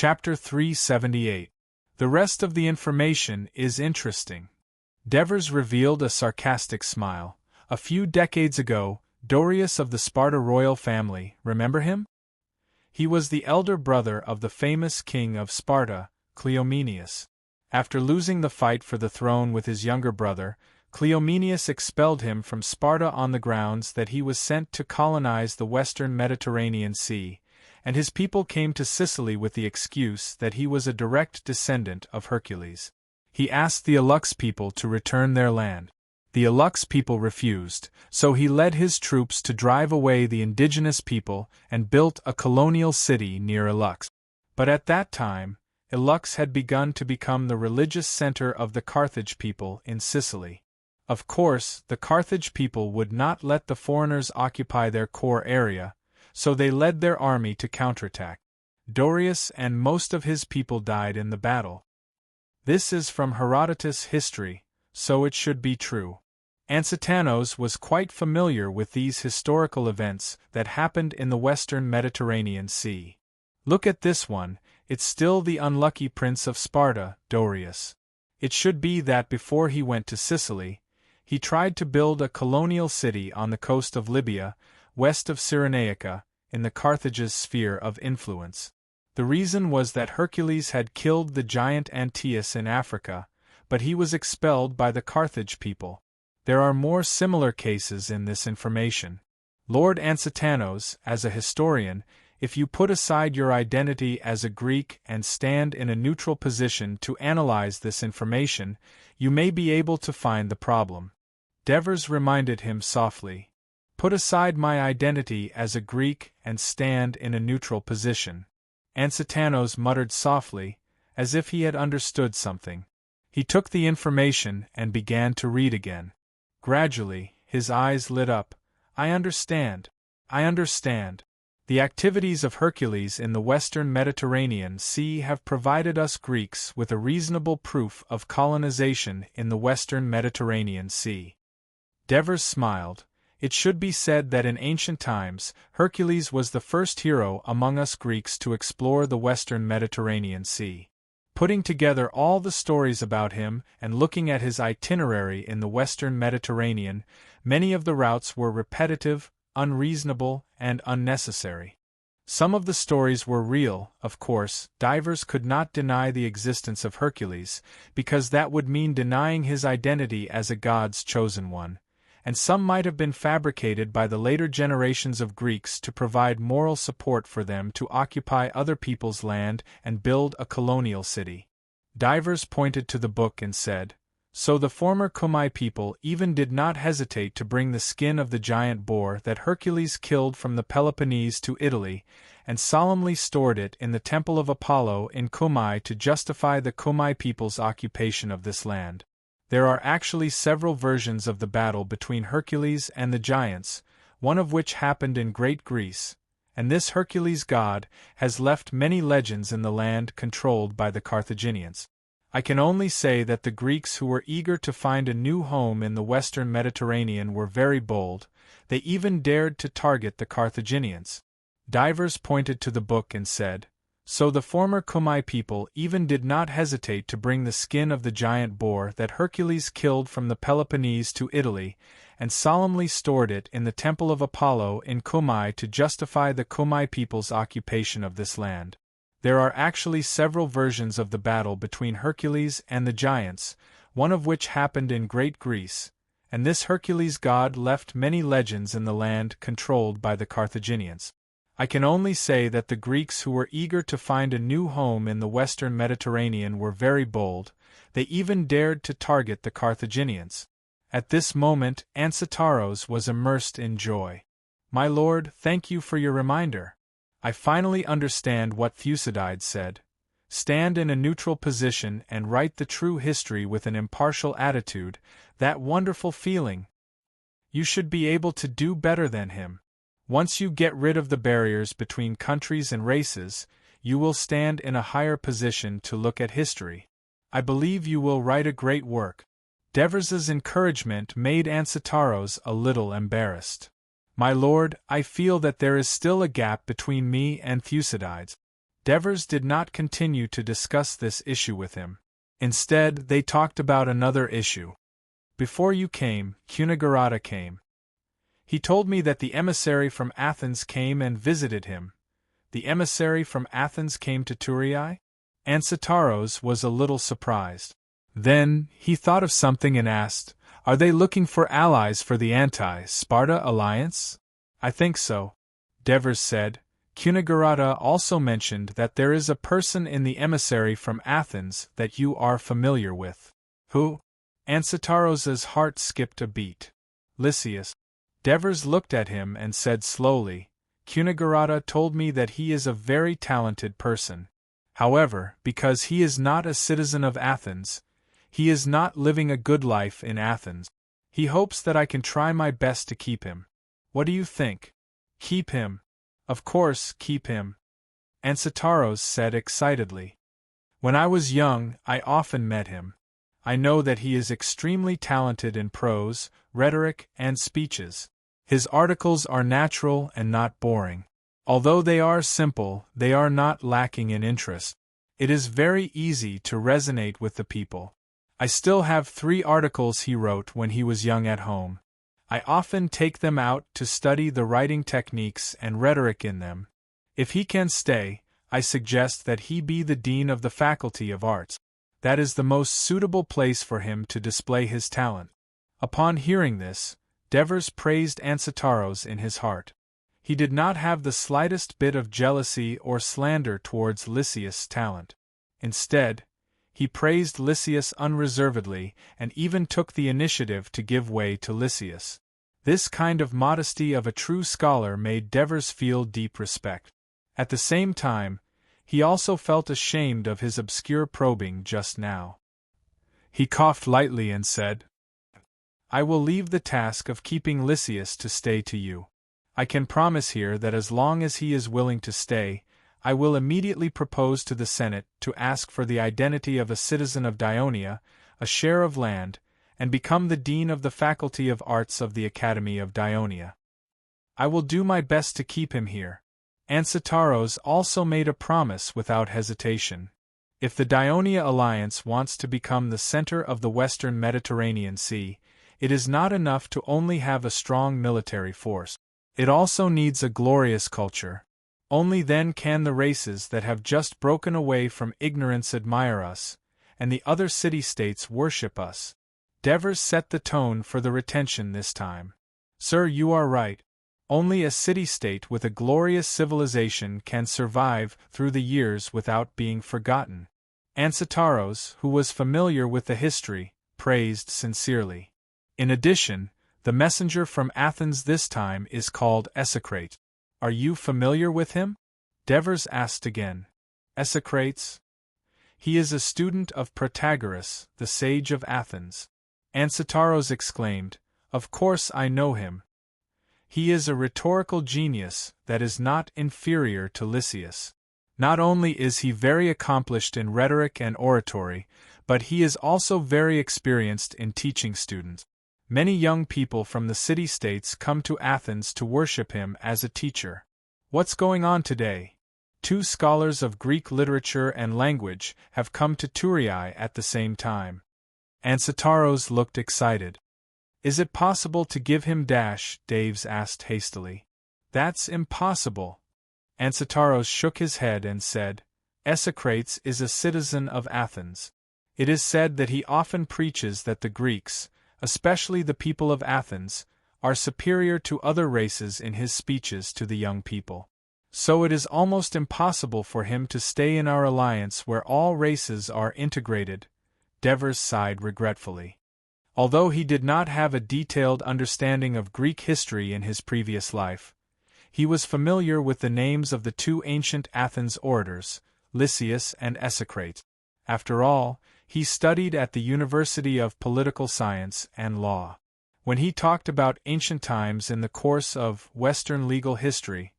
Chapter 378. The rest of the information is interesting. Devers revealed a sarcastic smile. A few decades ago, Dorius of the Sparta royal family, remember him? He was the elder brother of the famous king of Sparta, Cleomenius. After losing the fight for the throne with his younger brother, Cleomenius expelled him from Sparta on the grounds that he was sent to colonize the western Mediterranean Sea, and his people came to Sicily with the excuse that he was a direct descendant of Hercules. He asked the Alux people to return their land. The Alux people refused, so he led his troops to drive away the indigenous people and built a colonial city near Alux. But at that time, Alux had begun to become the religious center of the Carthage people in Sicily. Of course, the Carthage people would not let the foreigners occupy their core area, so they led their army to counterattack. Dorius and most of his people died in the battle. This is from Herodotus' history, so it should be true. Ansitanos was quite familiar with these historical events that happened in the western Mediterranean Sea. Look at this one, it's still the unlucky prince of Sparta, Dorius. It should be that before he went to Sicily, he tried to build a colonial city on the coast of Libya, west of Cyrenaica, in the Carthage's sphere of influence. The reason was that Hercules had killed the giant Antaeus in Africa, but he was expelled by the Carthage people. There are more similar cases in this information. Lord Ansitanos, as a historian, if you put aside your identity as a Greek and stand in a neutral position to analyze this information, you may be able to find the problem. Devers reminded him softly. Put aside my identity as a Greek and stand in a neutral position. Ansitanos muttered softly, as if he had understood something. He took the information and began to read again. Gradually, his eyes lit up. I understand. The activities of Hercules in the western Mediterranean Sea have provided us Greeks with a reasonable proof of colonization in the western Mediterranean Sea. Devers smiled. It should be said that in ancient times, Hercules was the first hero among us Greeks to explore the western Mediterranean Sea. Putting together all the stories about him and looking at his itinerary in the western Mediterranean, many of the routes were repetitive, unreasonable, and unnecessary. Some of the stories were real, of course. Divers could not deny the existence of Hercules, because that would mean denying his identity as a god's chosen one, and some might have been fabricated by the later generations of Greeks to provide moral support for them to occupy other people's land and build a colonial city. Divers pointed to the book and said, so the former Cumae people even did not hesitate to bring the skin of the giant boar that Hercules killed from the Peloponnese to Italy, and solemnly stored it in the temple of Apollo in Cumae to justify the Cumae people's occupation of this land. There are actually several versions of the battle between Hercules and the giants, one of which happened in Great Greece, and this Hercules god has left many legends in the land controlled by the Carthaginians. I can only say that the Greeks who were eager to find a new home in the western Mediterranean were very bold. They even dared to target the Carthaginians. Divers pointed to the book and said, so the former Cumae people even did not hesitate to bring the skin of the giant boar that Hercules killed from the Peloponnese to Italy, and solemnly stored it in the temple of Apollo in Cumae to justify the Cumae people's occupation of this land. There are actually several versions of the battle between Hercules and the giants, one of which happened in Great Greece, and this Hercules god left many legends in the land controlled by the Carthaginians. I can only say that the Greeks who were eager to find a new home in the western Mediterranean were very bold. They even dared to target the Carthaginians. At this moment, Ansitaros was immersed in joy. My lord, thank you for your reminder. I finally understand what Thucydides said. Stand in a neutral position and write the true history with an impartial attitude, that wonderful feeling. You should be able to do better than him. Once you get rid of the barriers between countries and races, you will stand in a higher position to look at history. I believe you will write a great work. Devers's encouragement made Ansitaros a little embarrassed. My lord, I feel that there is still a gap between me and Thucydides. Devers did not continue to discuss this issue with him. Instead, they talked about another issue. Before you came, Cunagharata came. He told me that the emissary from Athens came and visited him. The emissary from Athens came to Thurii? Ansitaros was a little surprised. Then, he thought of something and asked, "Are they looking for allies for the anti-Sparta alliance?" "I think so," Devers said. Cunagharata also mentioned that there is a person in the emissary from Athens that you are familiar with. Who? Ansitaros's heart skipped a beat. Lysias. Devers looked at him and said slowly, "Cunagharata told me that he is a very talented person. However, because he is not a citizen of Athens, he is not living a good life in Athens. He hopes that I can try my best to keep him. What do you think?" "Keep him. Of course, keep him," Ansitaros said excitedly. "When I was young, I often met him. I know that he is extremely talented in prose, rhetoric, and speeches. His articles are natural and not boring. Although they are simple, they are not lacking in interest. It is very easy to resonate with the people. I still have 3 articles he wrote when he was young at home. I often take them out to study the writing techniques and rhetoric in them. If he can stay, I suggest that he be the dean of the Faculty of Arts. That is the most suitable place for him to display his talent." Upon hearing this, Devers praised Ansitaros in his heart. He did not have the slightest bit of jealousy or slander towards Lysias' talent. Instead, he praised Lysias unreservedly and even took the initiative to give way to Lysias. This kind of modesty of a true scholar made Devers feel deep respect. At the same time, he also felt ashamed of his obscure probing just now. He coughed lightly and said, "I will leave the task of keeping Lysias to stay to you. I can promise here that as long as he is willing to stay, I will immediately propose to the Senate to ask for the identity of a citizen of Dionia, a share of land, and become the dean of the Faculty of Arts of the Academy of Dionia. I will do my best to keep him here." Ansitaros also made a promise without hesitation. If the Dionia alliance wants to become the center of the Western Mediterranean Sea, it is not enough to only have a strong military force. It also needs a glorious culture. Only then can the races that have just broken away from ignorance admire us, and the other city-states worship us. Devers set the tone for the retention this time. "Sir, you are right. Only a city-state with a glorious civilization can survive through the years without being forgotten." Ansitaros, who was familiar with the history, praised sincerely. In addition, the messenger from Athens this time is called Esocrates. "Are you familiar with him?" Devers asked again. "Esocrates? He is a student of Protagoras, the sage of Athens." Ansitaros exclaimed, "Of course I know him. He is a rhetorical genius that is not inferior to Lysias. Not only is he very accomplished in rhetoric and oratory, but he is also very experienced in teaching students. Many young people from the city-states come to Athens to worship him as a teacher. What's going on today? 2 scholars of Greek literature and language have come to Thurii at the same time." Ansitaros looked excited. "Is it possible to give him Daves asked hastily. "That's impossible." Ansitaros shook his head and said, "Esocrates is a citizen of Athens. It is said that he often preaches that the Greeks, especially the people of Athens, are superior to other races in his speeches to the young people. So it is almost impossible for him to stay in our alliance where all races are integrated." Devers sighed regretfully. Although he did not have a detailed understanding of Greek history in his previous life, he was familiar with the names of the 2 ancient Athens orators, Lysias and Esocrates. After all, he studied at the University of Political Science and Law. When he talked about ancient times in the course of Western legal history,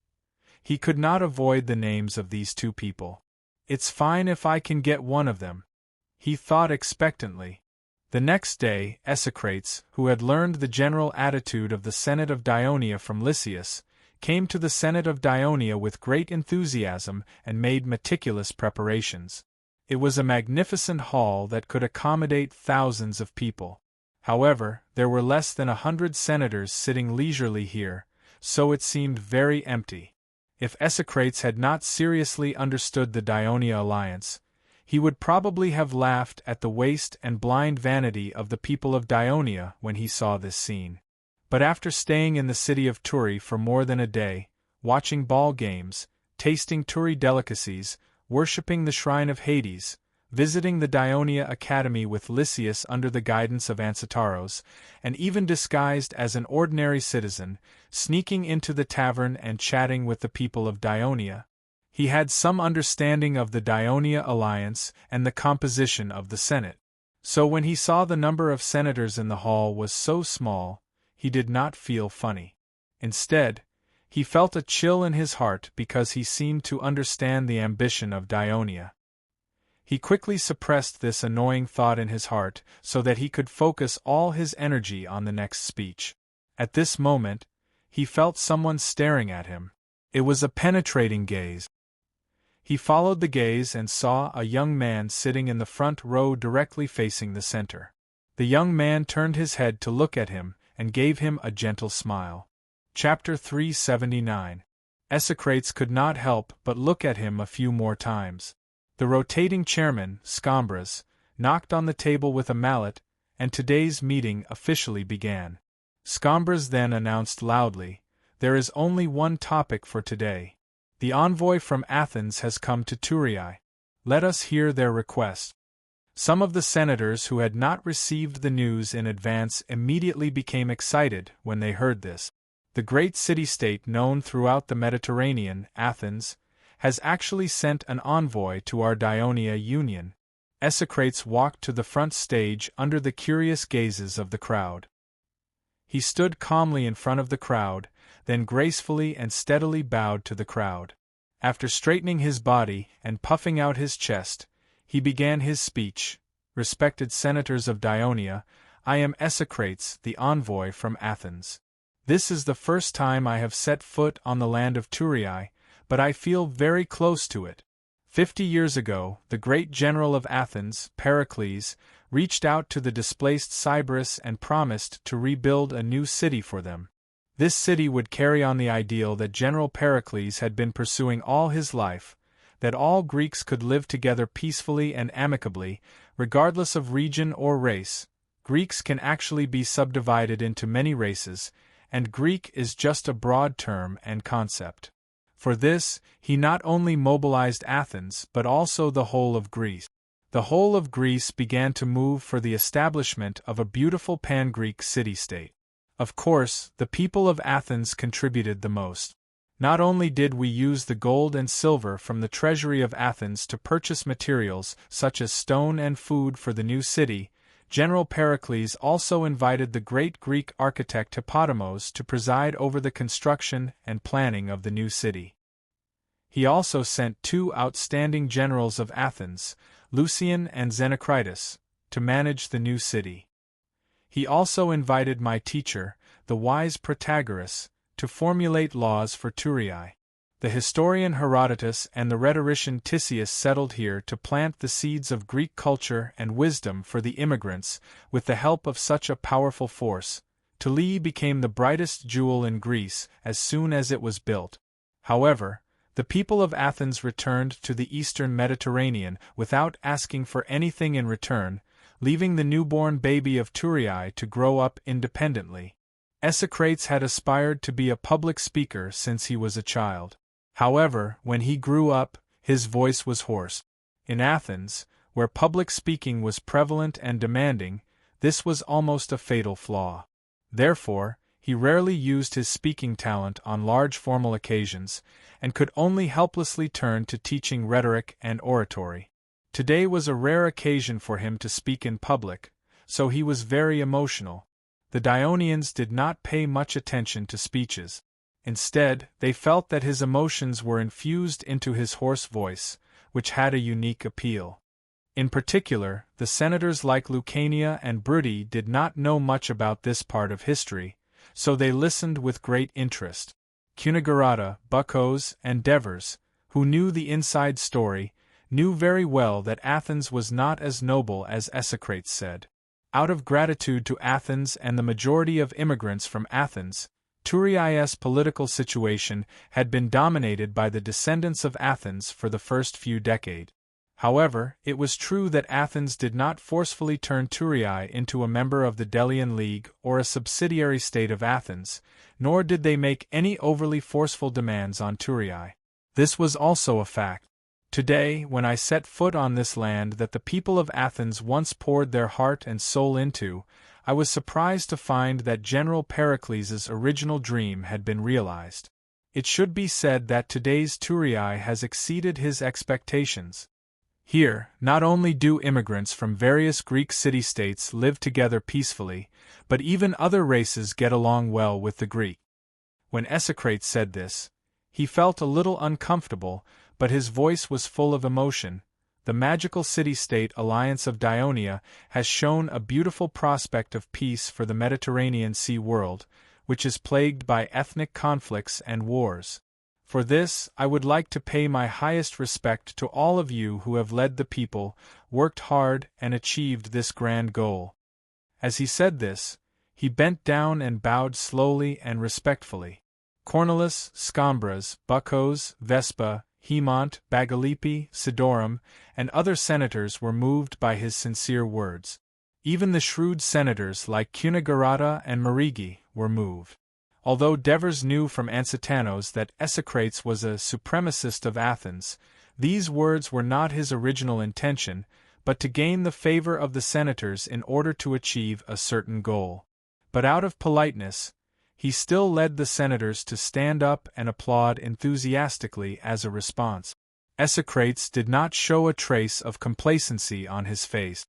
he could not avoid the names of these 2 people. "It's fine if I can get one of them," he thought expectantly. The next day, Esocrates, who had learned the general attitude of the Senate of Dionia from Lysias, came to the Senate of Dionia with great enthusiasm and made meticulous preparations. It was a magnificent hall that could accommodate thousands of people. However, there were less than 100 senators sitting leisurely here, so it seemed very empty. If Esocrates had not seriously understood the Dionia alliance, he would probably have laughed at the waste and blind vanity of the people of Dionia when he saw this scene. But after staying in the city of Turi for more than a day, watching ball games, tasting Turi delicacies, worshipping the shrine of Hades, visiting the Dionia Academy with Lysias under the guidance of Ancitaros, and even disguised as an ordinary citizen, sneaking into the tavern and chatting with the people of Dionia, he had some understanding of the Dionia alliance and the composition of the Senate. So when he saw the number of senators in the hall was so small, he did not feel funny. Instead, he felt a chill in his heart because he seemed to understand the ambition of Dionia. He quickly suppressed this annoying thought in his heart so that he could focus all his energy on the next speech. At this moment, he felt someone staring at him. It was a penetrating gaze. He followed the gaze and saw a young man sitting in the front row directly facing the center. The young man turned his head to look at him and gave him a gentle smile. Chapter 379. Esocrates could not help but look at him a few more times. The rotating chairman, Scombros, knocked on the table with a mallet, and today's meeting officially began. Scombros then announced loudly, "There is only one topic for today. The envoy from Athens has come to Thurii. Let us hear their request." Some of the senators who had not received the news in advance immediately became excited when they heard this. The great city-state known throughout the Mediterranean, Athens, has actually sent an envoy to our Dionia Union. Esocrates walked to the front stage under the curious gazes of the crowd. He stood calmly in front of the crowd, then gracefully and steadily bowed to the crowd. After straightening his body and puffing out his chest, he began his speech. "Respected senators of Dionia, I am Esocrates, the envoy from Athens. This is the first time I have set foot on the land of Thurii, but I feel very close to it. 50 years ago, the great general of Athens, Pericles, reached out to the displaced Sybaris and promised to rebuild a new city for them. This city would carry on the ideal that General Pericles had been pursuing all his life, that all Greeks could live together peacefully and amicably, regardless of region or race. Greeks can actually be subdivided into many races, and Greek is just a broad term and concept. For this, he not only mobilized Athens but also the whole of Greece. The whole of Greece began to move for the establishment of a beautiful pan-Greek city-state. Of course, the people of Athens contributed the most. Not only did we use the gold and silver from the treasury of Athens to purchase materials such as stone and food for the new city, General Pericles also invited the great Greek architect Hippodamos to preside over the construction and planning of the new city. He also sent 2 outstanding generals of Athens, Lucian and Xenocritus, to manage the new city. He also invited my teacher, the wise Protagoras, to formulate laws for Thurii. The historian Herodotus and the rhetorician Tisias settled here to plant the seeds of Greek culture and wisdom for the immigrants. With the help of such a powerful force, Thurii became the brightest jewel in Greece as soon as it was built. However, the people of Athens returned to the eastern Mediterranean without asking for anything in return, leaving the newborn baby of Thurii to grow up independently. Esocrates had aspired to be a public speaker since he was a child. However, when he grew up, his voice was hoarse. In Athens, where public speaking was prevalent and demanding, this was almost a fatal flaw. Therefore, he rarely used his speaking talent on large formal occasions, and could only helplessly turn to teaching rhetoric and oratory. Today was a rare occasion for him to speak in public, so he was very emotional. The Dionians did not pay much attention to speeches. Instead, they felt that his emotions were infused into his hoarse voice, which had a unique appeal. In particular, the senators like Lucania and Bruti did not know much about this part of history, so they listened with great interest. Cunegurata, Bucos, and Devers, who knew the inside story, knew very well that Athens was not as noble as Esocrates said. Out of gratitude to Athens and the majority of immigrants from Athens, Turiai's political situation had been dominated by the descendants of Athens for the first few decades. However, it was true that Athens did not forcefully turn Turiai into a member of the Delian League or a subsidiary state of Athens, nor did they make any overly forceful demands on Turiai. This was also a fact. Today, when I set foot on this land that the people of Athens once poured their heart and soul into, I was surprised to find that General Pericles' original dream had been realized. It should be said that today's Turiai has exceeded his expectations. Here, not only do immigrants from various Greek city-states live together peacefully, but even other races get along well with the Greek. When Esocrates said this, he felt a little uncomfortable, but his voice was full of emotion. The magical city-state alliance of Dionia has shown a beautiful prospect of peace for the Mediterranean Sea world, which is plagued by ethnic conflicts and wars. For this, I would like to pay my highest respect to all of you who have led the people, worked hard, and achieved this grand goal. As he said this, he bent down and bowed slowly and respectfully. Cornelus, Scambras, Bucos, Vespa, Haemont, Bagalipi, Sidorum, and other senators were moved by his sincere words. Even the shrewd senators like Cunegurata and Marigi were moved. Although Devers knew from Ansitanos that Esocrates was a supremacist of Athens, these words were not his original intention, but to gain the favor of the senators in order to achieve a certain goal. But out of politeness, he still led the senators to stand up and applaud enthusiastically as a response. Esocrates did not show a trace of complacency on his face.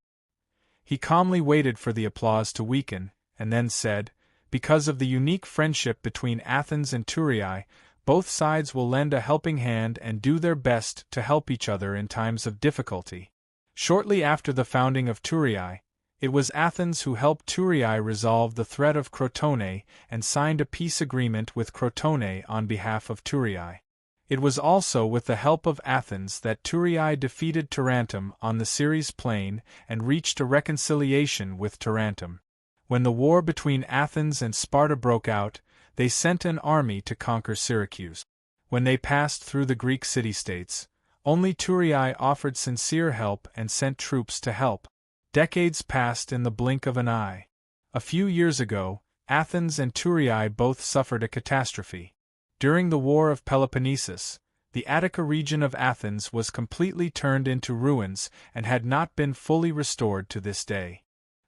He calmly waited for the applause to weaken, and then said, "Because of the unique friendship between Athens and Turiai, both sides will lend a helping hand and do their best to help each other in times of difficulty." Shortly after the founding of Turiai, it was Athens who helped Turiai resolve the threat of Crotone and signed a peace agreement with Crotone on behalf of Turiai. It was also with the help of Athens that Turiai defeated Tarentum on the Ceres plain and reached a reconciliation with Tarentum. When the war between Athens and Sparta broke out, they sent an army to conquer Syracuse. When they passed through the Greek city-states, only Turiai offered sincere help and sent troops to help. Decades passed in the blink of an eye. A few years ago, Athens and Turiai both suffered a catastrophe. During the War of Peloponnesus, the Attica region of Athens was completely turned into ruins and had not been fully restored to this day.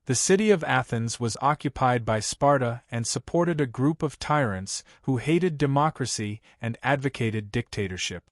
The city of Athens was occupied by Sparta and supported a group of tyrants who hated democracy and advocated dictatorship.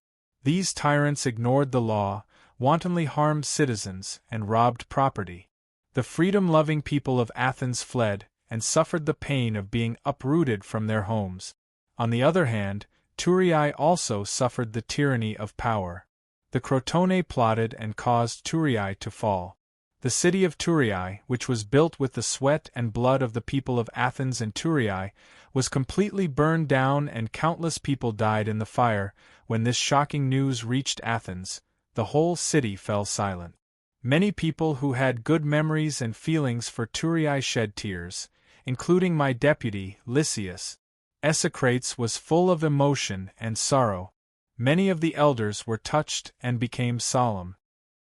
These tyrants ignored the law, wantonly harmed citizens, and robbed property. The freedom-loving people of Athens fled and suffered the pain of being uprooted from their homes. On the other hand, Turiai also suffered the tyranny of power. The Crotone plotted and caused Turiai to fall. The city of Turiai, which was built with the sweat and blood of the people of Athens and Turiai, was completely burned down and countless people died in the fire. When this shocking news reached Athens, the whole city fell silent. Many people who had good memories and feelings for Turiai shed tears, including my deputy, Lysias. Esocrates was full of emotion and sorrow. Many of the elders were touched and became solemn.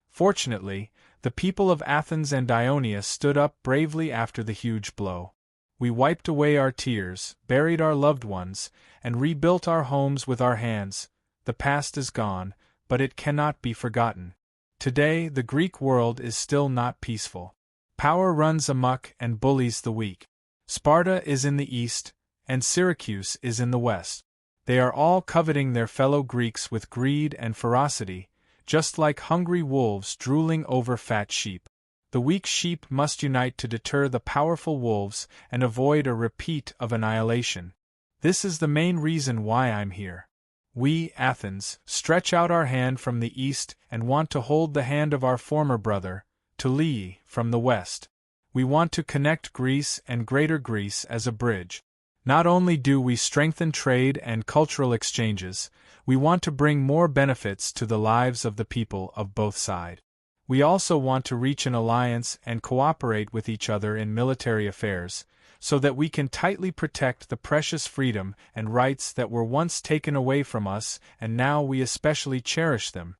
Fortunately, the people of Athens and Ionia stood up bravely after the huge blow. We wiped away our tears, buried our loved ones, and rebuilt our homes with our hands. The past is gone, but it cannot be forgotten. Today, the Greek world is still not peaceful. Power runs amok and bullies the weak. Sparta is in the east, and Syracuse is in the west. They are all coveting their fellow Greeks with greed and ferocity, just like hungry wolves drooling over fat sheep. The weak sheep must unite to deter the powerful wolves and avoid a repeat of annihilation. This is the main reason why I'm here. We, Athens, stretch out our hand from the east and want to hold the hand of our former brother, Tulii, from the west. We want to connect Greece and Greater Greece as a bridge. Not only do we strengthen trade and cultural exchanges, we want to bring more benefits to the lives of the people of both sides. We also want to reach an alliance and cooperate with each other in military affairs, so that we can tightly protect the precious freedom and rights that were once taken away from us and now we especially cherish them.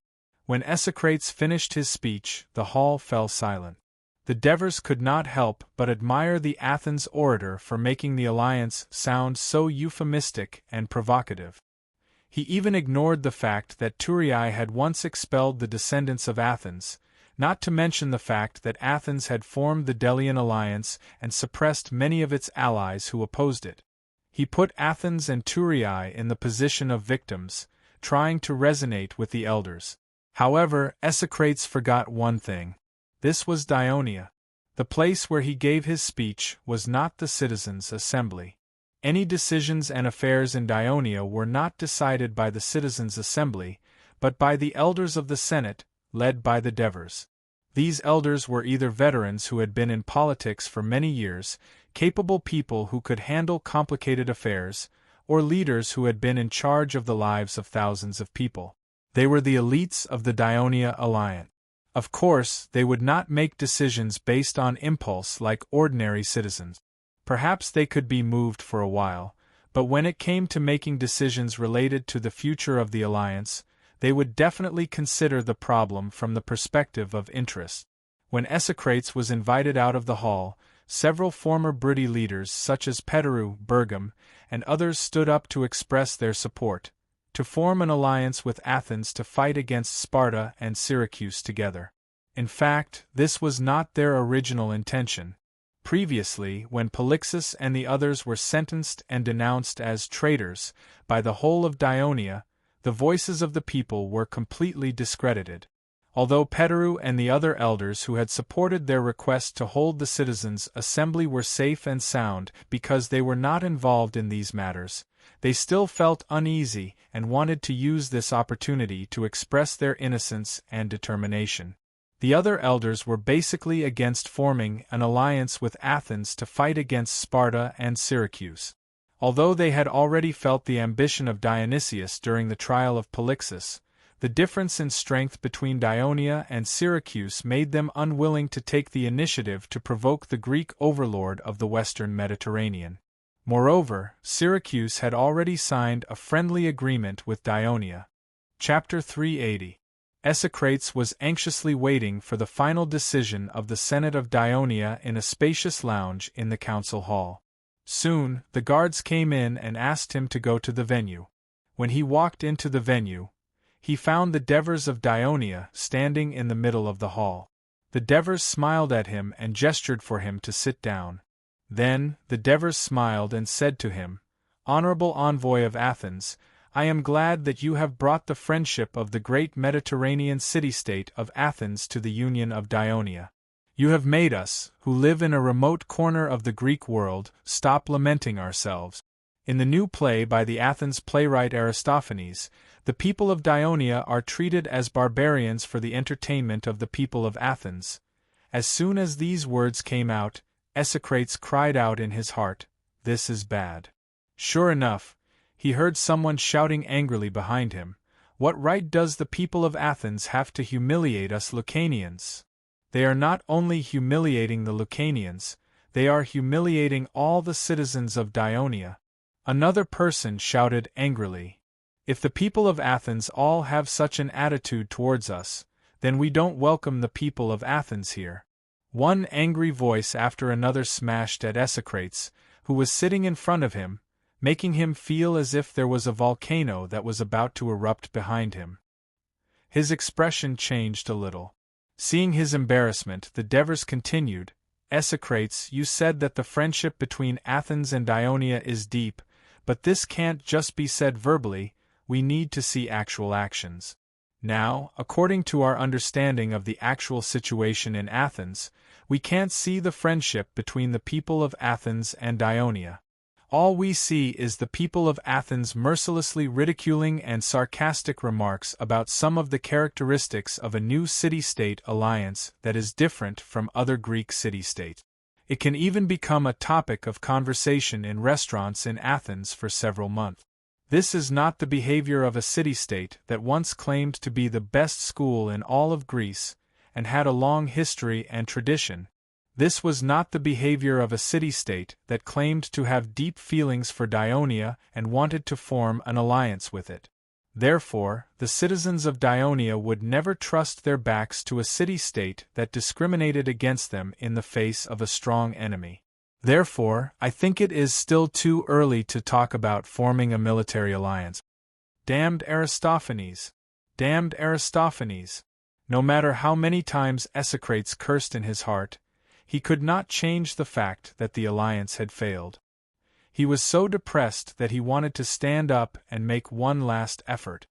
When Esocrates finished his speech, the hall fell silent. The Devers could not help but admire the Athens orator for making the alliance sound so euphemistic and provocative. He even ignored the fact that Thurii had once expelled the descendants of Athens, not to mention the fact that Athens had formed the Delian alliance and suppressed many of its allies who opposed it. He put Athens and Thurii in the position of victims, trying to resonate with the elders. However, Esocrates forgot one thing. This was Dionia. The place where he gave his speech was not the citizens' assembly. Any decisions and affairs in Dionia were not decided by the citizens' assembly, but by the elders of the Senate, led by the Devers. These elders were either veterans who had been in politics for many years, capable people who could handle complicated affairs, or leaders who had been in charge of the lives of thousands of people. They were the elites of the Dionia alliance. Of course, they would not make decisions based on impulse like ordinary citizens. Perhaps they could be moved for a while, but when it came to making decisions related to the future of the alliance, they would definitely consider the problem from the perspective of interest. When Esocrates was invited out of the hall, several former Bruttii leaders such as Peteru, Bergam, and others stood up to express their support, to form an alliance with Athens to fight against Sparta and Syracuse together. In fact, this was not their original intention. Previously, when Polixus and the others were sentenced and denounced as traitors by the whole of Dionia, the voices of the people were completely discredited. Although Peteru and the other elders who had supported their request to hold the citizens' assembly were safe and sound because they were not involved in these matters, they still felt uneasy and wanted to use this opportunity to express their innocence and determination. The other elders were basically against forming an alliance with Athens to fight against Sparta and Syracuse. Although they had already felt the ambition of Dionysius during the trial of Polixus, the difference in strength between Dionia and Syracuse made them unwilling to take the initiative to provoke the Greek overlord of the Western Mediterranean. Moreover, Syracuse had already signed a friendly agreement with Dionia. Chapter 380. Esocrates was anxiously waiting for the final decision of the Senate of Dionia in a spacious lounge in the council hall. Soon, the guards came in and asked him to go to the venue. When he walked into the venue, he found the Devers of Dionia standing in the middle of the hall. The Devers smiled at him and gestured for him to sit down. Then, the Devers smiled and said to him, "Honorable envoy of Athens, I am glad that you have brought the friendship of the great Mediterranean city-state of Athens to the Union of Dionia. You have made us, who live in a remote corner of the Greek world, stop lamenting ourselves. In the new play by the Athens playwright Aristophanes, the people of Dionia are treated as barbarians for the entertainment of the people of Athens." As soon as these words came out, Esocrates cried out in his heart, "This is bad." Sure enough, he heard someone shouting angrily behind him, "What right does the people of Athens have to humiliate us Lucanians? They are not only humiliating the Lucanians, they are humiliating all the citizens of Dionia." Another person shouted angrily, "If the people of Athens all have such an attitude towards us, then we don't welcome the people of Athens here." One angry voice after another smashed at Esocrates, who was sitting in front of him, making him feel as if there was a volcano that was about to erupt behind him. His expression changed a little. Seeing his embarrassment, the Devers continued, "Esocrates, you said that the friendship between Athens and Dionia is deep, but this can't just be said verbally, we need to see actual actions. Now, according to our understanding of the actual situation in Athens, we can't see the friendship between the people of Athens and Dionia. All we see is the people of Athens mercilessly ridiculing and sarcastic remarks about some of the characteristics of a new city-state alliance that is different from other Greek city-states. It can even become a topic of conversation in restaurants in Athens for several months. This is not the behavior of a city-state that once claimed to be the best school in all of Greece, and had a long history and tradition. This was not the behavior of a city-state that claimed to have deep feelings for Dionia and wanted to form an alliance with it. Therefore, the citizens of Dionia would never trust their backs to a city-state that discriminated against them in the face of a strong enemy. Therefore, I think it is still too early to talk about forming a military alliance. Damned Aristophanes! Damned Aristophanes! No matter how many times Esocrates cursed in his heart, he could not change the fact that the alliance had failed. He was so depressed that he wanted to stand up and make one last effort.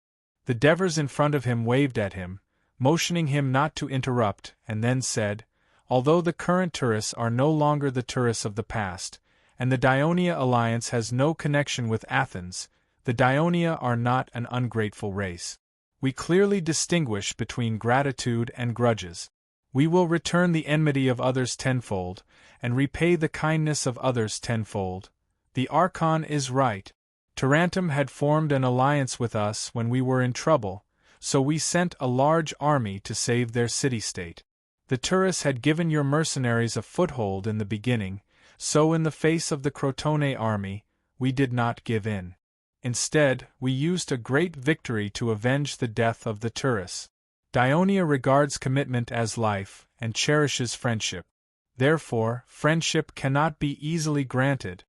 The Devers in front of him waved at him, motioning him not to interrupt, and then said, "Although the current tourists are no longer the tourists of the past, and the Dionia alliance has no connection with Athens, the Dionia are not an ungrateful race. We clearly distinguish between gratitude and grudges. We will return the enmity of others tenfold, and repay the kindness of others tenfold. The Archon is right. Tarentum had formed an alliance with us when we were in trouble, so we sent a large army to save their city-state. The tourists had given your mercenaries a foothold in the beginning, so in the face of the Crotone army, we did not give in. Instead, we used a great victory to avenge the death of the tourists. Dionia regards commitment as life, and cherishes friendship. Therefore, friendship cannot be easily granted."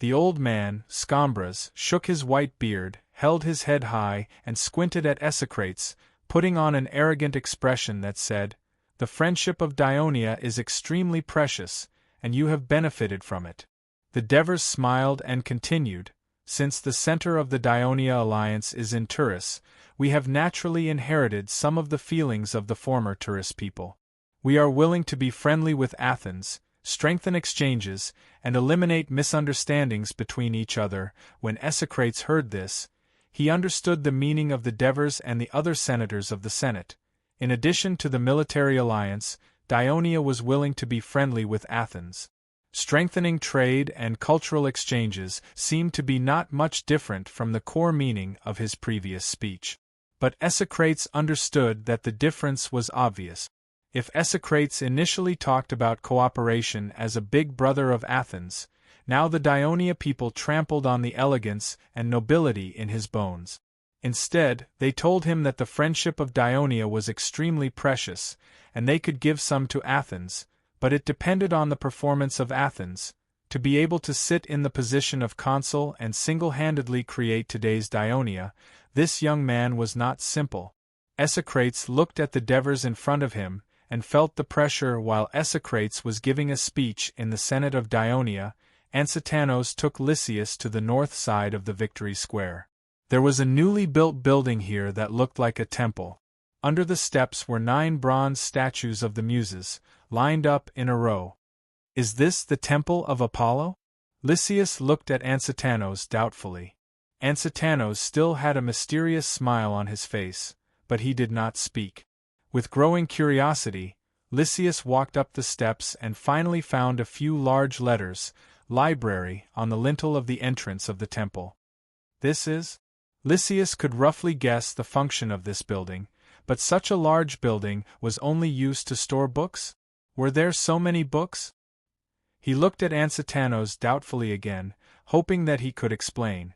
The old man, Scambras, shook his white beard, held his head high, and squinted at Esocrates, putting on an arrogant expression that said, "The friendship of Dionia is extremely precious, and you have benefited from it." The Devers smiled and continued, "Since the center of the Dionia alliance is in Turis, we have naturally inherited some of the feelings of the former Turis people. We are willing to be friendly with Athens, strengthen exchanges, and eliminate misunderstandings between each other." When Esocrates heard this, he understood the meaning of the Devers and the other senators of the Senate. In addition to the military alliance, Dionia was willing to be friendly with Athens. Strengthening trade and cultural exchanges seemed to be not much different from the core meaning of his previous speech. But Esocrates understood that the difference was obvious. If Esocrates initially talked about cooperation as a big brother of Athens, now the Dionia people trampled on the elegance and nobility in his bones. Instead, they told him that the friendship of Dionia was extremely precious, and they could give some to Athens, but it depended on the performance of Athens. To be able to sit in the position of consul and single-handedly create today's Dionia, this young man was not simple. Esocrates looked at the Devers in front of him, and felt the pressure. While Esocrates was giving a speech in the Senate of Dionia, Ansitanos took Lysias to the north side of the Victory Square. There was a newly built building here that looked like a temple. Under the steps were 9 bronze statues of the Muses, lined up in a row. "Is this the temple of Apollo?" Lysias looked at Ansitanos doubtfully. Ansitanos still had a mysterious smile on his face, but he did not speak. With growing curiosity, Lysias walked up the steps and finally found a few large letters, "Library," on the lintel of the entrance of the temple. "This is?" Lysias could roughly guess the function of this building, but such a large building was only used to store books? Were there so many books? He looked at Ansitanos doubtfully again, hoping that he could explain.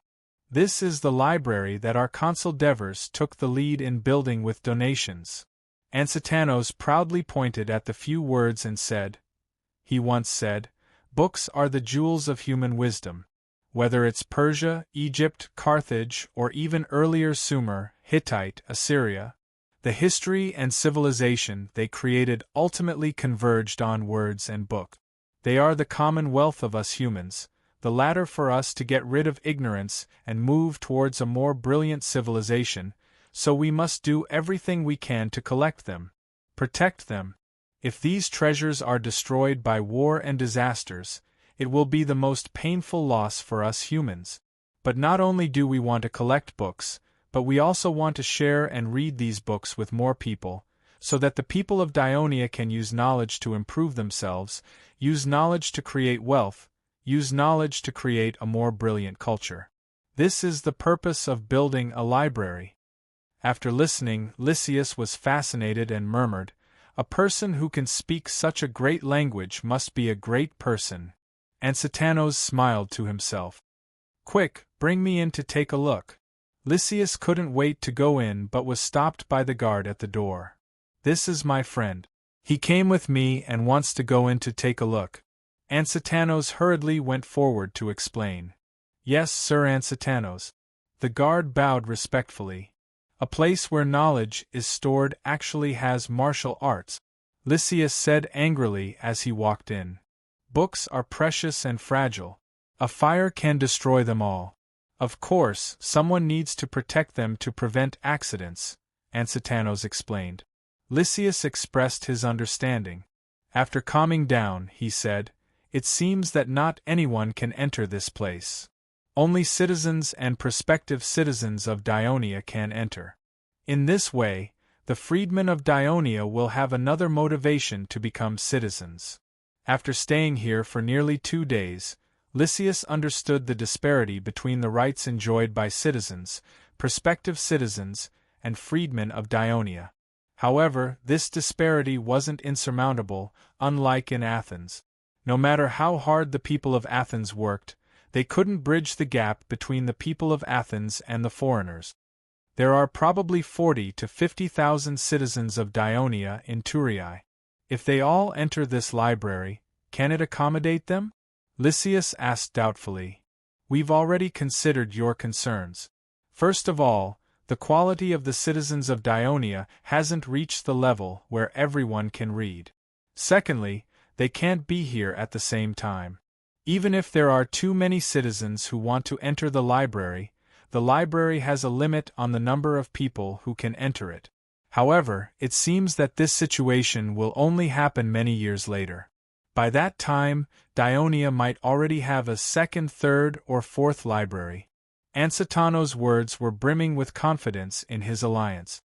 "This is the library that our consul Devers took the lead in building with donations." Ansitanos proudly pointed at the few words and said, "He once said, books are the jewels of human wisdom. Whether it's Persia, Egypt, Carthage, or even earlier Sumer, Hittite, Assyria, the history and civilization they created ultimately converged on words and book. They are the common wealth of us humans, the ladder for us to get rid of ignorance and move towards a more brilliant civilization, so we must do everything we can to collect them, protect them. If these treasures are destroyed by war and disasters, it will be the most painful loss for us humans. But not only do we want to collect books, but we also want to share and read these books with more people, so that the people of Dionia can use knowledge to improve themselves, use knowledge to create wealth, use knowledge to create a more brilliant culture. This is the purpose of building a library. After listening, Lysias was fascinated and murmured, "A person who can speak such a great language must be a great person." And Satanos smiled to himself. "Quick, bring me in to take a look." Lysias couldn't wait to go in but was stopped by the guard at the door. "This is my friend. He came with me and wants to go in to take a look." Ansatanos hurriedly went forward to explain. "Yes, Sir Ansatanos." The guard bowed respectfully. "A place where knowledge is stored actually has martial arts," Lysias said angrily as he walked in. "Books are precious and fragile. A fire can destroy them all. Of course, someone needs to protect them to prevent accidents," Ansatanos explained. Lysias expressed his understanding. After calming down, he said, "It seems that not anyone can enter this place. Only citizens and prospective citizens of Dionia can enter. In this way, the freedmen of Dionia will have another motivation to become citizens." After staying here for nearly 2 days, Lysias understood the disparity between the rights enjoyed by citizens, prospective citizens, and freedmen of Dionia. However, this disparity wasn't insurmountable, unlike in Athens. No matter how hard the people of Athens worked, they couldn't bridge the gap between the people of Athens and the foreigners. There are probably 40 to 50,000 citizens of Dionia in Thurii. If they all enter this library, can it accommodate them? Lysias asked doubtfully. "We've already considered your concerns. First of all, the quality of the citizens of Dionia hasn't reached the level where everyone can read. Secondly, they can't be here at the same time. Even if there are too many citizens who want to enter the library has a limit on the number of people who can enter it. However, it seems that this situation will only happen many years later. By that time, Dionia might already have a second, third, or fourth library." Ansatanos' words were brimming with confidence in his alliance.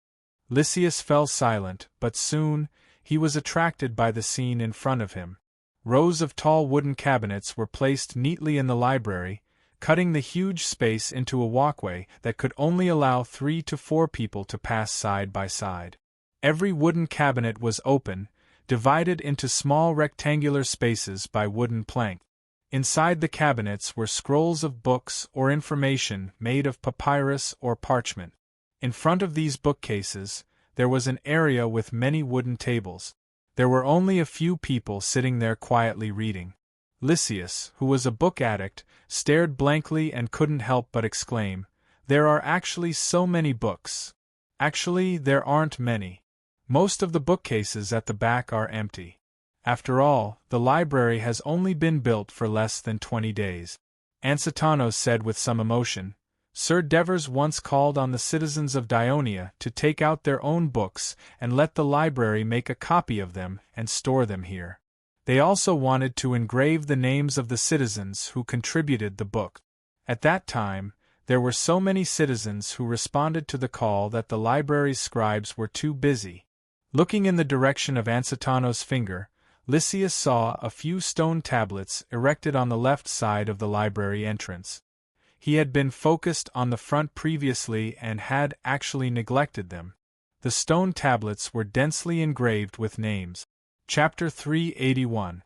Lysias fell silent, but soon, he was attracted by the scene in front of him. Rows of tall wooden cabinets were placed neatly in the library, cutting the huge space into a walkway that could only allow 3 to 4 people to pass side by side. Every wooden cabinet was open, divided into small rectangular spaces by wooden planks. Inside the cabinets were scrolls of books or information made of papyrus or parchment. In front of these bookcases, there was an area with many wooden tables. There were only a few people sitting there quietly reading. Lysias, who was a book addict, stared blankly and couldn't help but exclaim, "There are actually so many books." Actually, there aren't many. Most of the bookcases at the back are empty. After all, the library has only been built for less than 20 days. Ansatanos said with some emotion, "Sir Devers once called on the citizens of Dionia to take out their own books and let the library make a copy of them and store them here. They also wanted to engrave the names of the citizens who contributed the book. At that time, there were so many citizens who responded to the call that the library's scribes were too busy." Looking in the direction of Ansatanos' finger, Lysias saw a few stone tablets erected on the left side of the library entrance. He had been focused on the front previously and had actually neglected them. The stone tablets were densely engraved with names. Chapter 381.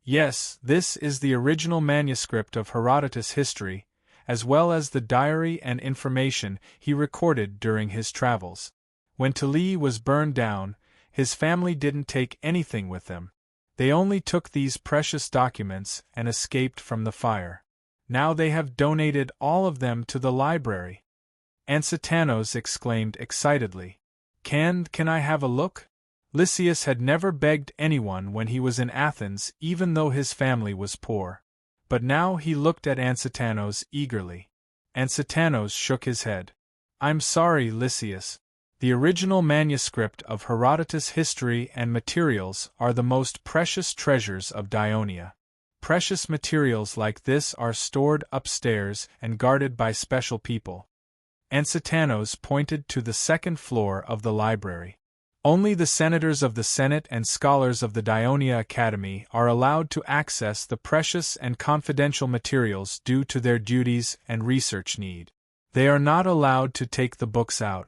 Yes, this is the original manuscript of Herodotus' history, as well as the diary and information he recorded during his travels. When Tuli was burned down, his family didn't take anything with them. They only took these precious documents and escaped from the fire. Now they have donated all of them to the library. Ansatanos exclaimed excitedly. Can I have a look?" Lysias had never begged anyone when he was in Athens, even though his family was poor. But now he looked at Ansatanos eagerly. Ansatanos shook his head. "I'm sorry, Lysias. The original manuscript of Herodotus' history and materials are the most precious treasures of Dionia. Precious materials like this are stored upstairs and guarded by special people." Ansatanos pointed to the second floor of the library. Only the senators of the Senate and scholars of the Dionia Academy are allowed to access the precious and confidential materials due to their duties and research need. They are not allowed to take the books out.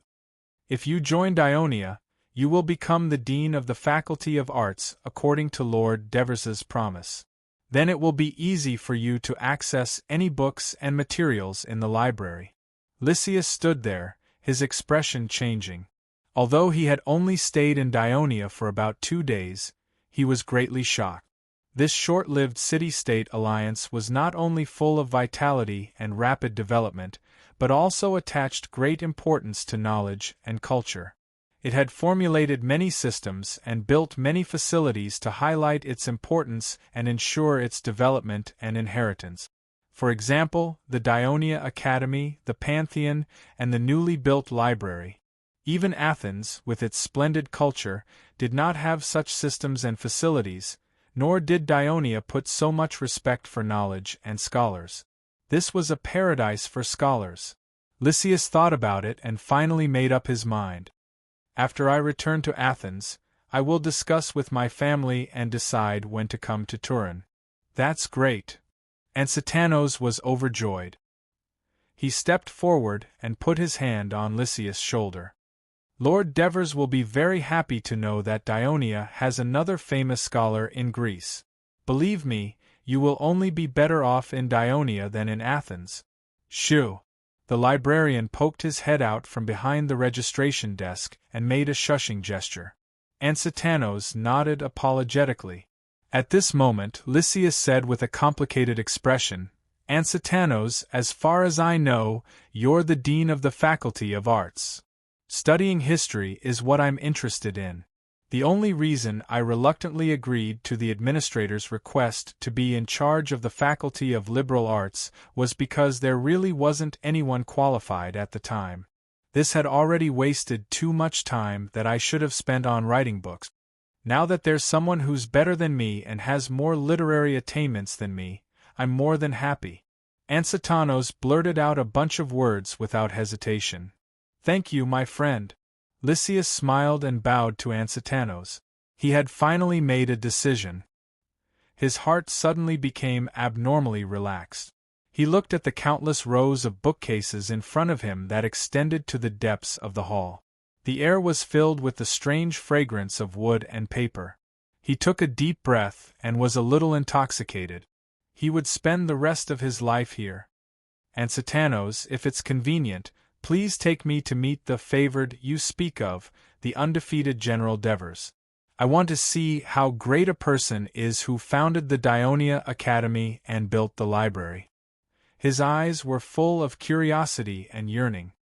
If you join Dionia, you will become the Dean of the Faculty of Arts according to Lord Devers's promise. Then it will be easy for you to access any books and materials in the library. Lysias stood there, his expression changing. Although he had only stayed in Dionia for about 2 days, he was greatly shocked. This short-lived city-state alliance was not only full of vitality and rapid development, but also attached great importance to knowledge and culture. It had formulated many systems and built many facilities to highlight its importance and ensure its development and inheritance. For example, the Dionia Academy, the Pantheon, and the newly built library. Even Athens, with its splendid culture, did not have such systems and facilities, nor did Dionia put so much respect for knowledge and scholars. This was a paradise for scholars. Lysias thought about it and finally made up his mind. After I return to Athens, I will discuss with my family and decide when to come to Turin. That's great. And Satanos was overjoyed. He stepped forward and put his hand on Lysias' shoulder. Lord Devers will be very happy to know that Dionia has another famous scholar in Greece. Believe me, you will only be better off in Dionia than in Athens. Shoo! The librarian poked his head out from behind the registration desk and made a shushing gesture. And Satanos nodded apologetically. At this moment, Lysias said with a complicated expression, "And Satanos, as far as I know, you're the Dean of the Faculty of Arts. Studying history is what I'm interested in. The only reason I reluctantly agreed to the administrator's request to be in charge of the Faculty of Liberal Arts was because there really wasn't anyone qualified at the time. This had already wasted too much time that I should have spent on writing books. Now that there's someone who's better than me and has more literary attainments than me, I'm more than happy." Ansatanos blurted out a bunch of words without hesitation. "Thank you, my friend." Lysias smiled and bowed to Ansatanos. He had finally made a decision. His heart suddenly became abnormally relaxed. He looked at the countless rows of bookcases in front of him that extended to the depths of the hall. The air was filled with the strange fragrance of wood and paper. He took a deep breath and was a little intoxicated. He would spend the rest of his life here. "Ansatanos, if it's convenient, please take me to meet the favored you speak of, the undefeated General Devers. I want to see how great a person is who founded the Dionia Academy and built the library." His eyes were full of curiosity and yearning.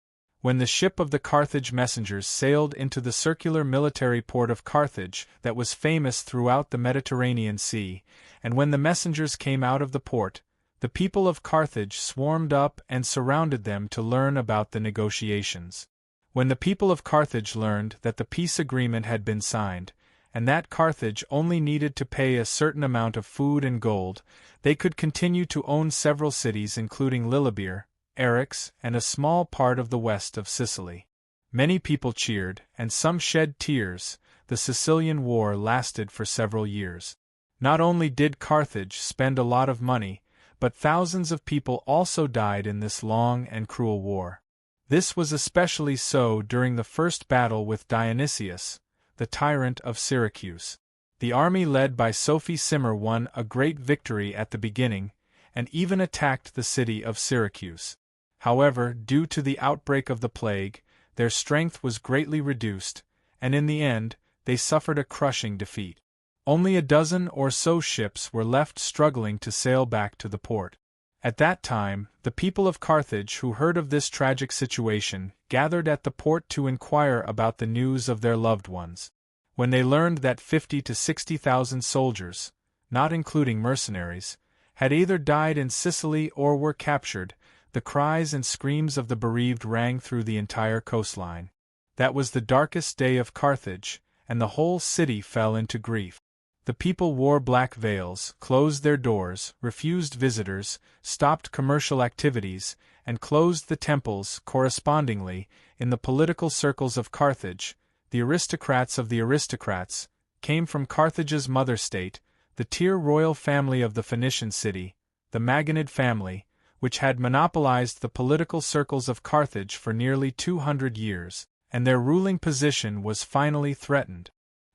When the ship of the Carthage messengers sailed into the circular military port of Carthage that was famous throughout the Mediterranean Sea, and when the messengers came out of the port, the people of Carthage swarmed up and surrounded them to learn about the negotiations. When the people of Carthage learned that the peace agreement had been signed, and that Carthage only needed to pay a certain amount of food and gold, they could continue to own several cities including Lillibir, Eryx, and a small part of the west of Sicily. Many people cheered, and some shed tears. The Sicilian War lasted for several years. Not only did Carthage spend a lot of money, but thousands of people also died in this long and cruel war. This was especially so during the first battle with Dionysius, the tyrant of Syracuse. The army led by Sophie Simmer won a great victory at the beginning, and even attacked the city of Syracuse. However, due to the outbreak of the plague, their strength was greatly reduced, and in the end, they suffered a crushing defeat. Only a dozen or so ships were left struggling to sail back to the port. At that time, the people of Carthage who heard of this tragic situation gathered at the port to inquire about the news of their loved ones. When they learned that 50 to 60,000 soldiers, not including mercenaries, had either died in Sicily or were captured, the cries and screams of the bereaved rang through the entire coastline. That was the darkest day of Carthage, and the whole city fell into grief. The people wore black veils, closed their doors, refused visitors, stopped commercial activities, and closed the temples. Correspondingly, in the political circles of Carthage, the aristocrats of the aristocrats, came from Carthage's mother state, the tier royal family of the Phoenician city, the Maganid family, which had monopolized the political circles of Carthage for nearly 200 years, and their ruling position was finally threatened.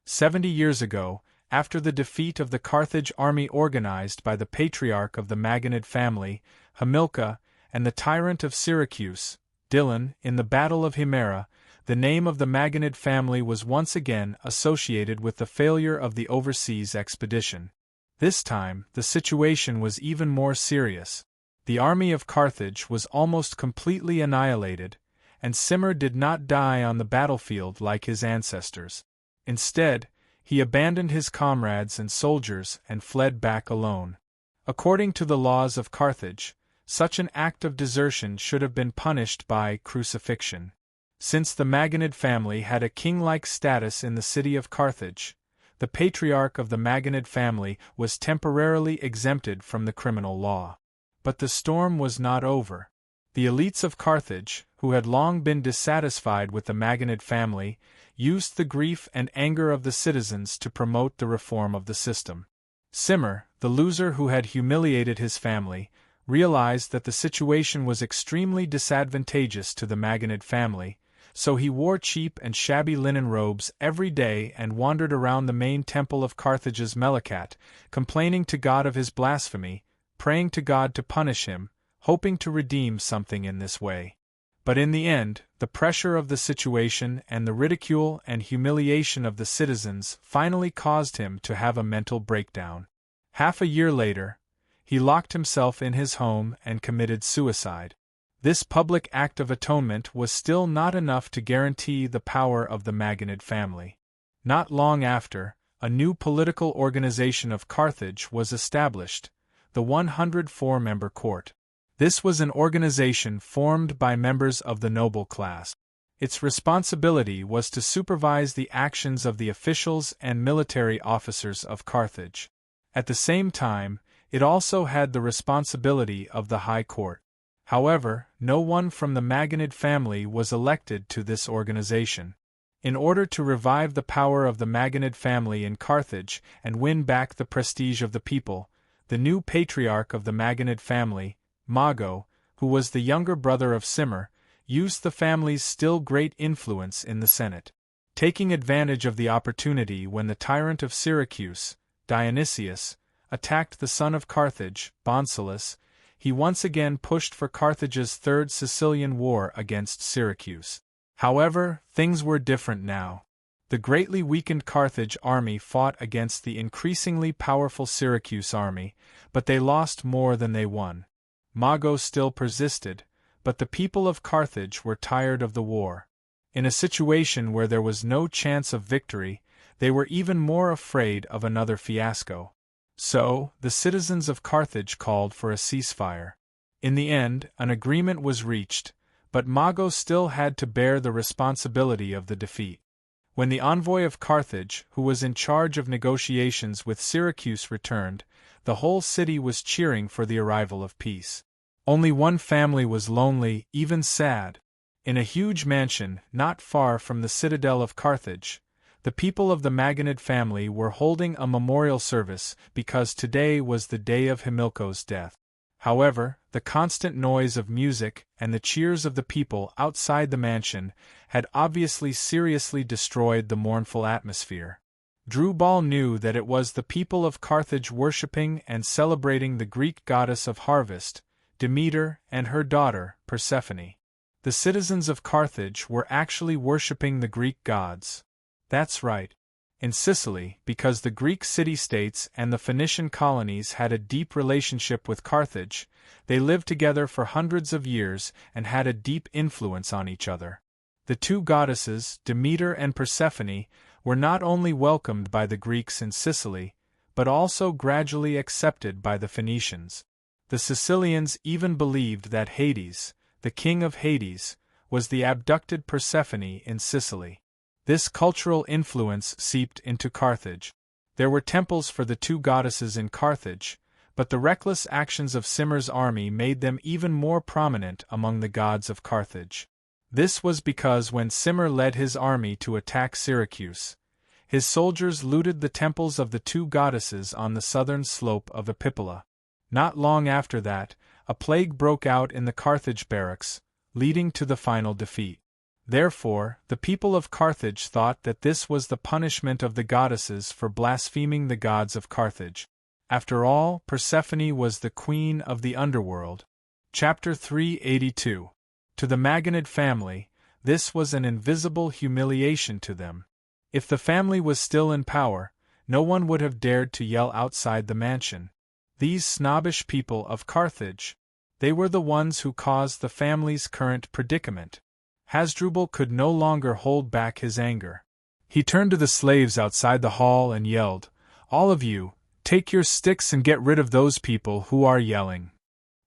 70 years ago, after the defeat of the Carthage army organized by the patriarch of the Maganid family, Hamilcar, and the tyrant of Syracuse, Dillon, in the Battle of Himera, the name of the Maganid family was once again associated with the failure of the overseas expedition. This time, the situation was even more serious. The army of Carthage was almost completely annihilated, and Simmer did not die on the battlefield like his ancestors. Instead, he abandoned his comrades and soldiers and fled back alone. According to the laws of Carthage, such an act of desertion should have been punished by crucifixion. Since the Maganid family had a king-like status in the city of Carthage, the patriarch of the Maganid family was temporarily exempted from the criminal law. But the storm was not over. The elites of Carthage, who had long been dissatisfied with the Maganid family, used the grief and anger of the citizens to promote the reform of the system. Simmer, the loser who had humiliated his family, realized that the situation was extremely disadvantageous to the Maganid family, so he wore cheap and shabby linen robes every day and wandered around the main temple of Carthage's Melicat, complaining to God of his blasphemy, praying to God to punish him, hoping to redeem something in this way. But in the end, the pressure of the situation and the ridicule and humiliation of the citizens finally caused him to have a mental breakdown. Half a year later, he locked himself in his home and committed suicide. This public act of atonement was still not enough to guarantee the power of the Maganid family. Not long after, a new political organization of Carthage was established, the 104-member court. This was an organization formed by members of the noble class. Its responsibility was to supervise the actions of the officials and military officers of Carthage. At the same time, it also had the responsibility of the high court. However, no one from the Maganid family was elected to this organization. In order to revive the power of the Maganid family in Carthage and win back the prestige of the people, the new patriarch of the Maganid family, Mago, who was the younger brother of Simmer, used the family's still great influence in the Senate. Taking advantage of the opportunity when the tyrant of Syracuse, Dionysius, attacked the son of Carthage, Bonsilius, he once again pushed for Carthage's Third Sicilian War against Syracuse. However, things were different now. The greatly weakened Carthage army fought against the increasingly powerful Syracuse army, but they lost more than they won. Mago still persisted, but the people of Carthage were tired of the war. In a situation where there was no chance of victory, they were even more afraid of another fiasco. So, the citizens of Carthage called for a ceasefire. In the end, an agreement was reached, but Mago still had to bear the responsibility of the defeat. When the envoy of Carthage, who was in charge of negotiations with Syracuse, returned, the whole city was cheering for the arrival of peace. Only one family was lonely, even sad. In a huge mansion not far from the citadel of Carthage, the people of the Maganid family were holding a memorial service because today was the day of Hamilcar's death. However, the constant noise of music and the cheers of the people outside the mansion had obviously seriously destroyed the mournful atmosphere. Drubal knew that it was the people of Carthage worshipping and celebrating the Greek goddess of harvest, Demeter, and her daughter, Persephone. The citizens of Carthage were actually worshipping the Greek gods. That's right. In Sicily, because the Greek city-states and the Phoenician colonies had a deep relationship with Carthage, they lived together for hundreds of years and had a deep influence on each other. The two goddesses, Demeter and Persephone, were not only welcomed by the Greeks in Sicily, but also gradually accepted by the Phoenicians. The Sicilians even believed that Hades, the king of Hades, was the abducted Persephone in Sicily. This cultural influence seeped into Carthage. There were temples for the two goddesses in Carthage, but the reckless actions of Simmer's army made them even more prominent among the gods of Carthage. This was because when Simmer led his army to attack Syracuse, his soldiers looted the temples of the two goddesses on the southern slope of Epipolae. Not long after that, a plague broke out in the Carthage barracks, leading to the final defeat. Therefore, the people of Carthage thought that this was the punishment of the goddesses for blaspheming the gods of Carthage. After all, Persephone was the queen of the underworld. Chapter 382. To the Magonid family, this was an invisible humiliation to them. If the family was still in power, no one would have dared to yell outside the mansion. These snobbish people of Carthage, they were the ones who caused the family's current predicament. Hasdrubal could no longer hold back his anger. He turned to the slaves outside the hall and yelled, "All of you, take your sticks and get rid of those people who are yelling."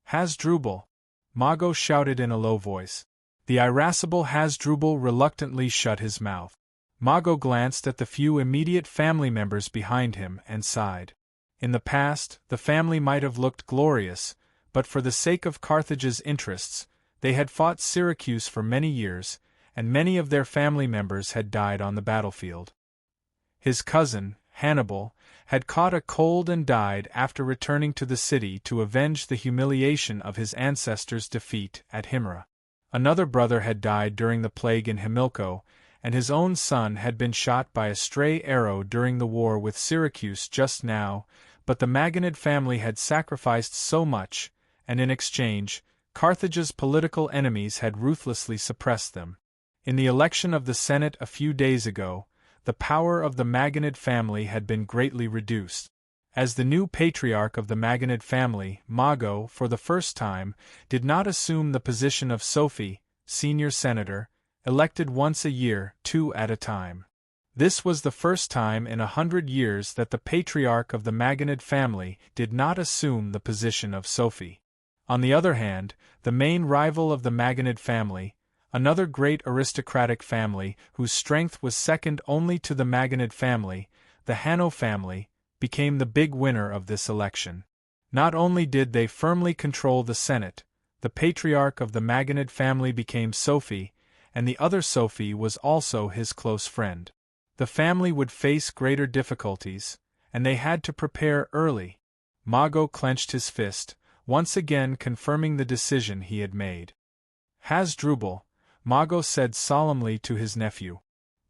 Hasdrubal, Mago shouted in a low voice. The irascible Hasdrubal reluctantly shut his mouth. Mago glanced at the few immediate family members behind him and sighed. In the past, the family might have looked glorious, but for the sake of Carthage's interests, they had fought Syracuse for many years, and many of their family members had died on the battlefield. His cousin, Hannibal, had caught a cold and died after returning to the city to avenge the humiliation of his ancestors' defeat at Himera. Another brother had died during the plague in Himilco, and his own son had been shot by a stray arrow during the war with Syracuse just now, but the Magonid family had sacrificed so much, and in exchange, Carthage's political enemies had ruthlessly suppressed them. In the election of the Senate a few days ago, the power of the Magonid family had been greatly reduced. As the new patriarch of the Magonid family, Mago, for the first time, did not assume the position of Sophie, senior senator, elected once a year, 2 at a time. This was the first time in 100 years that the patriarch of the Magonid family did not assume the position of Sophie. On the other hand, the main rival of the Magonid family, another great aristocratic family whose strength was second only to the Magonid family, the Hanno family, became the big winner of this election. Not only did they firmly control the Senate, the patriarch of the Magonid family became Sophie, and the other Sophie was also his close friend. The family would face greater difficulties, and they had to prepare early. Mago clenched his fist, once again confirming the decision he had made. Hasdrubal, Mago said solemnly to his nephew.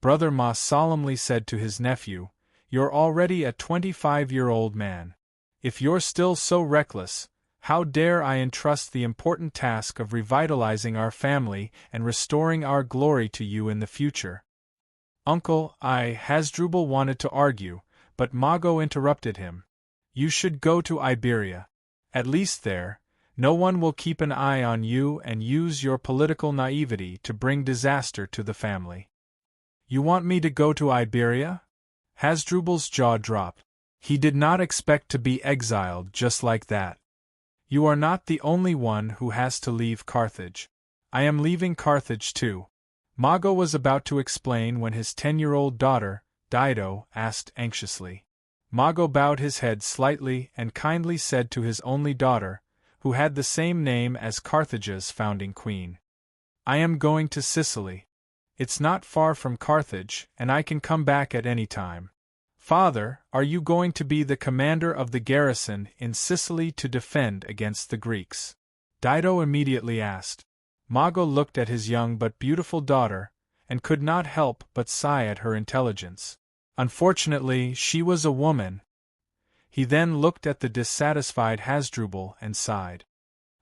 Brother Ma solemnly said to his nephew, "You're already a 25-year-old man. If you're still so reckless, how dare I entrust the important task of revitalizing our family and restoring our glory to you in the future?" Uncle, Hasdrubal wanted to argue, but Mago interrupted him. "You should go to Iberia. At least there, no one will keep an eye on you and use your political naivety to bring disaster to the family." "You want me to go to Iberia?" Hasdrubal's jaw dropped. He did not expect to be exiled just like that. "You are not the only one who has to leave Carthage. I am leaving Carthage too." Mago was about to explain when his 10-year-old daughter, Dido, asked anxiously. Mago bowed his head slightly and kindly said to his only daughter, who had the same name as Carthage's founding queen, "I am going to Sicily. It's not far from Carthage, and I can come back at any time." "Father, are you going to be the commander of the garrison in Sicily to defend against the Greeks?" Dido immediately asked. Mago looked at his young but beautiful daughter, and could not help but sigh at her intelligence. Unfortunately, she was a woman. He then looked at the dissatisfied Hasdrubal and sighed.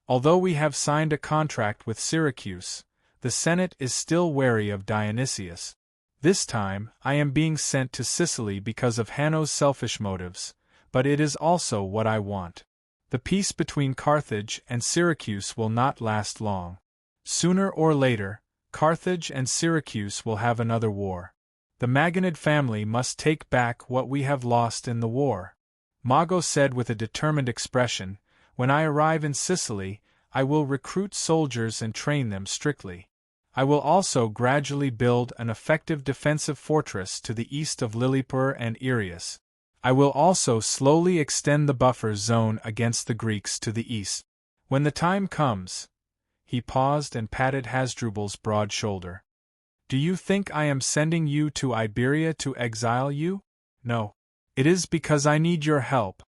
"Although we have signed a contract with Syracuse, the Senate is still wary of Dionysius. This time, I am being sent to Sicily because of Hanno's selfish motives, but it is also what I want. The peace between Carthage and Syracuse will not last long. Sooner or later, Carthage and Syracuse will have another war. The Magonid family must take back what we have lost in the war." Mago said with a determined expression, "When I arrive in Sicily, I will recruit soldiers and train them strictly. I will also gradually build an effective defensive fortress to the east of Lilliput and Irius. I will also slowly extend the buffer zone against the Greeks to the east. When the time comes," He paused and patted Hasdrubal's broad shoulder. Do you think I am sending you to Iberia to exile you? No. It is because I need your help.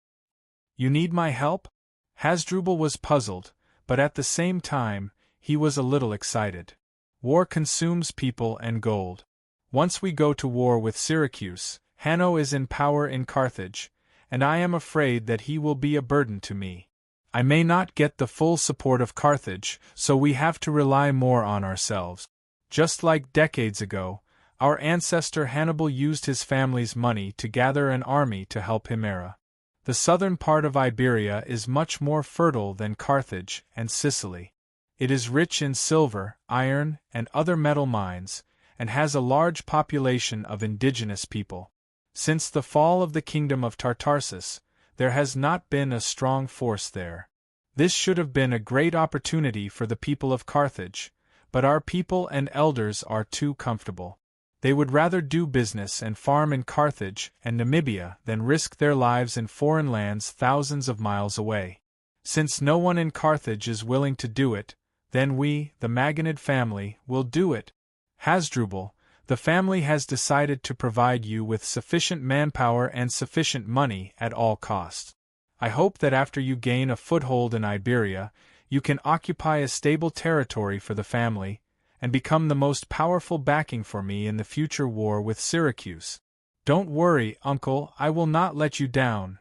You need my help? Hasdrubal was puzzled, but at the same time, he was a little excited. War consumes people and gold. Once we go to war with Syracuse, Hanno is in power in Carthage, and I am afraid that he will be a burden to me. I may not get the full support of Carthage, so we have to rely more on ourselves. Just like decades ago, our ancestor Hannibal used his family's money to gather an army to help Himera. The southern part of Iberia is much more fertile than Carthage and Sicily. It is rich in silver, iron, and other metal mines, and has a large population of indigenous people. Since the fall of the kingdom of Tartarsus, there has not been a strong force there. This should have been a great opportunity for the people of Carthage, but our people and elders are too comfortable. They would rather do business and farm in Carthage and Namibia than risk their lives in foreign lands thousands of miles away. Since no one in Carthage is willing to do it, then we, the Maganid family, will do it. Hasdrubal, the family has decided to provide you with sufficient manpower and sufficient money at all costs. I hope that after you gain a foothold in Iberia, you can occupy a stable territory for the family, and become the most powerful backing for me in the future war with Syracuse. Don't worry, uncle, I will not let you down.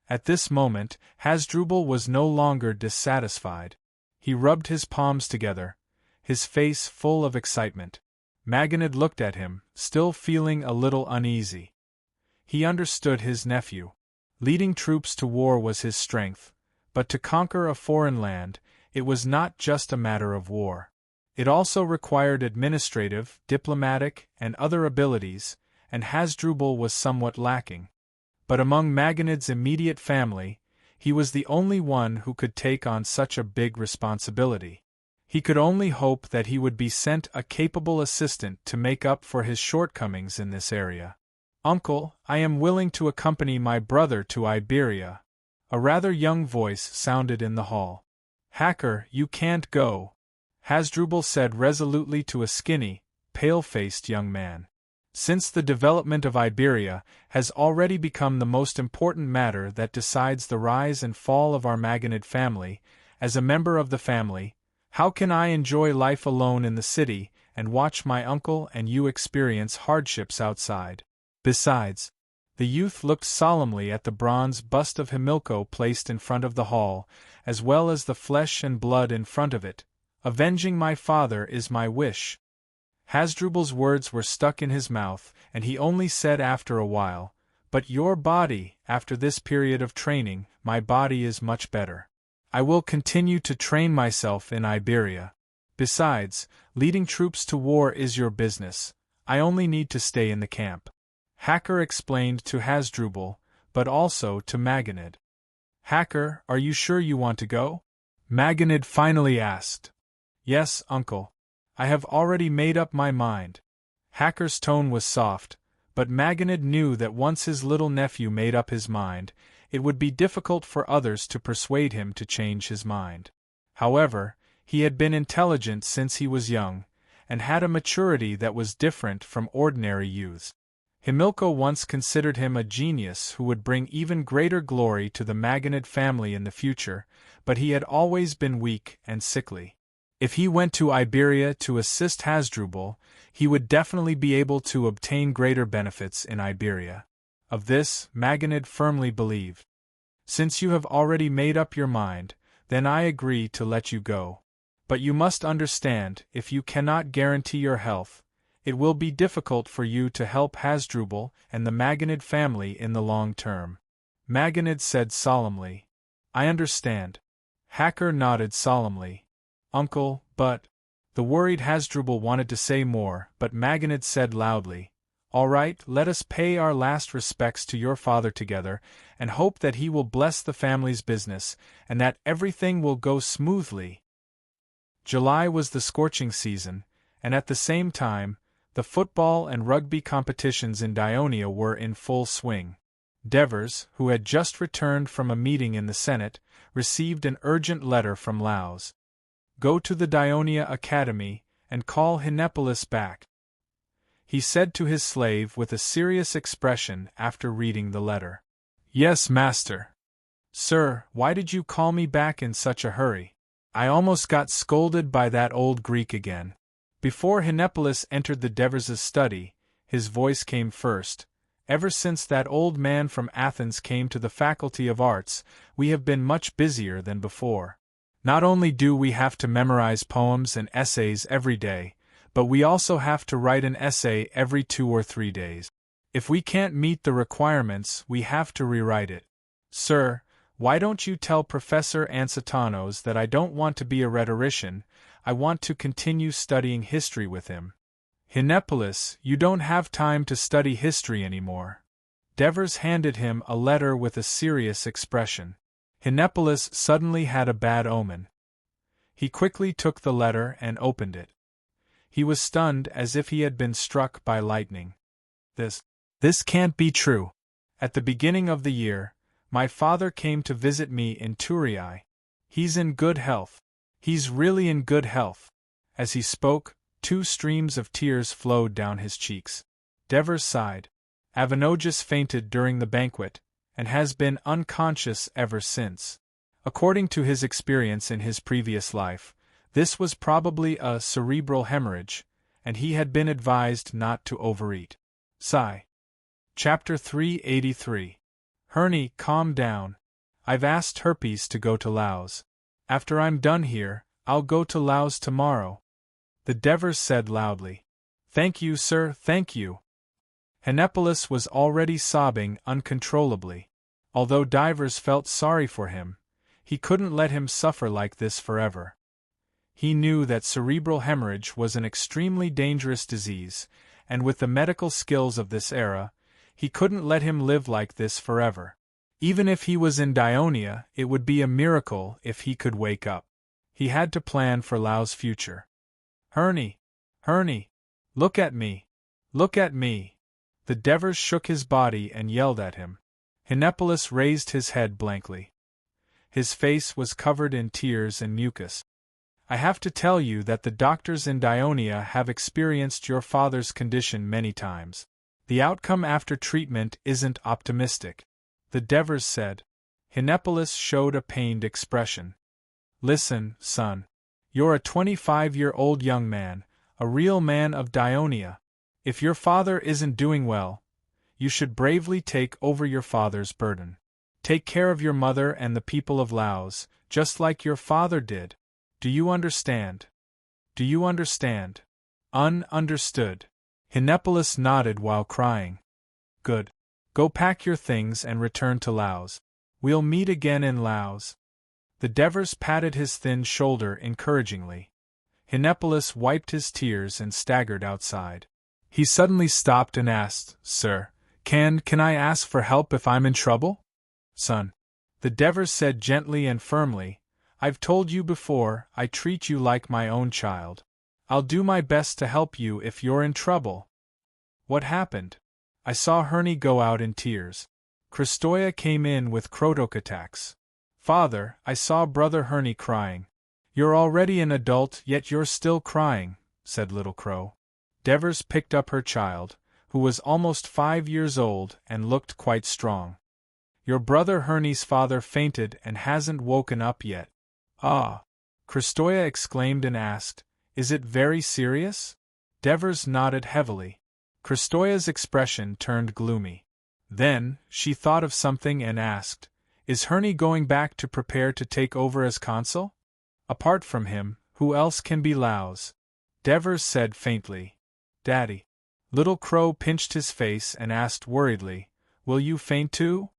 At this moment, Hasdrubal was no longer dissatisfied. He rubbed his palms together, his face full of excitement. Maganid looked at him, still feeling a little uneasy. He understood his nephew. Leading troops to war was his strength, but to conquer a foreign land, it was not just a matter of war. It also required administrative, diplomatic, and other abilities, and Hasdrubal was somewhat lacking. But among Maganid's immediate family, he was the only one who could take on such a big responsibility. He could only hope that he would be sent a capable assistant to make up for his shortcomings in this area. Uncle, I am willing to accompany my brother to Iberia. A rather young voice sounded in the hall. Hacker, you can't go, Hasdrubal said resolutely to a skinny, pale-faced young man. Since the development of Iberia has already become the most important matter that decides the rise and fall of our Maganid family, as a member of the family, how can I enjoy life alone in the city and watch my uncle and you experience hardships outside? Besides, the youth looked solemnly at the bronze bust of Hamilco placed in front of the hall, as well as the flesh and blood in front of it. Avenging my father is my wish. Hasdrubal's words were stuck in his mouth, and he only said after a while, but your body, after this period of training, my body is much better. I will continue to train myself in Iberia. Besides, leading troops to war is your business. I only need to stay in the camp. Hacker explained to Hasdrubal, but also to Maganid. Hacker, are you sure you want to go? Maganid finally asked. Yes, uncle. I have already made up my mind. Hacker's tone was soft, but Maganid knew that once his little nephew made up his mind, it would be difficult for others to persuade him to change his mind. However, he had been intelligent since he was young, and had a maturity that was different from ordinary youths. Hamilco once considered him a genius who would bring even greater glory to the Maganid family in the future, but he had always been weak and sickly. If he went to Iberia to assist Hasdrubal, he would definitely be able to obtain greater benefits in Iberia. Of this, Maganid firmly believed. Since you have already made up your mind, then I agree to let you go. But you must understand, if you cannot guarantee your health, it will be difficult for you to help Hasdrubal and the Maganid family in the long term. Maganid said solemnly. I understand. Hacker nodded solemnly. Uncle, but... The worried Hasdrubal wanted to say more, but Maganid said loudly, All right, let us pay our last respects to your father together, and hope that he will bless the family's business, and that everything will go smoothly. July was the scorching season, and at the same time, the football and rugby competitions in Dionia were in full swing. Devers, who had just returned from a meeting in the Senate, received an urgent letter from Laus. Go to the Dionia Academy, and call Hinepolis back," he said to his slave with a serious expression after reading the letter. "Yes, master." "Sir, why did you call me back in such a hurry? I almost got scolded by that old Greek again." Before Hinepolis entered the Devers' study, his voice came first. "Ever since that old man from Athens came to the Faculty of Arts, we have been much busier than before. Not only do we have to memorize poems and essays every day, but we also have to write an essay every 2 or 3 days. If we can't meet the requirements, we have to rewrite it. Sir, why don't you tell Professor Ansatanos that I don't want to be a rhetorician, I want to continue studying history with him." "Hinepolis, you don't have time to study history anymore." Devers handed him a letter with a serious expression. Hinepolis suddenly had a bad omen. He quickly took the letter and opened it. He was stunned as if he had been struck by lightning. This can't be true. At the beginning of the year, my father came to visit me in Turii. He's in good health. He's really in good health." As he spoke, 2 streams of tears flowed down his cheeks. Devers sighed. "Avenogis fainted during the banquet, and has been unconscious ever since. According to his experience in his previous life, this was probably a cerebral hemorrhage, and he had been advised not to overeat." Sigh. Chapter 383. "Herney, calm down. I've asked Herpes to go to Laos. After I'm done here, I'll go to Laos tomorrow," the Devers said loudly. "Thank you, sir, thank you." Hinepolis was already sobbing uncontrollably. Although Divers felt sorry for him, he couldn't let him suffer like this forever. He knew that cerebral hemorrhage was an extremely dangerous disease, and with the medical skills of this era, he couldn't let him live like this forever. Even if he was in Dionia, it would be a miracle if he could wake up. He had to plan for Lao's future. "Herney! Herney! Look at me! Look at me!" The Devers shook his body and yelled at him. Hinepolis raised his head blankly. His face was covered in tears and mucus. "I have to tell you that the doctors in Dionia have experienced your father's condition many times. The outcome after treatment isn't optimistic," the Devers said. Hinepolis showed a pained expression. "Listen, son. You're a 25-year-old young man, a real man of Dionia. If your father isn't doing well, you should bravely take over your father's burden. Take care of your mother and the people of Laos, just like your father did. Do you understand? Do you understand?" "Understood." Hinepolis nodded while crying. "Good. Go pack your things and return to Laos. We'll meet again in Laos." The Devers patted his thin shoulder encouragingly. Hinepolis wiped his tears and staggered outside. He suddenly stopped and asked, "Sir, can I ask for help if I'm in trouble?" "Son," the Devers said gently and firmly, "I've told you before, I treat you like my own child. I'll do my best to help you if you're in trouble." "What happened?" "I saw Herney go out in tears. Kristoya came in with crotok attacks. Father, I saw Brother Herney crying." "You're already an adult, yet you're still crying," said Little Crow. Devers picked up her child, who was almost 5 years old and looked quite strong. "Your Brother Herney's father fainted and hasn't woken up yet." "Ah!" Kristoya exclaimed and asked, "Is it very serious?" Devers nodded heavily. Kristoya's expression turned gloomy. Then, she thought of something and asked, "Is Herney going back to prepare to take over as consul? Apart from him, who else can be Laos?" Devers said faintly, "Daddy." Little Crow pinched his face and asked worriedly, "Will you faint too?"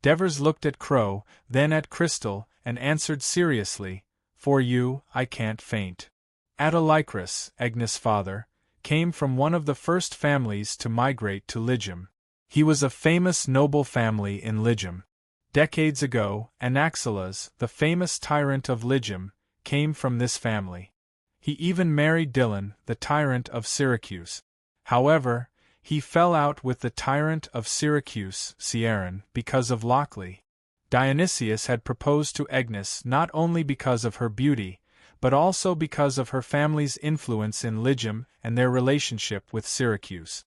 Devers looked at Crow, then at Crystal, and answered seriously, "For you, I can't faint." Autolycus, Agnes' father, came from one of the first families to migrate to Lygium. He was a famous noble family in Lygium. Decades ago, Anaxilas, the famous tyrant of Lygium, came from this family. He even married Dylan, the tyrant of Syracuse. However, he fell out with the tyrant of Syracuse, Serene, because of Lochley. Dionysius had proposed to Agnes not only because of her beauty, but also because of her family's influence in Lygium and their relationship with Syracuse.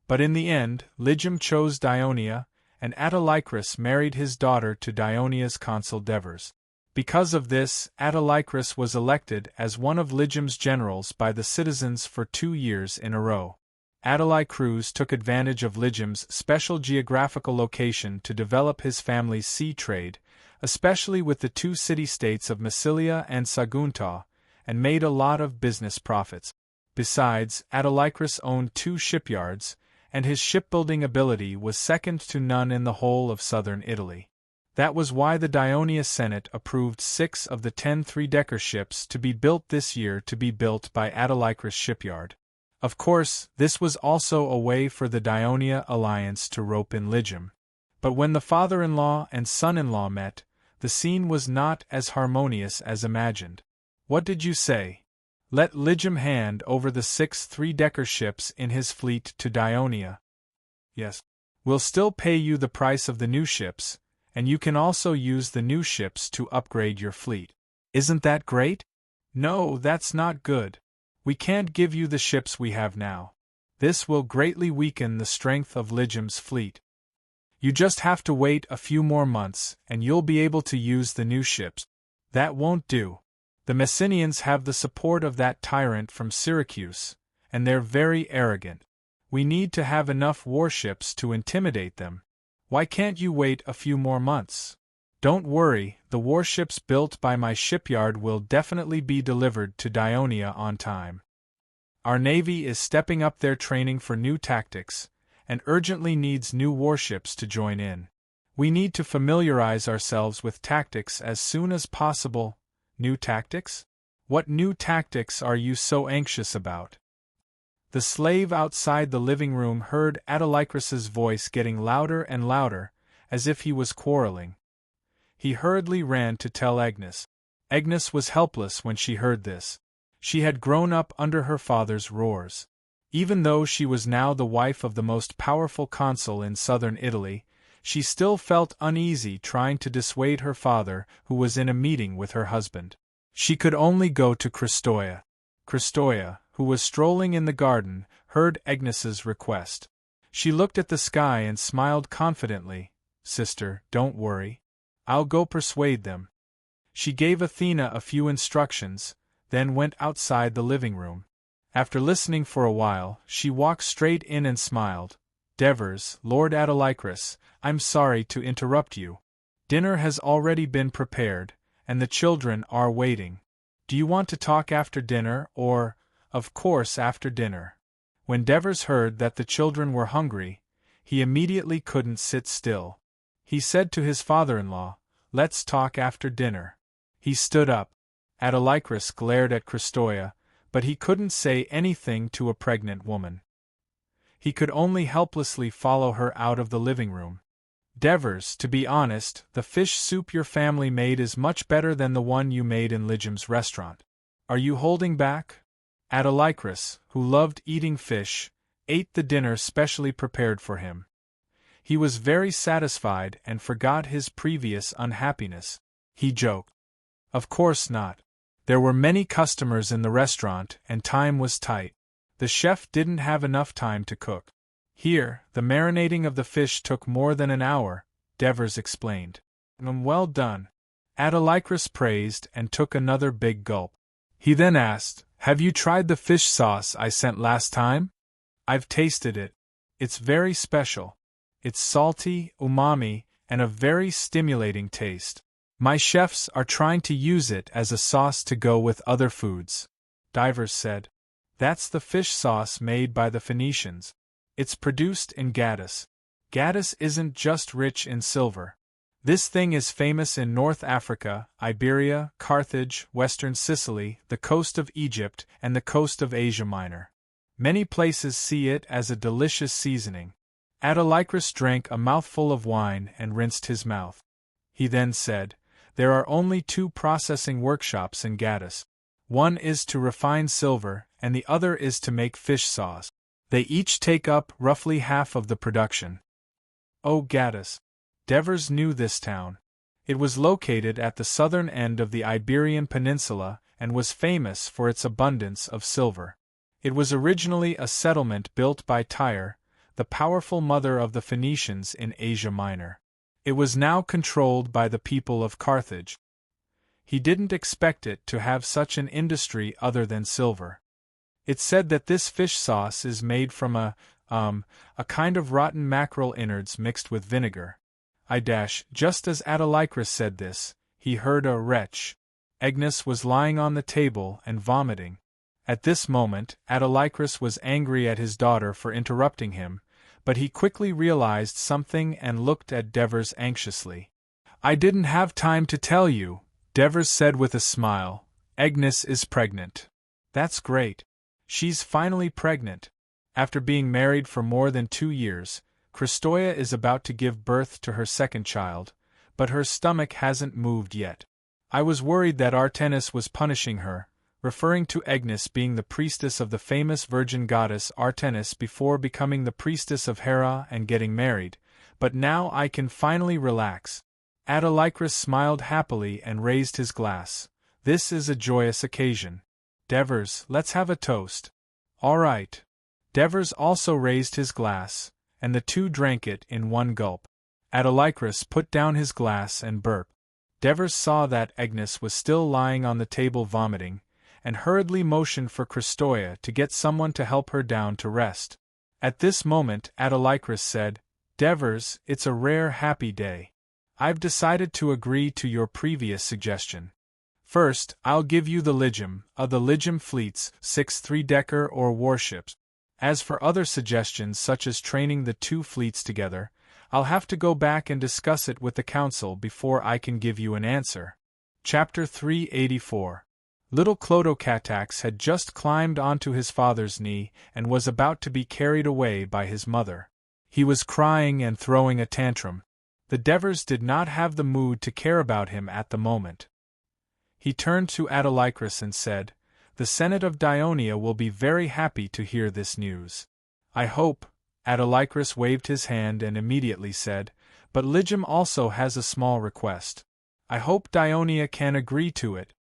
But in the end, Lygium chose Dionia, and Autolycus married his daughter to Dionia's consul Devers. Because of this, Autolycus was elected as one of Lygium's generals by the citizens for 2 years in a row. Autolycus took advantage of Lygium's special geographical location to develop his family's sea trade, especially with the 2 city-states of Massilia and Sagunta, and made a lot of business profits. Besides, Autolycus owned 2 shipyards, and his shipbuilding ability was second to none in the whole of southern Italy. That was why the Dionia Senate approved 6 of the 10 3-decker ships to be built this year to be built by Autolycus shipyard. Of course, this was also a way for the Dionia alliance to rope in Lygium. But when the father-in-law and son-in-law met, the scene was not as harmonious as imagined. What did you say? Let Lygium hand over the 6 3-decker ships in his fleet to Dionia. Yes. We'll still pay you the price of the new ships, and you can also use the new ships to upgrade your fleet. Isn't that great? No, that's not good. We can't give you the ships we have now. This will greatly weaken the strength of Lygium's fleet. You just have to wait a few more months, and you'll be able to use the new ships. That won't do. The Messenians have the support of that tyrant from Syracuse, and they're very arrogant. We need to have enough warships to intimidate them. Why can't you wait a few more months? Don't worry, the warships built by my shipyard will definitely be delivered to Dionia on time. Our navy is stepping up their training for new tactics, and urgently needs new warships to join in. We need to familiarize ourselves with tactics as soon as possible. New tactics? What new tactics are you so anxious about? The slave outside the living room heard Autolycus's voice getting louder and louder, as if he was quarreling. He hurriedly ran to tell Agnes. Agnes was helpless when she heard this. She had grown up under her father's roars. Even though she was now the wife of the most powerful consul in southern Italy, she still felt uneasy trying to dissuade her father, who was in a meeting with her husband. She could only go to Christoia. Christoia, who was strolling in the garden, heard Agnes's request. She looked at the sky and smiled confidently. Sister, don't worry. I'll go persuade them. She gave Athena a few instructions, then went outside the living room. After listening for a while, she walked straight in and smiled. Devers, Lord Autolycus, I'm sorry to interrupt you. Dinner has already been prepared, and the children are waiting. Do you want to talk after dinner or, of course after dinner? When Devers heard that the children were hungry, he immediately couldn't sit still. He said to his father-in-law, Let's talk after dinner. He stood up. Autolycus glared at Christoia, but he couldn't say anything to a pregnant woman. He could only helplessly follow her out of the living room. Devers, to be honest, the fish soup your family made is much better than the one you made in Lygium's restaurant. Are you holding back? Autolycus, who loved eating fish, ate the dinner specially prepared for him. He was very satisfied and forgot his previous unhappiness. He joked. Of course not. There were many customers in the restaurant and time was tight. The chef didn't have enough time to cook. Here, the marinating of the fish took more than an hour, Devers explained. Well done. Autolycus praised and took another big gulp. He then asked, Have you tried the fish sauce I sent last time? I've tasted it. It's very special. It's salty, umami, and a very stimulating taste. My chefs are trying to use it as a sauce to go with other foods. Devers said. That's the fish sauce made by the Phoenicians. It's produced in Gadus. Gadus isn't just rich in silver. This thing is famous in North Africa, Iberia, Carthage, western Sicily, the coast of Egypt, and the coast of Asia Minor. Many places see it as a delicious seasoning. Autolycus drank a mouthful of wine and rinsed his mouth. He then said, There are only 2 processing workshops in Gadus. One is to refine silver, and the other is to make fish sauce. They each take up roughly half of the production. Oh, Gadus! Devers knew this town. It was located at the southern end of the Iberian Peninsula and was famous for its abundance of silver. It was originally a settlement built by Tyre, the powerful mother of the Phoenicians in Asia Minor. It was now controlled by the people of Carthage. He didn't expect it to have such an industry other than silver. It's said that this fish sauce is made from a kind of rotten mackerel innards mixed with vinegar. Just as Autolycus said this, he heard a retch. Agnes was lying on the table and vomiting. At this moment, Autolycus was angry at his daughter for interrupting him, but he quickly realized something and looked at Devers anxiously. "I didn't have time to tell you," Devers said with a smile. "Agnes is pregnant." "That's great. She's finally pregnant. After being married for more than 2 years, Christoia is about to give birth to her second child, but her stomach hasn't moved yet. I was worried that Artemis was punishing her," referring to Agnes being the priestess of the famous virgin goddess Artemis before becoming the priestess of Hera and getting married, "but now I can finally relax." Autolycus smiled happily and raised his glass. "This is a joyous occasion. Devers, let's have a toast." "All right." Devers also raised his glass, and the two drank it in one gulp. Autolycus put down his glass and burped. Devers saw that Agnes was still lying on the table vomiting, and hurriedly motioned for Christoia to get someone to help her down to rest. At this moment Autolycus said, "Devers, it's a rare happy day. I've decided to agree to your previous suggestion. First, I'll give you the Legium fleets, 6 3-decker or warships. As for other suggestions such as training the 2 fleets together, I'll have to go back and discuss it with the council before I can give you an answer." Chapter 384. Little Clodocatax had just climbed onto his father's knee and was about to be carried away by his mother. He was crying and throwing a tantrum. The Devers did not have the mood to care about him at the moment. He turned to Autolycus and said, "The Senate of Dionia will be very happy to hear this news." "I hope." Autolycus waved his hand and immediately said, "But Legium also has a small request. I hope Dionia can agree to it."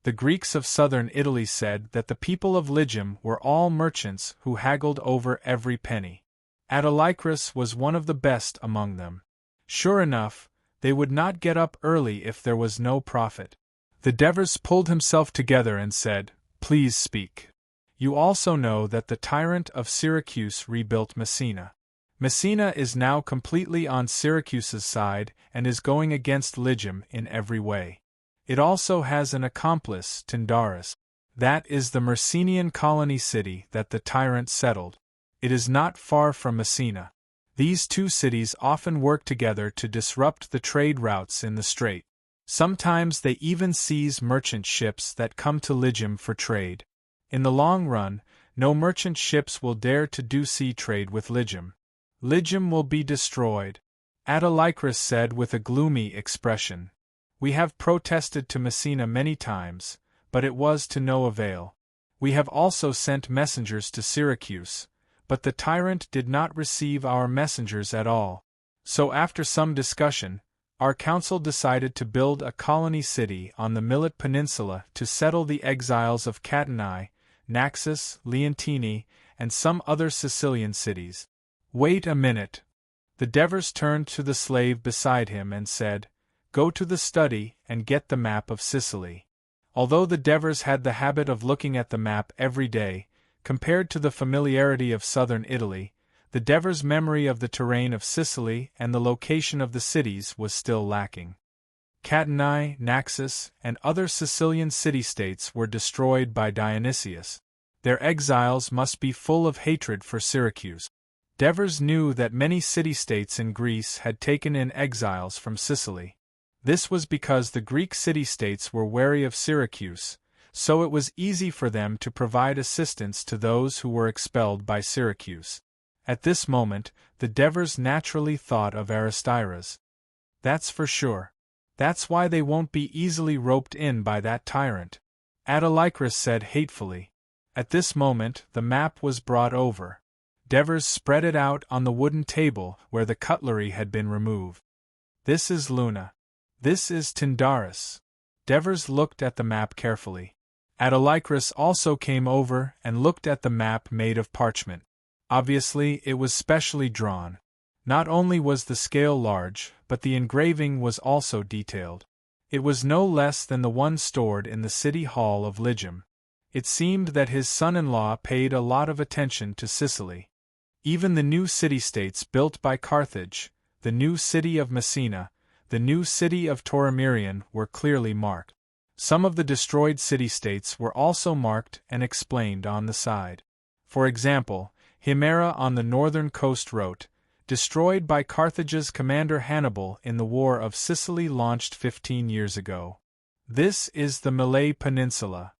The Greeks of southern Italy said that the people of Legium were all merchants who haggled over every penny. Autolycus was one of the best among them. Sure enough, they would not get up early if there was no profit. The Devers pulled himself together and said, "Please speak. You also know that the tyrant of Syracuse rebuilt Messina. Messina is now completely on Syracuse's side and is going against Legium in every way. It also has an accomplice, Tyndaris. That is the Myrcenian colony city that the tyrant settled. It is not far from Messina. These 2 cities often work together to disrupt the trade routes in the strait. Sometimes they even seize merchant ships that come to Legium for trade. In the long run, no merchant ships will dare to do sea trade with Legium. Legium will be destroyed," Autolycus said with a gloomy expression. "We have protested to Messina many times, but it was to no avail. We have also sent messengers to Syracuse, but the tyrant did not receive our messengers at all. So after some discussion, our council decided to build a colony city on the Millet Peninsula to settle the exiles of Catanae, Naxos, Leontini, and some other Sicilian cities." "Wait a minute." The Devers turned to the slave beside him and said, "Go to the study and get the map of Sicily." Although the Devers had the habit of looking at the map every day, compared to the familiarity of southern Italy, the Devers' memory of the terrain of Sicily and the location of the cities was still lacking. Catanae, Naxos, and other Sicilian city-states were destroyed by Dionysius. Their exiles must be full of hatred for Syracuse. Devers knew that many city-states in Greece had taken in exiles from Sicily. This was because the Greek city-states were wary of Syracuse, so it was easy for them to provide assistance to those who were expelled by Syracuse. At this moment, the Devers naturally thought of Aristides. "That's for sure. That's why they won't be easily roped in by that tyrant," Autolycus said hatefully. At this moment, the map was brought over. Devers spread it out on the wooden table where the cutlery had been removed. "This is Luna. This is Tyndaris." Devers looked at the map carefully. Autolycus also came over and looked at the map made of parchment. Obviously, it was specially drawn. Not only was the scale large, but the engraving was also detailed. It was no less than the one stored in the city hall of Lygum. It seemed that his son-in-law paid a lot of attention to Sicily. Even the new city-states built by Carthage, the new city of Messina, the new city of Tauromirion were clearly marked. Some of the destroyed city-states were also marked and explained on the side. For example, Himera on the northern coast wrote, "Destroyed by Carthage's commander Hannibal in the War of Sicily launched 15 years ago." This is the Malay Peninsula.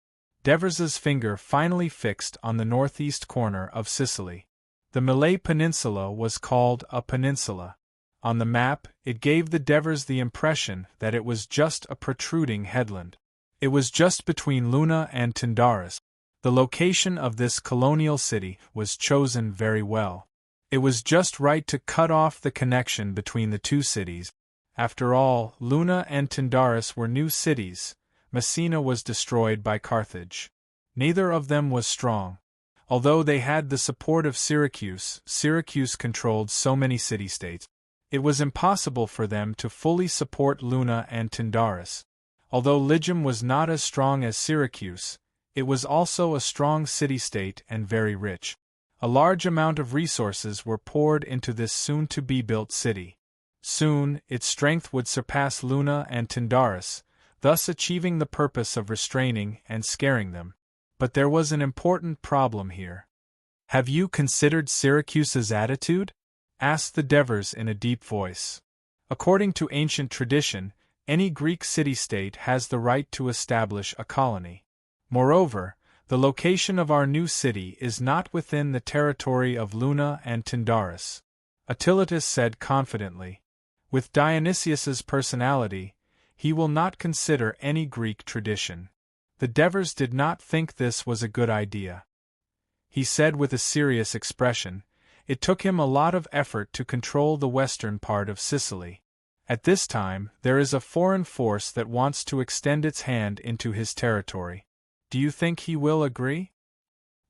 Devers's finger finally fixed on the northeast corner of Sicily. The Malay Peninsula was called a peninsula. On the map, it gave the Devers the impression that it was just a protruding headland. It was just between Luna and Tyndaris. The location of this colonial city was chosen very well. It was just right to cut off the connection between the two cities. After all, Luna and Tyndaris were new cities. Messina was destroyed by Carthage. Neither of them was strong. Although they had the support of Syracuse, Syracuse controlled so many city-states. It was impossible for them to fully support Luna and Tyndaris. Although Lygum was not as strong as Syracuse, it was also a strong city-state and very rich. A large amount of resources were poured into this soon-to-be-built city. Soon, its strength would surpass Luna and Tyndaris, thus achieving the purpose of restraining and scaring them. But there was an important problem here. "Have you considered Syracuse's attitude?" asked the Devers in a deep voice. According to ancient tradition, any Greek city-state has the right to establish a colony. Moreover, the location of our new city is not within the territory of Luna and Tyndaris. Autolycus said confidently. With Dionysius's personality, he will not consider any Greek tradition. The Devers did not think this was a good idea. He said with a serious expression, it took him a lot of effort to control the western part of Sicily. At this time, there is a foreign force that wants to extend its hand into his territory. Do you think he will agree?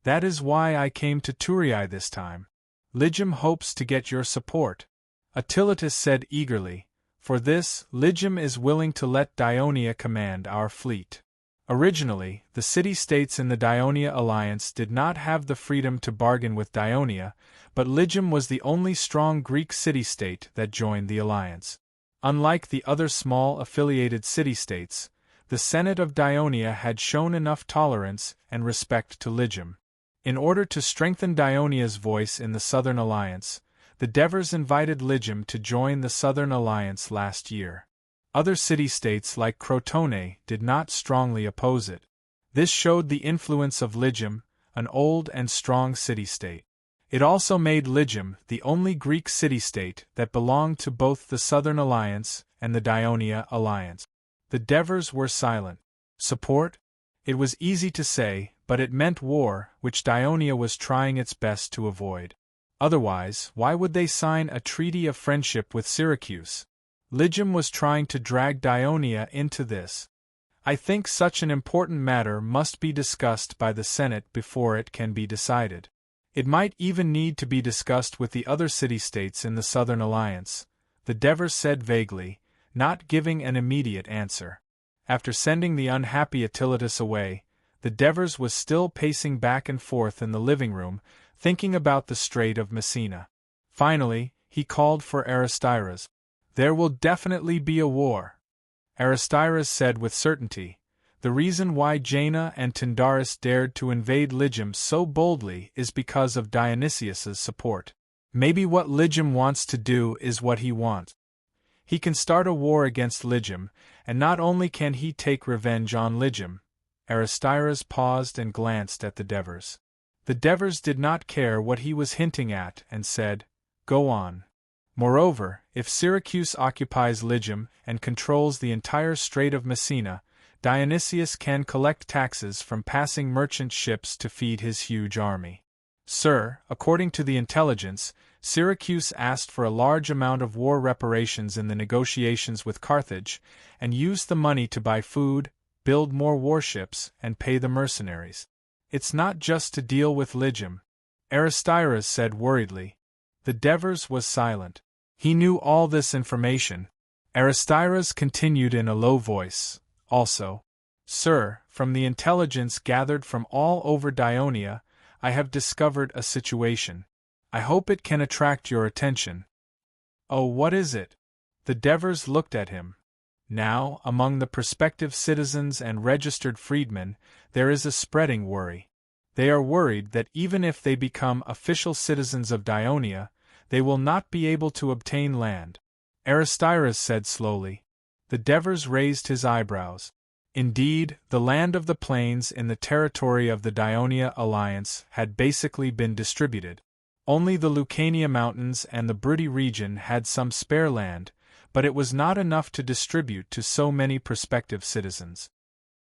That is why I came to Thurii this time. Lygum hopes to get your support. Autolycus said eagerly, for this, Lygum is willing to let Dionia command our fleet. Originally, the city-states in the Dionia alliance did not have the freedom to bargain with Dionia, but Lygum was the only strong Greek city-state that joined the alliance. Unlike the other small affiliated city-states, the Senate of Dionia had shown enough tolerance and respect to Lygum. In order to strengthen Dionia's voice in the Southern Alliance, the Devers invited Lygum to join the Southern Alliance last year. Other city-states like Crotone did not strongly oppose it. This showed the influence of Lygum, an old and strong city-state. It also made Lygum the only Greek city-state that belonged to both the Southern Alliance and the Dionia Alliance. The Devers were silent. Support? It was easy to say, but it meant war, which Dionia was trying its best to avoid. Otherwise, why would they sign a treaty of friendship with Syracuse? Lygum was trying to drag Dionia into this. I think such an important matter must be discussed by the Senate before it can be decided. It might even need to be discussed with the other city-states in the Southern Alliance, the Devers said vaguely, not giving an immediate answer. After sending the unhappy Autolycus away, the Devers was still pacing back and forth in the living room, thinking about the Strait of Messina. Finally, he called for Aristides. There will definitely be a war, Aristides said with certainty. The reason why Jaina and Tyndaris dared to invade Lygum so boldly is because of Dionysius's support. Maybe what Lygum wants to do is what he wants. He can start a war against Lygum, and not only can he take revenge on Lygum. Aristides paused and glanced at the Devers. The Devers did not care what he was hinting at and said, "Go on." Moreover, if Syracuse occupies Lygum and controls the entire Strait of Messina, Dionysius can collect taxes from passing merchant ships to feed his huge army. Sir, according to the intelligence, Syracuse asked for a large amount of war reparations in the negotiations with Carthage, and used the money to buy food, build more warships, and pay the mercenaries. It's not just to deal with Lygium, Aristiras said worriedly. The Devers was silent. He knew all this information. Aristiras continued in a low voice, also, Sir, from the intelligence gathered from all over Dionia, I have discovered a situation. I hope it can attract your attention. Oh, what is it? The Devers looked at him. Now, among the prospective citizens and registered freedmen, there is a spreading worry. They are worried that even if they become official citizens of Dionia, they will not be able to obtain land. Aristiras said slowly. The Devers raised his eyebrows. Indeed, the land of the plains in the territory of the Dionia Alliance had basically been distributed. Only the Lucania Mountains and the Brutty region had some spare land, but it was not enough to distribute to so many prospective citizens.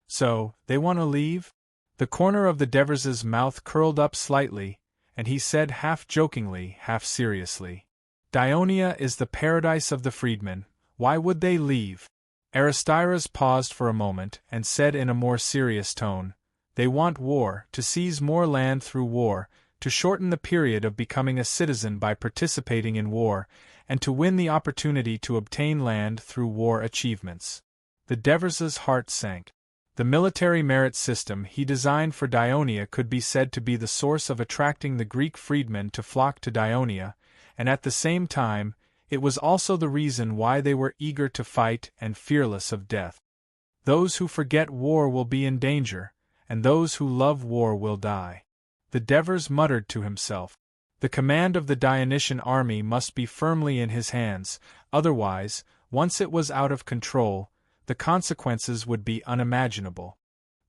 So, they want to leave? The corner of the Devers's mouth curled up slightly, and he said half jokingly, half seriously. Dionia is the paradise of the freedmen, why would they leave? Aristiras paused for a moment and said in a more serious tone, They want war, to seize more land through war, to shorten the period of becoming a citizen by participating in war, and to win the opportunity to obtain land through war achievements. The Devers's heart sank. The military merit system he designed for Dionia could be said to be the source of attracting the Greek freedmen to flock to Dionia, and at the same time, it was also the reason why they were eager to fight and fearless of death. Those who forget war will be in danger, and those who love war will die. The Devers muttered to himself. The command of the Dionysian army must be firmly in his hands, otherwise, once it was out of control, the consequences would be unimaginable.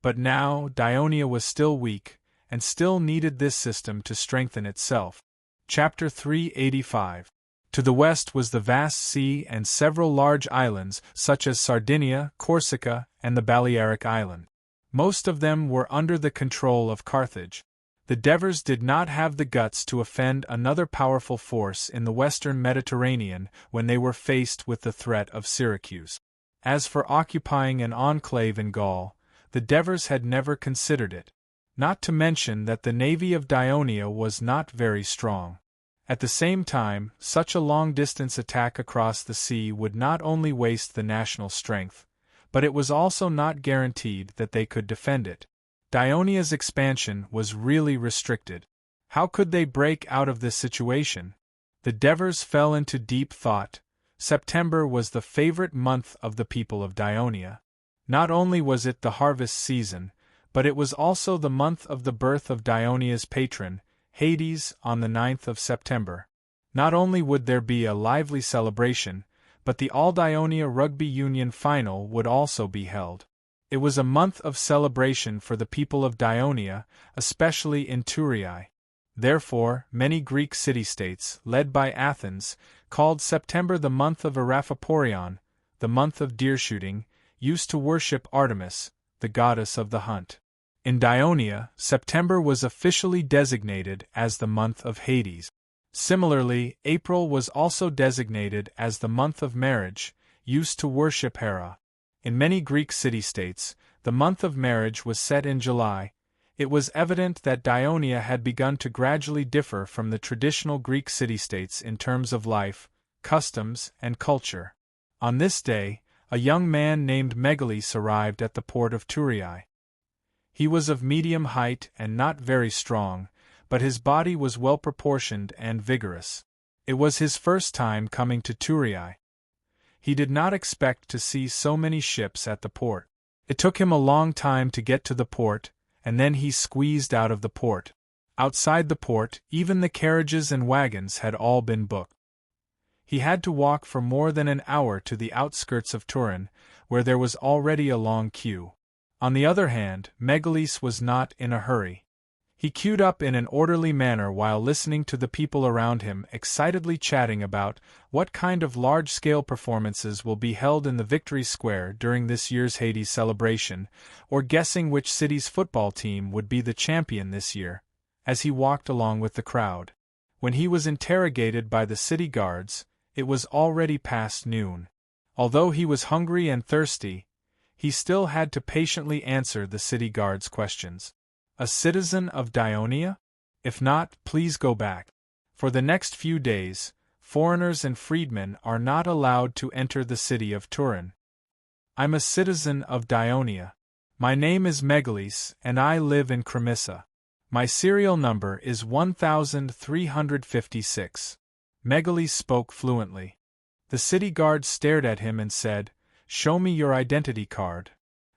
But now Dionia was still weak, and still needed this system to strengthen itself. Chapter 385. To the west was the vast sea and several large islands such as Sardinia, Corsica, and the Balearic Island. Most of them were under the control of Carthage. The Devers did not have the guts to offend another powerful force in the western Mediterranean when they were faced with the threat of Syracuse. As for occupying an enclave in Gaul, the Devers had never considered it. Not to mention that the navy of Dionia was not very strong. At the same time, such a long-distance attack across the sea would not only waste the national strength, but it was also not guaranteed that they could defend it. Dionia's expansion was really restricted. How could they break out of this situation? The Devers fell into deep thought. September was the favorite month of the people of Dionia. Not only was it the harvest season, but it was also the month of the birth of Dionia's patron, Hades, on the 9th of September. Not only would there be a lively celebration, but the All-Dionia Rugby Union final would also be held. It was a month of celebration for the people of Dionia, especially in Thurii. Therefore, many Greek city-states, led by Athens, called September the month of Araphoporion, the month of deer-shooting, used to worship Artemis, the goddess of the hunt. In Dionia, September was officially designated as the month of Hades. Similarly, April was also designated as the month of marriage, used to worship Hera. In many Greek city-states, the month of marriage was set in July. It was evident that Dionia had begun to gradually differ from the traditional Greek city-states in terms of life, customs, and culture. On this day, a young man named Megalese arrived at the port of Thurii. He was of medium height and not very strong, but his body was well-proportioned and vigorous. It was his first time coming to Thurii. He did not expect to see so many ships at the port. It took him a long time to get to the port, and then he squeezed out of the port. Outside the port, even the carriages and wagons had all been booked. He had to walk for more than an hour to the outskirts of Turin, where there was already a long queue. On the other hand, Megalese was not in a hurry. He queued up in an orderly manner while listening to the people around him excitedly chatting about what kind of large-scale performances will be held in the Victory Square during this year's Hades celebration, or guessing which city's football team would be the champion this year, as he walked along with the crowd. When he was interrogated by the city guards, it was already past noon. Although he was hungry and thirsty, he still had to patiently answer the city guard's questions. A citizen of Dionia? If not, please go back. For the next few days, foreigners and freedmen are not allowed to enter the city of Turin. I'm a citizen of Dionia. My name is Megalis, and I live in Cremissa. My serial number is 1356. Megalis spoke fluently. The city guard stared at him and said, "Show me your identity card."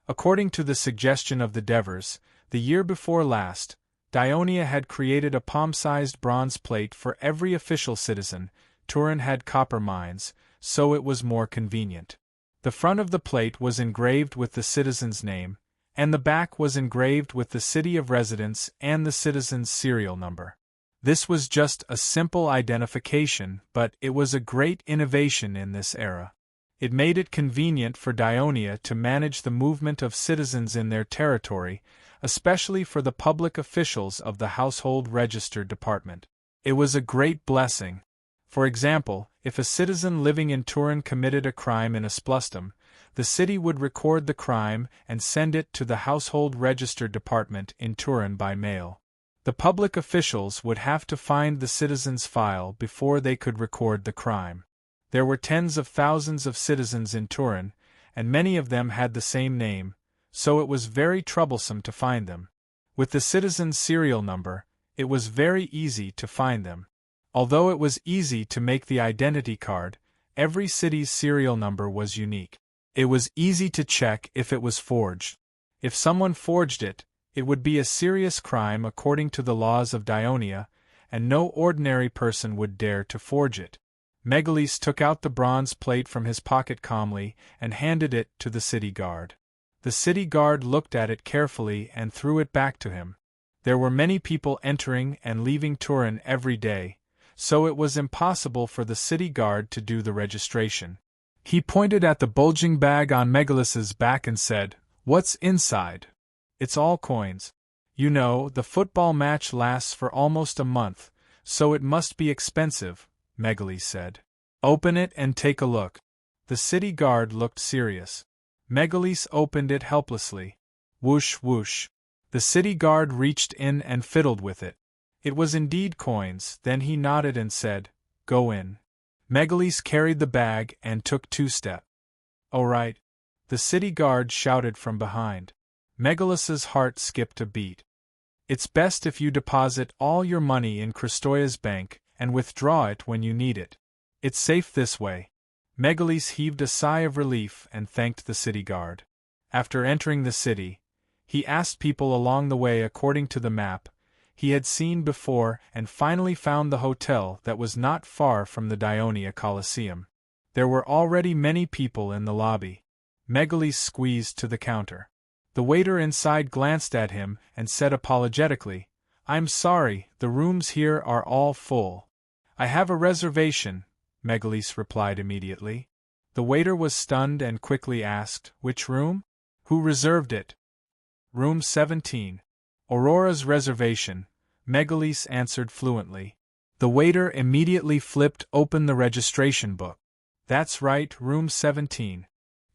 According to the suggestion of the Devers, the year before last, Dionia had created a palm-sized bronze plate for every official citizen. Turin had copper mines, so it was more convenient. The front of the plate was engraved with the citizen's name, and the back was engraved with the city of residence and the citizen's serial number. This was just a simple identification, but it was a great innovation in this era. It made it convenient for Dionia to manage the movement of citizens in their territory, especially for the public officials of the Household Register Department. It was a great blessing. For example, if a citizen living in Turin committed a crime in a splustum, the city would record the crime and send it to the Household Register Department in Turin by mail. The public officials would have to find the citizen's file before they could record the crime. There were tens of thousands of citizens in Turin, and many of them had the same name, so it was very troublesome to find them. With the citizen's serial number, it was very easy to find them. Although it was easy to make the identity card, every city's serial number was unique. It was easy to check if it was forged. If someone forged it, it would be a serious crime according to the laws of Dionia, and no ordinary person would dare to forge it. Megalis took out the bronze plate from his pocket calmly and handed it to the city guard. The city guard looked at it carefully and threw it back to him. There were many people entering and leaving Turin every day, so it was impossible for the city guard to do the registration. He pointed at the bulging bag on Megalis's back and said, "What's inside?" "It's all coins. You know, the football match lasts for almost a month, so it must be expensive," Megalis said. "Open it and take a look." The city guard looked serious. Megalis opened it helplessly. Whoosh whoosh. The city guard reached in and fiddled with it. It was indeed coins. Then he nodded and said, "Go in." Megalis carried the bag and took 2 steps. "All right," the city guard shouted from behind. Megalis's heart skipped a beat. "It's best if you deposit all your money in Kristoya's bank and withdraw it when you need it. It's safe this way." Megalis heaved a sigh of relief and thanked the city guard. After entering the city, he asked people along the way according to the map he had seen before and finally found the hotel that was not far from the Dionia Colosseum. There were already many people in the lobby. Megalis squeezed to the counter. The waiter inside glanced at him and said apologetically, "I'm sorry, the rooms here are all full." "I have a reservation," Megalis replied immediately. The waiter was stunned and quickly asked, "Which room? Who reserved it?" "Room 17. Aurora's reservation," Megalis answered fluently. The waiter immediately flipped open the registration book. "That's right, room 17.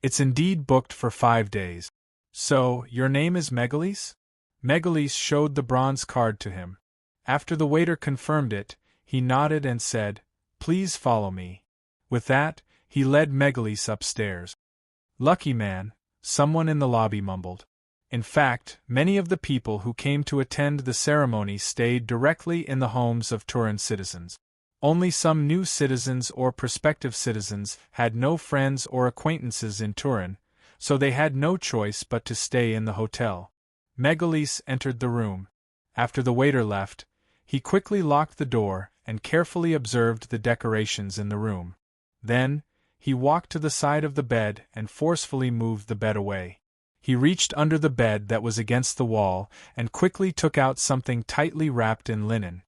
It's indeed booked for 5 days. So, your name is Megalis?" Megalis showed the bronze card to him. After the waiter confirmed it, he nodded and said, "Please follow me." With that, he led Megalis upstairs. "Lucky man," someone in the lobby mumbled. In fact, many of the people who came to attend the ceremony stayed directly in the homes of Turin citizens. Only some new citizens or prospective citizens had no friends or acquaintances in Turin, so they had no choice but to stay in the hotel. Megalis entered the room. After the waiter left, he quickly locked the door and carefully observed the decorations in the room. Then, he walked to the side of the bed and forcefully moved the bed away. He reached under the bed that was against the wall and quickly took out something tightly wrapped in linen.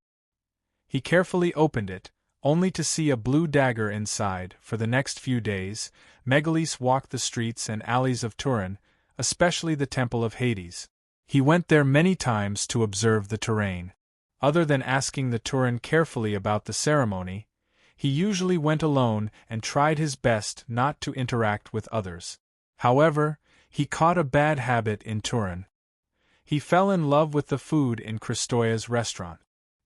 He carefully opened it, only to see a blue dagger inside. For the next few days, Megalis walked the streets and alleys of Turin, especially the Temple of Hades. He went there many times to observe the terrain. Other than asking the Turin carefully about the ceremony, he usually went alone and tried his best not to interact with others. However, He caught a bad habit in Turin. He fell in love with the food in Kristoya's restaurant.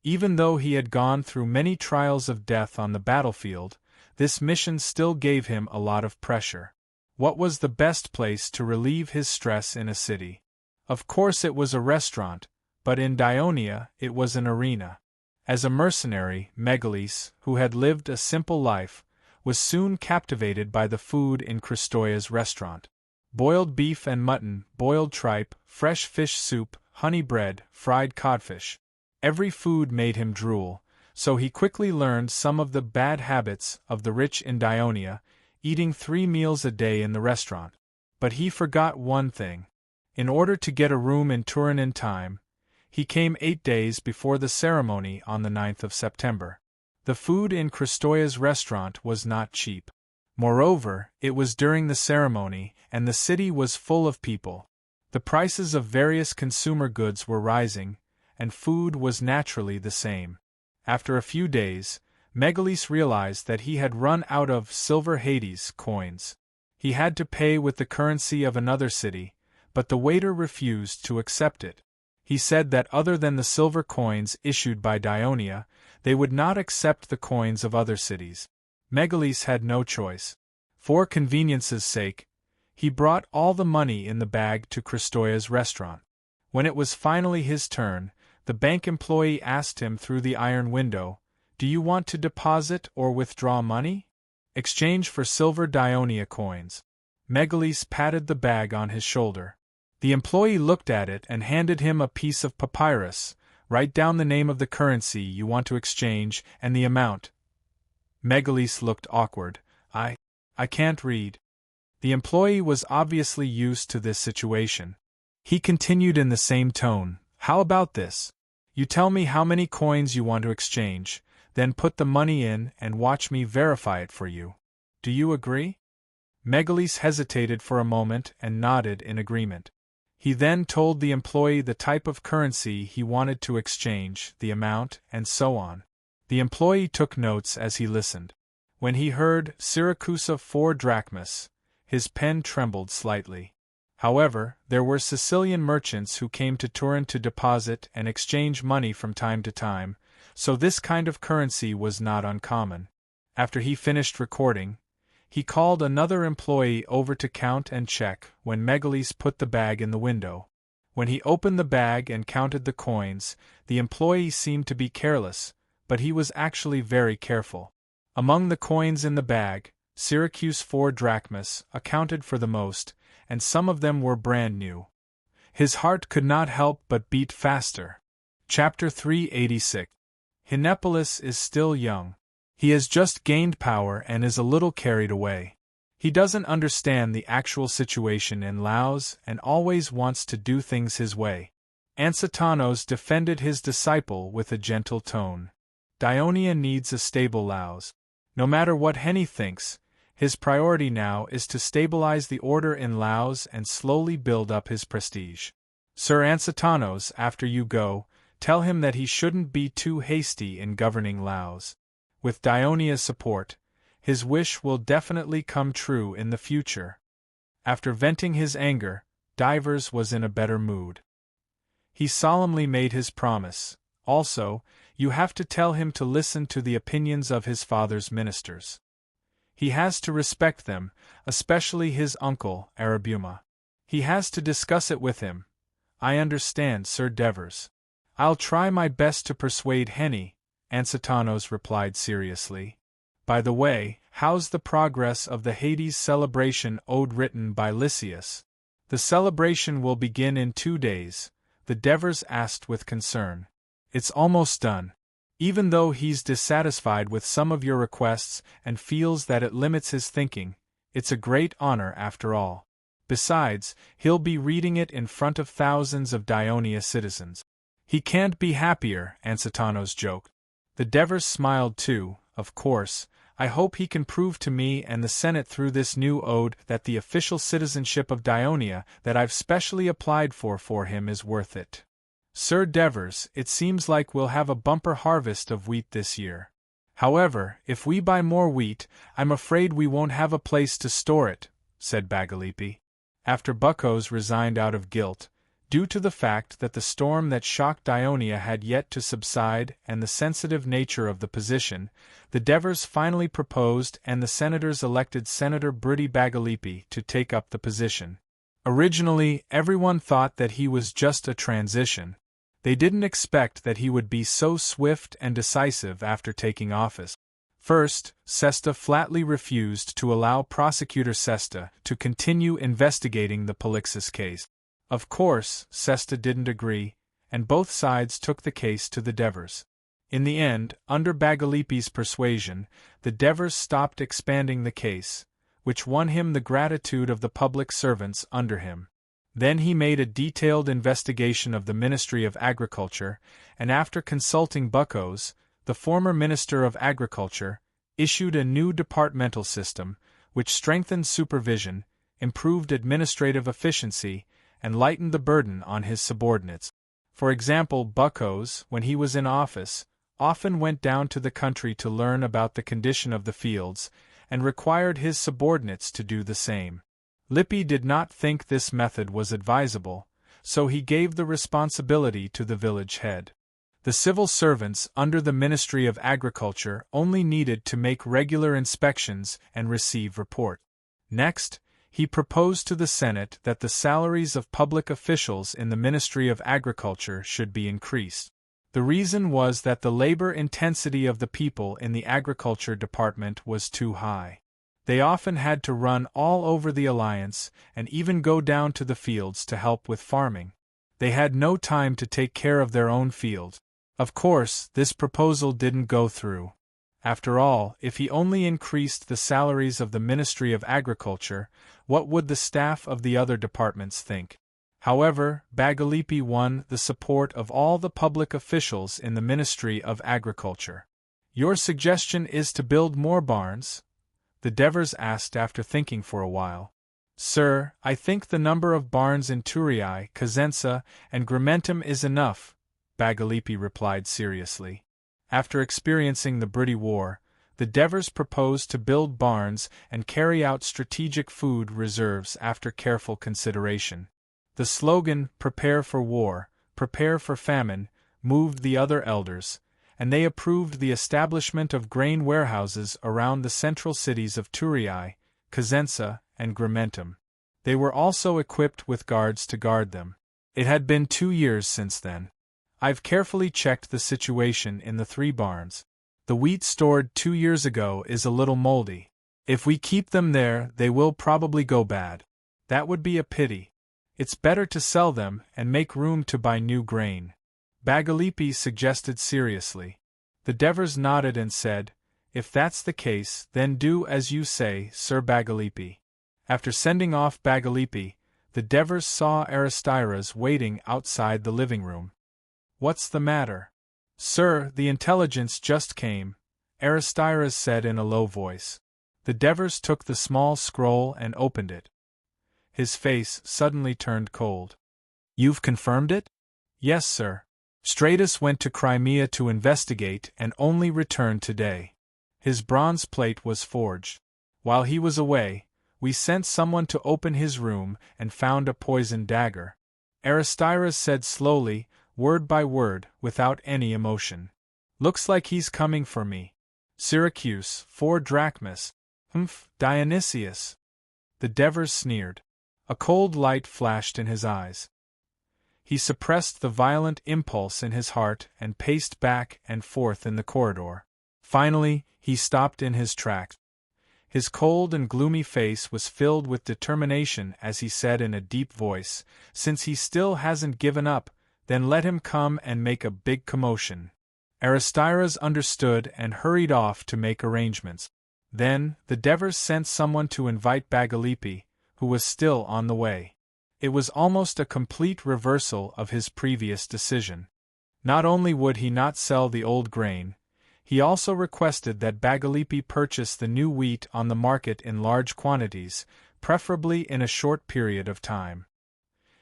Even though he had gone through many trials of death on the battlefield, this mission still gave him a lot of pressure. What was the best place to relieve his stress in a city? Of course it was a restaurant, but in Dionia it was an arena. As a mercenary, Megalis, who had lived a simple life, was soon captivated by the food in Kristoya's restaurant. Boiled beef and mutton, boiled tripe, fresh fish soup, honey bread, fried codfish. Every food made him drool, so he quickly learned some of the bad habits of the rich in Dionia, eating 3 meals a day in the restaurant. But he forgot one thing. In order to get a room in Turin in time, he came 8 days before the ceremony on the 9th of September. The food in Kristoya's restaurant was not cheap. Moreover, it was during the ceremony, and the city was full of people. The prices of various consumer goods were rising, and food was naturally the same. After a few days, Megalis realized that he had run out of silver Hades coins. He had to pay with the currency of another city, but the waiter refused to accept it. He said that other than the silver coins issued by Dionia, they would not accept the coins of other cities. Megalis had no choice. For convenience's sake, he brought all the money in the bag to Kristoya's restaurant. When it was finally his turn, the bank employee asked him through the iron window, "Do you want to deposit or withdraw money? Exchange for silver Dionia coins." Megalis patted the bag on his shoulder. The employee looked at it and handed him a piece of papyrus. "Write down the name of the currency you want to exchange and the amount." Megalis looked awkward. I can't read." The employee was obviously used to this situation. He continued in the same tone, "How about this? You tell me how many coins you want to exchange, then put the money in and watch me verify it for you. Do you agree?" Megalis hesitated for a moment and nodded in agreement. He then told the employee the type of currency he wanted to exchange, the amount, and so on. The employee took notes as he listened. When he heard Syracuse 4 drachmas, his pen trembled slightly. However, there were Sicilian merchants who came to Turin to deposit and exchange money from time to time, so this kind of currency was not uncommon. After he finished recording, he called another employee over to count and check when Megalis put the bag in the window. When he opened the bag and counted the coins, the employee seemed to be careless, but he was actually very careful. Among the coins in the bag, Syracuse 4 drachmas accounted for the most, and some of them were brand new. His heart could not help but beat faster. Chapter 386. Hinepolis is still young. He has just gained power and is a little carried away. He doesn't understand the actual situation in Laos and always wants to do things his way. Ansatanos defended his disciple with a gentle tone. Dionia needs a stable Laos. No matter what Henny thinks, his priority now is to stabilize the order in Laos and slowly build up his prestige. Sir Ansatanos, after you go, tell him that he shouldn't be too hasty in governing Laos. With Dionia's support, his wish will definitely come true in the future. After venting his anger, Divers was in a better mood. He solemnly made his promise. Also, you have to tell him to listen to the opinions of his father's ministers. He has to respect them, especially his uncle, Arabuma. He has to discuss it with him. I understand, Sir Devers. I'll try my best to persuade Henny, Ansatanos replied seriously. By the way, how's the progress of the Hades celebration ode written by Lysias? The celebration will begin in 2 days, the Devers asked with concern. It's almost done. Even though he's dissatisfied with some of your requests and feels that it limits his thinking, it's a great honor after all. Besides, he'll be reading it in front of thousands of Dionia citizens. He can't be happier, Ansatanos joked. The Devers smiled too. Of course, I hope he can prove to me and the Senate through this new ode that the official citizenship of Dionia that I've specially applied for him is worth it. Sir Devers, it seems like we'll have a bumper harvest of wheat this year. However, if we buy more wheat, I'm afraid we won't have a place to store it, said Bagalipi. After Buckos resigned out of guilt, due to the fact that the storm that shocked Ionia had yet to subside and the sensitive nature of the position, the Devers finally proposed and the senators elected Senator Brutti Bagalipi to take up the position. Originally, everyone thought that he was just a transition. They didn't expect that he would be so swift and decisive after taking office. First, Sesta flatly refused to allow Prosecutor Sesta to continue investigating the Polixis case. Of course, Sesta didn't agree, and both sides took the case to the Devers. In the end, under Bagalipi's persuasion, the Devers stopped expanding the case, which won him the gratitude of the public servants under him. Then he made a detailed investigation of the Ministry of Agriculture, and after consulting Buckos, the former Minister of Agriculture, issued a new departmental system, which strengthened supervision, improved administrative efficiency, and lightened the burden on his subordinates. For example, Buckos, when he was in office, often went down to the country to learn about the condition of the fields, and required his subordinates to do the same. Lippi did not think this method was advisable, so he gave the responsibility to the village head. The civil servants under the Ministry of Agriculture only needed to make regular inspections and receive report. Next, he proposed to the Senate that the salaries of public officials in the Ministry of Agriculture should be increased. The reason was that the labor intensity of the people in the agriculture department was too high. They often had to run all over the alliance and even go down to the fields to help with farming. They had no time to take care of their own field. Of course, this proposal didn't go through. After all, if he only increased the salaries of the Ministry of Agriculture, what would the staff of the other departments think? However, Bagalipi won the support of all the public officials in the Ministry of Agriculture. "Your suggestion is to build more barns?" the Devers asked after thinking for a while. "Sir, I think the number of barns in Turii, Cosenza, and Grimentum is enough," Bagalipi replied seriously. After experiencing the Brutti War, the Devers proposed to build barns and carry out strategic food reserves after careful consideration. The slogan, "Prepare for war, prepare for famine," moved the other elders, and they approved the establishment of grain warehouses around the central cities of Turii, Cosenza, and Grimentum. They were also equipped with guards to guard them. It had been 2 years since then. "I've carefully checked the situation in the 3 barns. The wheat stored 2 years ago is a little moldy. If we keep them there, they will probably go bad. That would be a pity. It's better to sell them and make room to buy new grain," Bagalipi suggested seriously. The Devers nodded and said, "If that's the case, then do as you say, Sir Bagalipi." After sending off Bagalipi, the Devers saw Aristiras waiting outside the living room. "What's the matter?" "Sir, the intelligence just came," Aristiras said in a low voice. The Devers took the small scroll and opened it. His face suddenly turned cold. "You've confirmed it?" "Yes, sir. Stratus went to Crimea to investigate and only returned today. His bronze plate was forged. While he was away, we sent someone to open his room and found a poisoned dagger," Aristiras said slowly, word by word, without any emotion. "Looks like he's coming for me. Syracuse, 4 drachmas. Dionysius." The Devers sneered. A cold light flashed in his eyes. He suppressed the violent impulse in his heart and paced back and forth in the corridor. Finally, he stopped in his tracks. His cold and gloomy face was filled with determination as he said in a deep voice, "Since he still hasn't given up, then let him come and make a big commotion." Aristiras understood and hurried off to make arrangements. Then, the Devers sent someone to invite Bagalipi, who was still on the way. It was almost a complete reversal of his previous decision. Not only would he not sell the old grain, he also requested that Bagalipi purchase the new wheat on the market in large quantities, preferably in a short period of time.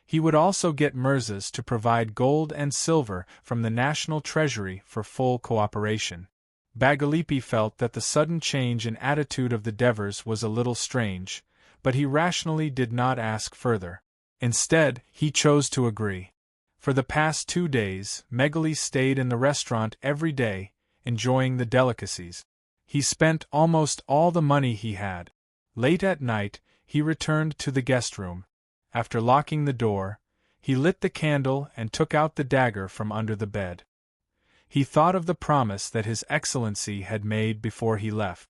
He would also get Mirzas to provide gold and silver from the national treasury for full cooperation. Bagalipi felt that the sudden change in attitude of the Devers was a little strange, but he rationally did not ask further. Instead, he chose to agree. For the past 2 days, Megali stayed in the restaurant every day, enjoying the delicacies. He spent almost all the money he had. Late at night, he returned to the guest room. After locking the door, he lit the candle and took out the dagger from under the bed. He thought of the promise that His Excellency had made before he left.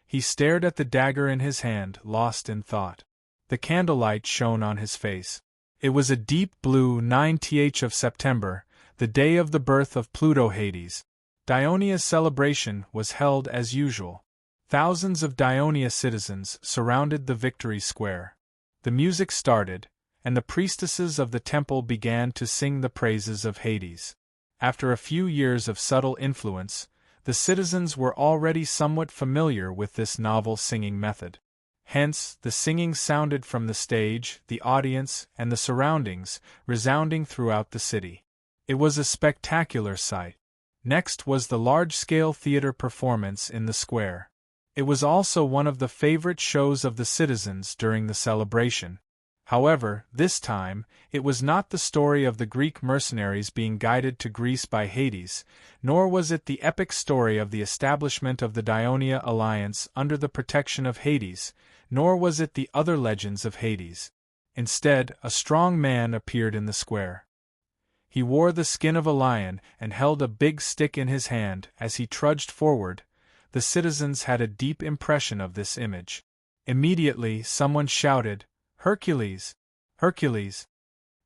He stared at the dagger in his hand, lost in thought. The candlelight shone on his face. It was a deep blue 9th of September, the day of the birth of Pluto Hades. Dionia's celebration was held as usual. Thousands of Dionia citizens surrounded the Victory Square. The music started, and the priestesses of the temple began to sing the praises of Hades. After a few years of subtle influence, the citizens were already somewhat familiar with this novel singing method. Hence, the singing sounded from the stage, the audience, and the surroundings, resounding throughout the city. It was a spectacular sight. Next was the large-scale theater performance in the square. It was also one of the favorite shows of the citizens during the celebration. However, this time, it was not the story of the Greek mercenaries being guided to Greece by Hades, nor was it the epic story of the establishment of the Dionia alliance under the protection of Hades, nor was it the other legends of Hades. Instead, a strong man appeared in the square. He wore the skin of a lion and held a big stick in his hand as he trudged forward. The citizens had a deep impression of this image. Immediately, someone shouted, "Hercules! Hercules!"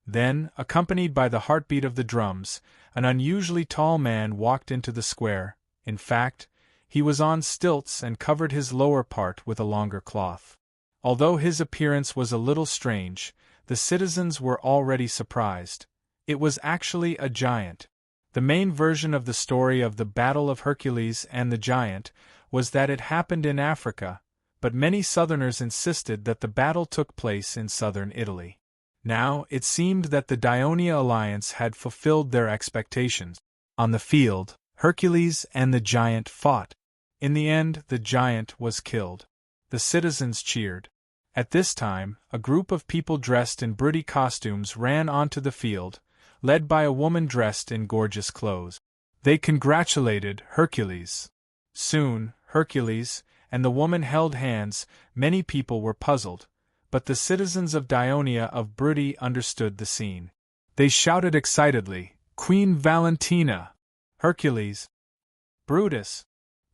Then, accompanied by the heartbeat of the drums, an unusually tall man walked into the square. In fact, he was on stilts and covered his lower part with a longer cloth. Although his appearance was a little strange, the citizens were already surprised. It was actually a giant. The main version of the story of the Battle of Hercules and the Giant was that it happened in Africa, but many Southerners insisted that the battle took place in southern Italy. Now, it seemed that the Dionia alliance had fulfilled their expectations. On the field, Hercules and the giant fought. In the end, the giant was killed. The citizens cheered. At this time, a group of people dressed in pretty costumes ran onto the field, led by a woman dressed in gorgeous clothes. They congratulated Hercules. Soon, Hercules and the woman held hands. Many people were puzzled, but the citizens of Dionia of Bruttii understood the scene. They shouted excitedly, "Queen Valentina! Hercules! Brutus!"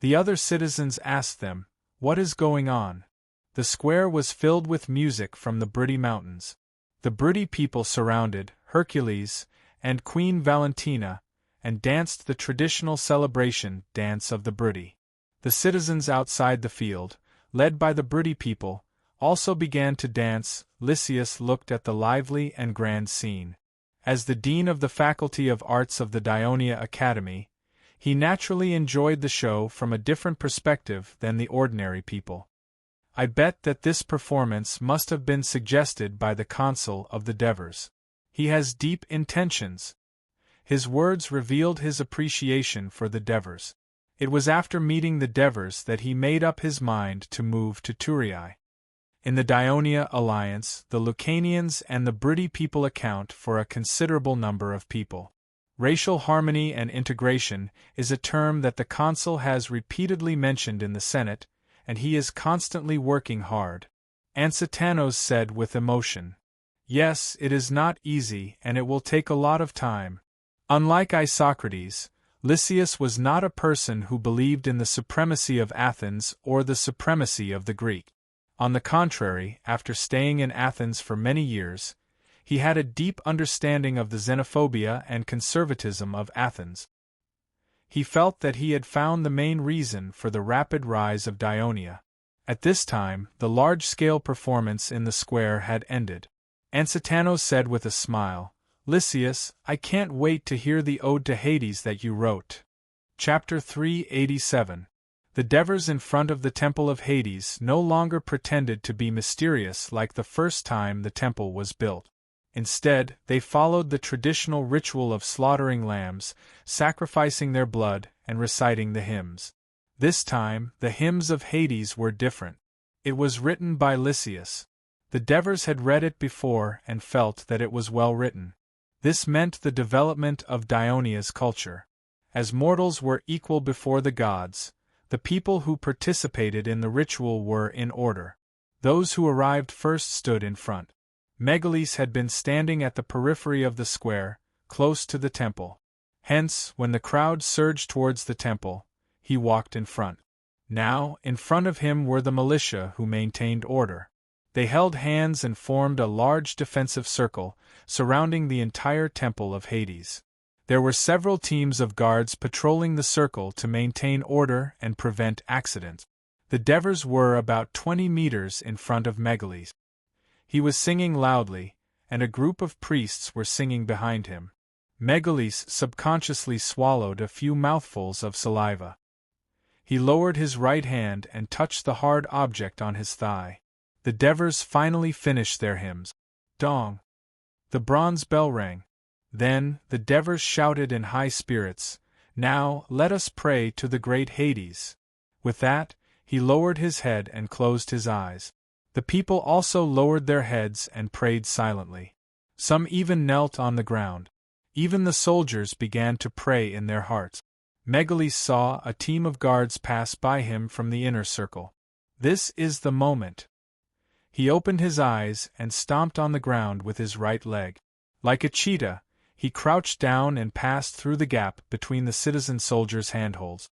The other citizens asked them, "What is going on?" The square was filled with music from the Bruttii Mountains. The Bruttii people surrounded Hercules and Queen Valentina and danced the traditional celebration dance of the Bruttii. The citizens outside the field, led by the Bruttii people, also began to dance. Lysias looked at the lively and grand scene. As the dean of the Faculty of Arts of the Dionia Academy, he naturally enjoyed the show from a different perspective than the ordinary people. I bet that this performance must have been suggested by the consul of the Devers. He has deep intentions. His words revealed his appreciation for the Devers. It was after meeting the Devers that he made up his mind to move to Thurii. In the Dionia alliance, the Lucanians and the Bruttii people account for a considerable number of people. Racial harmony and integration is a term that the consul has repeatedly mentioned in the Senate, and he is constantly working hard. Ansitanos said with emotion. Yes, it is not easy and it will take a lot of time. Unlike Isocrates, Lysias was not a person who believed in the supremacy of Athens or the supremacy of the Greek. On the contrary, after staying in Athens for many years, he had a deep understanding of the xenophobia and conservatism of Athens. He felt that he had found the main reason for the rapid rise of Dionia. At this time, the large-scale performance in the square had ended. Ansitanos said with a smile, "Lysias, I can't wait to hear the ode to Hades that you wrote." Chapter 387. The Devers in front of the Temple of Hades no longer pretended to be mysterious like the first time the temple was built. Instead, they followed the traditional ritual of slaughtering lambs, sacrificing their blood, and reciting the hymns. This time, the hymns of Hades were different. It was written by Lysias. The Devers had read it before and felt that it was well written. This meant the development of Dionia's culture. As mortals were equal before the gods, the people who participated in the ritual were in order. Those who arrived first stood in front. Megalese had been standing at the periphery of the square, close to the temple. Hence, when the crowd surged towards the temple, he walked in front. Now, in front of him were the militia who maintained order. They held hands and formed a large defensive circle, surrounding the entire temple of Hades. There were several teams of guards patrolling the circle to maintain order and prevent accidents. The Devers were about 20 meters in front of Megalese. He was singing loudly, and a group of priests were singing behind him. Megalese subconsciously swallowed a few mouthfuls of saliva. He lowered his right hand and touched the hard object on his thigh. The Devers finally finished their hymns. Dong! The bronze bell rang. Then, the Devers shouted in high spirits, "Now, let us pray to the great Hades." With that, he lowered his head and closed his eyes. The people also lowered their heads and prayed silently. Some even knelt on the ground. Even the soldiers began to pray in their hearts. Megalese saw a team of guards pass by him from the inner circle. This is the moment. He opened his eyes and stomped on the ground with his right leg. Like a cheetah, he crouched down and passed through the gap between the citizen soldiers' handholds.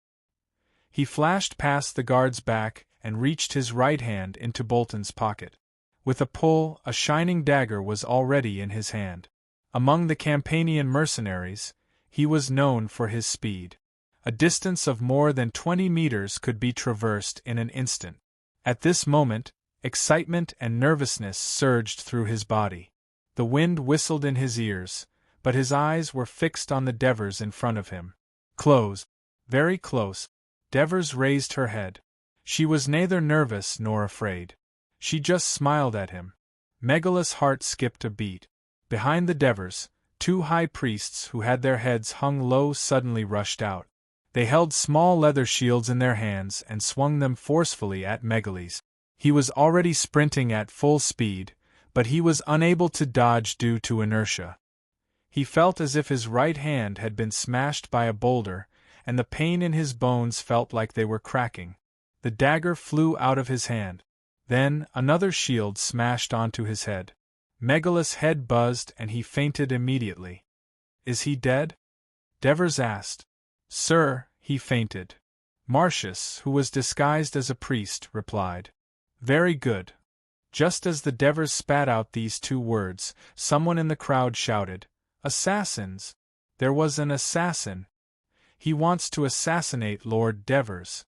He flashed past the guard's back and reached his right hand into Bolton's pocket. With a pull, a shining dagger was already in his hand. Among the Campanian mercenaries, he was known for his speed. A distance of more than 20 meters could be traversed in an instant. At this moment, excitement and nervousness surged through his body. The wind whistled in his ears, but his eyes were fixed on the Devers in front of him. Close. Very close. Devers raised her head. She was neither nervous nor afraid. She just smiled at him. Megale's heart skipped a beat. Behind the Devers, two high priests who had their heads hung low suddenly rushed out. They held small leather shields in their hands and swung them forcefully at Megalese. He was already sprinting at full speed, but he was unable to dodge due to inertia. He felt as if his right hand had been smashed by a boulder, and the pain in his bones felt like they were cracking. The dagger flew out of his hand. Then, another shield smashed onto his head. Megale's head buzzed and he fainted immediately. "Is he dead?" Devers asked. "Sir, he fainted." Marcius, who was disguised as a priest, replied. "Very good." Just as the Devers spat out these two words, someone in the crowd shouted, "Assassins! There was an assassin! He wants to assassinate Lord Devers."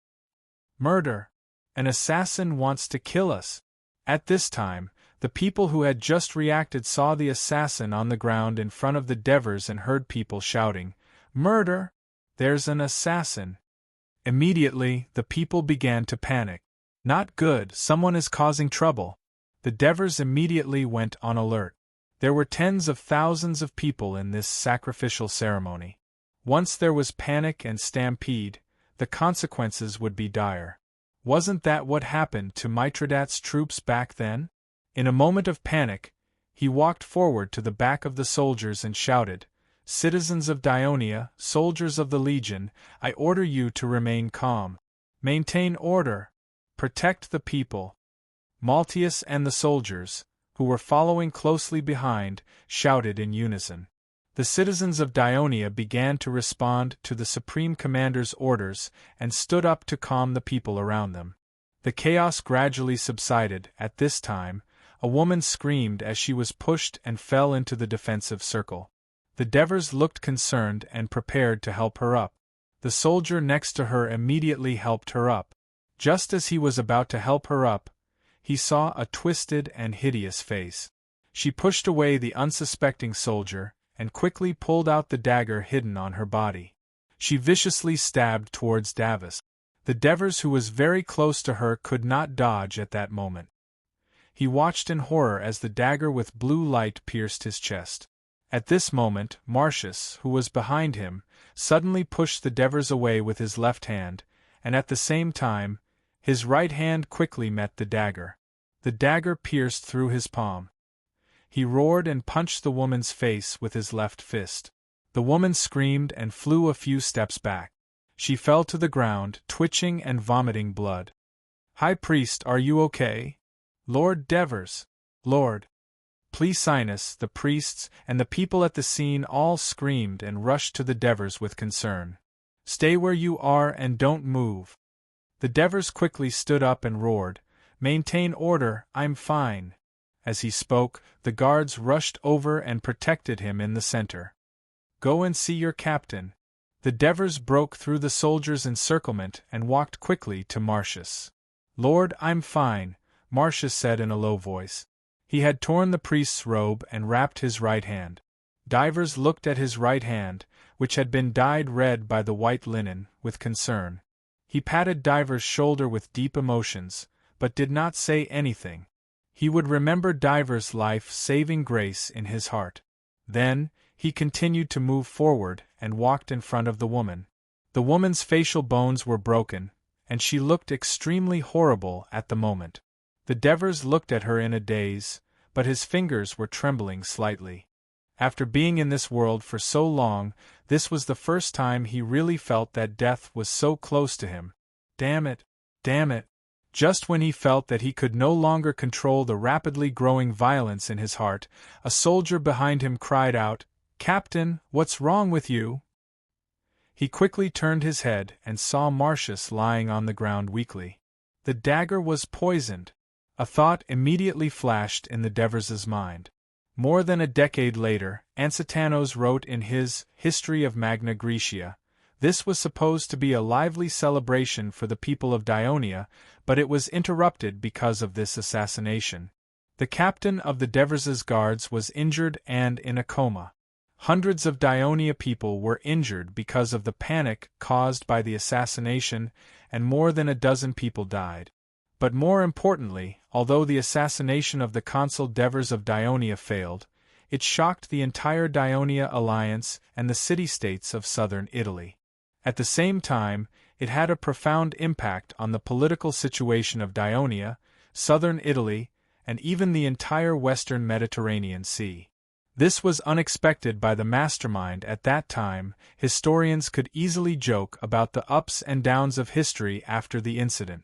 "Murder! An assassin wants to kill us!" At this time, the people who had just reacted saw the assassin on the ground in front of the Devers and heard people shouting, "Murder! There's an assassin!" Immediately, the people began to panic. "Not good, someone is causing trouble." The Devers immediately went on alert. There were tens of thousands of people in this sacrificial ceremony. Once there was panic and stampede, the consequences would be dire. Wasn't that what happened to Mithridates' troops back then? In a moment of panic, he walked forward to the back of the soldiers and shouted, "Citizens of Dionia, soldiers of the Legion, I order you to remain calm. Maintain order. Protect the people." Maltius and the soldiers, who were following closely behind, shouted in unison. The citizens of Dionia began to respond to the Supreme Commander's orders and stood up to calm the people around them. The chaos gradually subsided. At this time, a woman screamed as she was pushed and fell into the defensive circle. The Devers looked concerned and prepared to help her up. The soldier next to her immediately helped her up. Just as he was about to help her up, he saw a twisted and hideous face. She pushed away the unsuspecting soldier and quickly pulled out the dagger hidden on her body. She viciously stabbed towards Davos. The Devers, who was very close to her, could not dodge at that moment. He watched in horror as the dagger with blue light pierced his chest. At this moment, Marcius, who was behind him, suddenly pushed the Devers away with his left hand, and at the same time, His right hand quickly met the dagger. The dagger pierced through his palm. He roared and punched the woman's face with his left fist. The woman screamed and flew a few steps back. She fell to the ground, twitching and vomiting blood. "High Priest, are you okay?" "Lord Devers." "Lord Plesinus," the priests and the people at the scene all screamed and rushed to the Devers with concern. "Stay where you are and don't move." The Devers quickly stood up and roared, "Maintain order, I'm fine." As he spoke, the guards rushed over and protected him in the center. "Go and see your captain." The Devers broke through the soldiers' encirclement and walked quickly to Marcius. "Lord, I'm fine," Marcius said in a low voice. He had torn the priest's robe and wrapped his right hand. Divers looked at his right hand, which had been dyed red by the white linen, with concern. He patted Divers' shoulder with deep emotions, but did not say anything. He would remember Divers' life-saving grace in his heart. Then, he continued to move forward and walked in front of the woman. The woman's facial bones were broken, and she looked extremely horrible at the moment. The Devers looked at her in a daze, but his fingers were trembling slightly. After being in this world for so long, this was the first time he really felt that death was so close to him. Damn it! Damn it! Just when he felt that he could no longer control the rapidly growing violence in his heart, a soldier behind him cried out, "Captain, what's wrong with you?" He quickly turned his head and saw Marcius lying on the ground weakly. The dagger was poisoned. A thought immediately flashed in the Devers' mind. More than a decade later, Ansitanos wrote in his History of Magna Graecia, "This was supposed to be a lively celebration for the people of Dionia, but it was interrupted because of this assassination." The captain of the Devers' guards was injured and in a coma. Hundreds of Dionia people were injured because of the panic caused by the assassination, and more than a dozen people died. But more importantly, although the assassination of the consul Devers of Dionia failed, it shocked the entire Dionia alliance and the city-states of southern Italy. At the same time, it had a profound impact on the political situation of Dionia, southern Italy, and even the entire western Mediterranean Sea. This was unexpected by the mastermind at that time. Historians could easily joke about the ups and downs of history after the incident.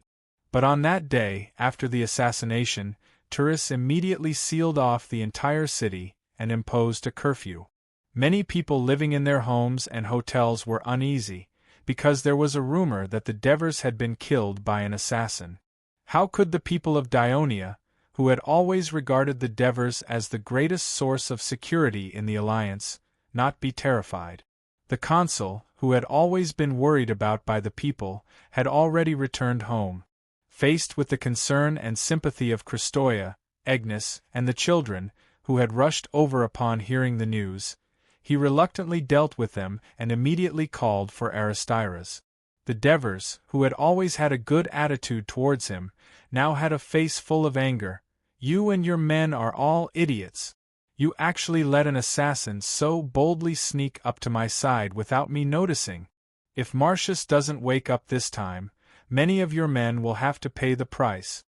But on that day, after the assassination, Turris immediately sealed off the entire city and imposed a curfew. Many people living in their homes and hotels were uneasy, because there was a rumor that the Devers had been killed by an assassin. How could the people of Dionia, who had always regarded the Devers as the greatest source of security in the alliance, not be terrified? The consul, who had always been worried about by the people, had already returned home. Faced with the concern and sympathy of Christoia, Agnes, and the children, who had rushed over upon hearing the news, he reluctantly dealt with them and immediately called for Aristyras. The Devers, who had always had a good attitude towards him, now had a face full of anger. "You and your men are all idiots. You actually let an assassin so boldly sneak up to my side without me noticing. If Marcius doesn't wake up this time, many of your men will have to pay the price."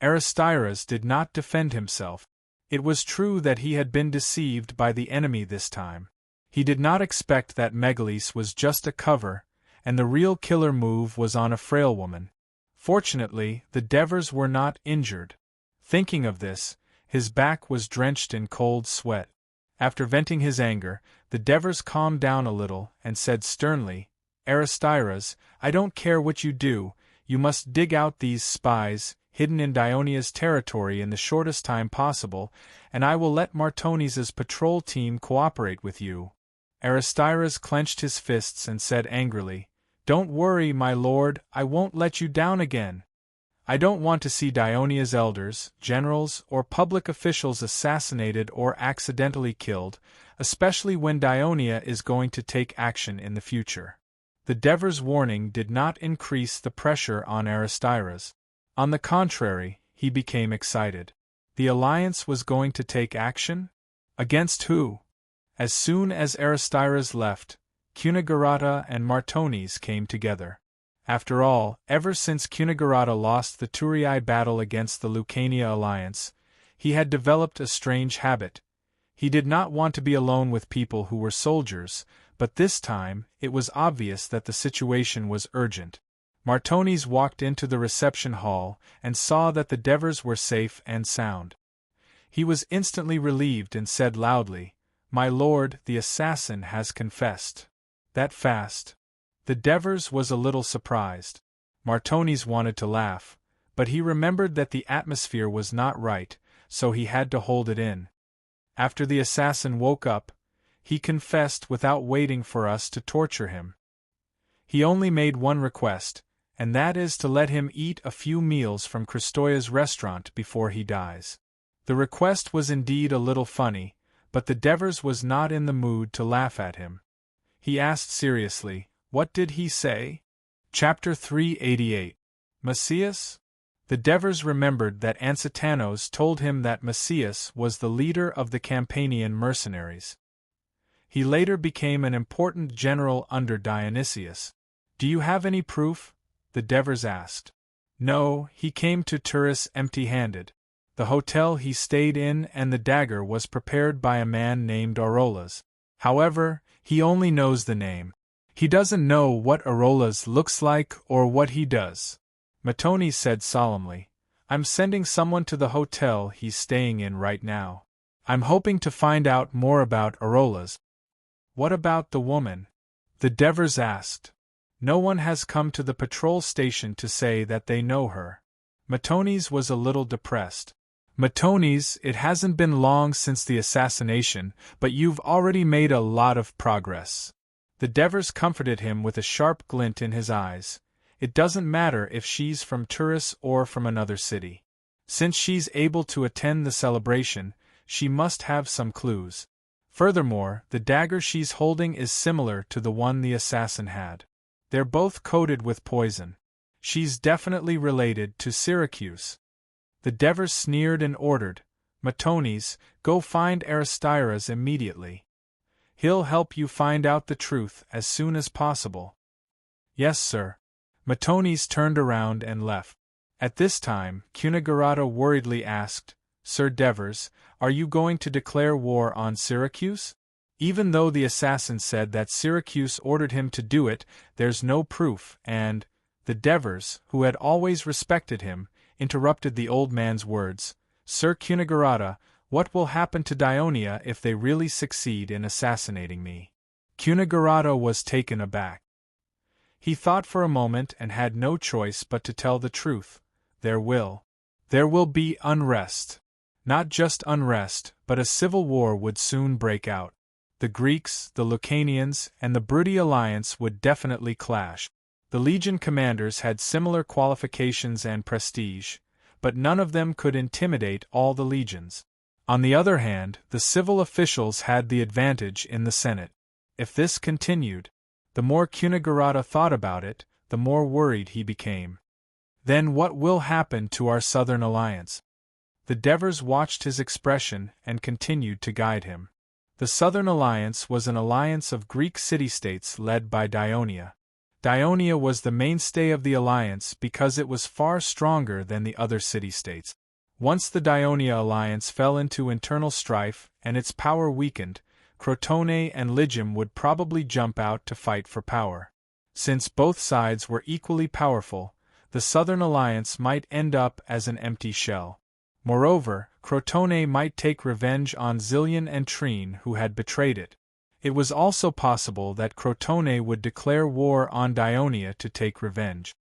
Aristyras did not defend himself. It was true that he had been deceived by the enemy this time. He did not expect that Megalis was just a cover, and the real killer move was on a frail woman. Fortunately, the Devers were not injured. Thinking of this, his back was drenched in cold sweat. After venting his anger, the Devers calmed down a little and said sternly, "Aristyras, I don't care what you do, you must dig out these spies, hidden in Dionia's territory in the shortest time possible, and I will let Martones' patrol team cooperate with you." Aristyras clenched his fists and said angrily, "Don't worry, my lord, I won't let you down again. I don't want to see Dionia's elders, generals, or public officials assassinated or accidentally killed, especially when Dionia is going to take action in the future." The Devers' warning did not increase the pressure on Aristyras. On the contrary, he became excited. The alliance was going to take action? Against who? As soon as Aristyras left, Cunigarata and Martones came together. After all, ever since Cunegurata lost the Turii battle against the Lucania alliance, he had developed a strange habit. He did not want to be alone with people who were soldiers, but this time, it was obvious that the situation was urgent. Martones walked into the reception hall and saw that the Devers were safe and sound. He was instantly relieved and said loudly, "My lord, the assassin has confessed." "That fast?" The Devers was a little surprised. Martones wanted to laugh, but he remembered that the atmosphere was not right, so he had to hold it in. "After the assassin woke up, he confessed without waiting for us to torture him. He only made one request, and that is to let him eat a few meals from Kristoya's restaurant before he dies." The request was indeed a little funny, but the Devers was not in the mood to laugh at him. He asked seriously, "What did he say?" Chapter 388. Macias? The Devers remembered that Ansitanos told him that Macias was the leader of the Campanian mercenaries. He later became an important general under Dionysius. "Do you have any proof?" the Devers asked. "No, he came to Turis empty-handed. The hotel he stayed in and the dagger was prepared by a man named Aurolas. However, he only knows the name. He doesn't know what Aurolas looks like or what he does." Martones said solemnly, "I'm sending someone to the hotel he's staying in right now. I'm hoping to find out more about Aurolas." "What about the woman?" the Devers asked. "No one has come to the patrol station to say that they know her." Martones was a little depressed. "Martones, it hasn't been long since the assassination, but you've already made a lot of progress." The Devers comforted him with a sharp glint in his eyes. "It doesn't matter if she's from Turis or from another city. Since she's able to attend the celebration, she must have some clues. Furthermore, the dagger she's holding is similar to the one the assassin had. They're both coated with poison. She's definitely related to Syracuse." The Devers sneered and ordered, "Martones, go find Aristiras immediately. He'll help you find out the truth as soon as possible." "Yes, sir." Martones turned around and left. At this time, Cunegurata worriedly asked, "Sir Devers, are you going to declare war on Syracuse? Even though the assassin said that Syracuse ordered him to do it, there's no proof, and—" The Devers, who had always respected him, interrupted the old man's words. "Sir Cunegurata, what will happen to Dionia if they really succeed in assassinating me?" Cunegurata was taken aback. He thought for a moment and had no choice but to tell the truth. There will be unrest. Not just unrest, but a civil war would soon break out. The Greeks, the Lucanians, and the Bruttii alliance would definitely clash. The legion commanders had similar qualifications and prestige, but none of them could intimidate all the legions. On the other hand, the civil officials had the advantage in the Senate. If this continued, the more Cunegurata thought about it, the more worried he became. "Then what will happen to our southern alliance?" The Devers watched his expression and continued to guide him. The Southern Alliance was an alliance of Greek city-states led by Dionia. Dionia was the mainstay of the alliance because it was far stronger than the other city-states. Once the Dionia alliance fell into internal strife and its power weakened, Crotone and Lygium would probably jump out to fight for power. Since both sides were equally powerful, the Southern Alliance might end up as an empty shell. Moreover, Crotone might take revenge on Zillion and Trine who had betrayed it. It was also possible that Crotone would declare war on Dionia to take revenge.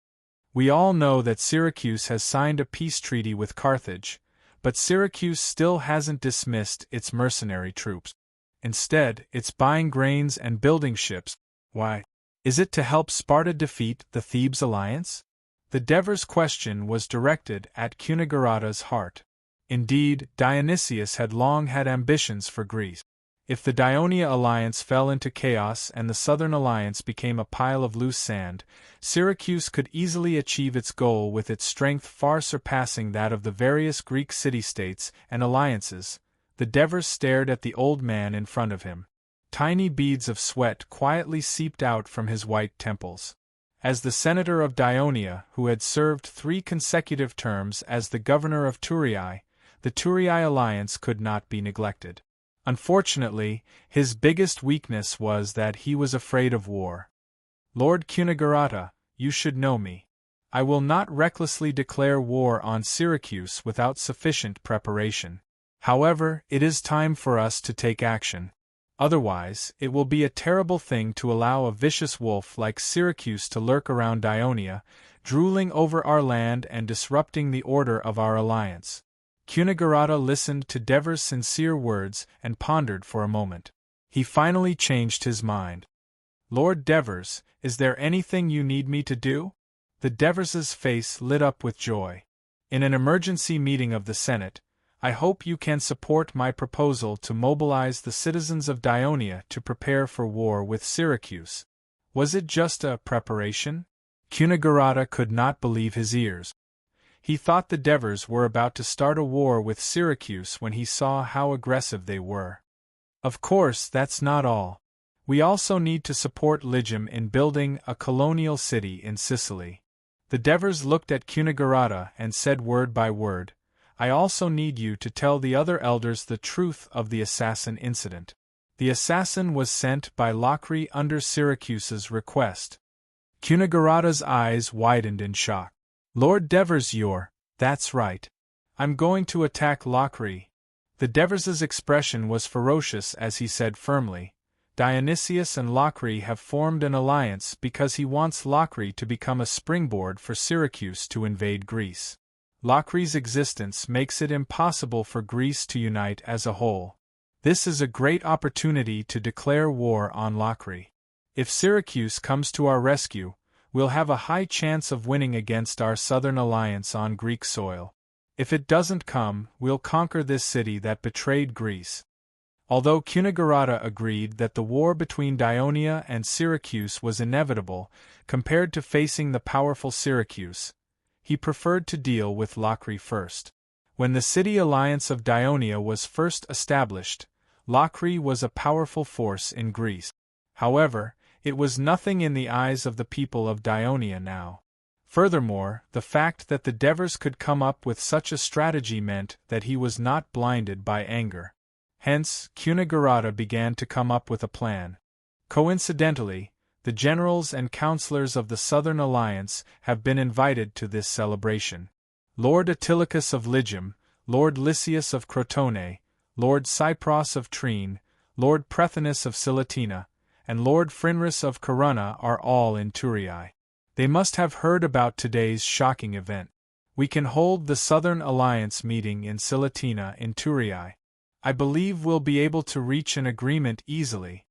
We all know that Syracuse has signed a peace treaty with Carthage, but Syracuse still hasn't dismissed its mercenary troops. Instead, it's buying grains and building ships. Why? Is it to help Sparta defeat the Thebes alliance? The Devers' question was directed at Cunegurata's heart. Indeed, Dionysius had long had ambitions for Greece. If the Dionia alliance fell into chaos and the Southern alliance became a pile of loose sand, Syracuse could easily achieve its goal with its strength far surpassing that of the various Greek city-states and alliances. The Devers stared at the old man in front of him. Tiny beads of sweat quietly seeped out from his white temples. As the senator of Dionia who had served 3 consecutive terms as the governor of Turii, the Turii alliance could not be neglected. Unfortunately, his biggest weakness was that he was afraid of war. Lord Cunegurata, you should know me. I will not recklessly declare war on Syracuse without sufficient preparation. However, it is time for us to take action. Otherwise, it will be a terrible thing to allow a vicious wolf like Syracuse to lurk around Dionia, drooling over our land and disrupting the order of our alliance. Cunegurata listened to Devers' sincere words and pondered for a moment. He finally changed his mind. Lord Devers, is there anything you need me to do? The Devers' face lit up with joy. In an emergency meeting of the Senate, I hope you can support my proposal to mobilize the citizens of Dionia to prepare for war with Syracuse. Was it just a preparation? Cunegurata could not believe his ears. He thought the Devers were about to start a war with Syracuse when he saw how aggressive they were. Of course, that's not all. We also need to support Ligium in building a colonial city in Sicily. The Devers looked at Cunegurata and said word by word, I also need you to tell the other elders the truth of the assassin incident. The assassin was sent by Locri under Syracuse's request. Cunegurata's eyes widened in shock. Lord Devers, that's right. I'm going to attack Locri. The Devers' expression was ferocious as he said firmly, Dionysius and Locri have formed an alliance because he wants Locri to become a springboard for Syracuse to invade Greece. Locri's existence makes it impossible for Greece to unite as a whole. This is a great opportunity to declare war on Locri. If Syracuse comes to our rescue, we'll have a high chance of winning against our southern alliance on Greek soil. If it doesn't come, we'll conquer this city that betrayed Greece. Although Cunegurata agreed that the war between Dionia and Syracuse was inevitable compared to facing the powerful Syracuse, he preferred to deal with Locri first. When the city alliance of Dionia was first established, Locri was a powerful force in Greece. However, it was nothing in the eyes of the people of Dionia now. Furthermore, the fact that the Devers could come up with such a strategy meant that he was not blinded by anger. Hence, Cunegurata began to come up with a plan. Coincidentally, the generals and councillors of the Southern Alliance have been invited to this celebration. Lord Attilicus of Ligium, Lord Lysias of Crotone, Lord Cypros of Trine, Lord Prethinus of Silatina, and Lord Frinrus of Corunna are all in Turii. They must have heard about today's shocking event. We can hold the Southern Alliance meeting in Silatina in Turii. I believe we'll be able to reach an agreement easily.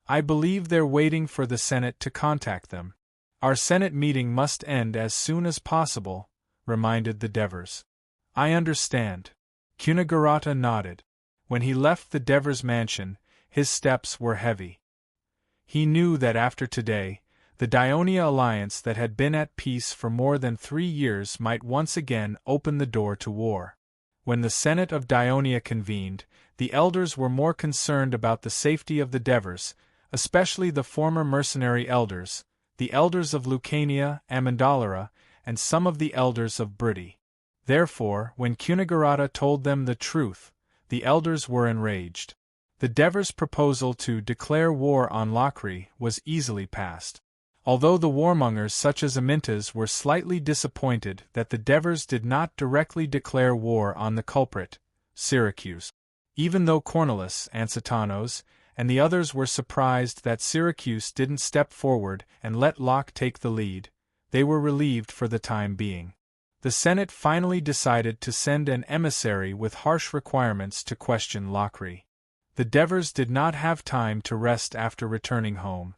I believe they're waiting for the Senate to contact them. Our Senate meeting must end as soon as possible, reminded the Devers. I understand. Cunegurata nodded. When he left the Devers mansion, his steps were heavy. He knew that after today, the Dionia alliance that had been at peace for more than 3 years might once again open the door to war. When the Senate of Dionia convened, the elders were more concerned about the safety of the Devers, especially the former mercenary elders, the elders of Lucania, Amendolara, and some of the elders of Brity. Therefore, when Cunegurata told them the truth, the elders were enraged. The Devers' proposal to declare war on Locri was easily passed. Although the warmongers such as Amintas were slightly disappointed that the Devers did not directly declare war on the culprit, Syracuse. Even though Cornelis, Ansitanos, and the others were surprised that Syracuse didn't step forward and let Locke take the lead, they were relieved for the time being. The Senate finally decided to send an emissary with harsh requirements to question Locri. The Devers did not have time to rest after returning home.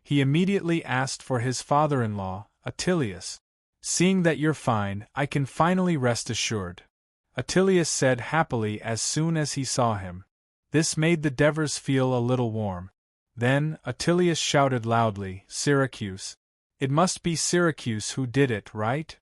He immediately asked for his father-in-law, Attilius. Seeing that you're fine, I can finally rest assured. Attilius said happily as soon as he saw him. This made the Devers feel a little warm. Then, Attilius shouted loudly, Syracuse. It must be Syracuse who did it, right?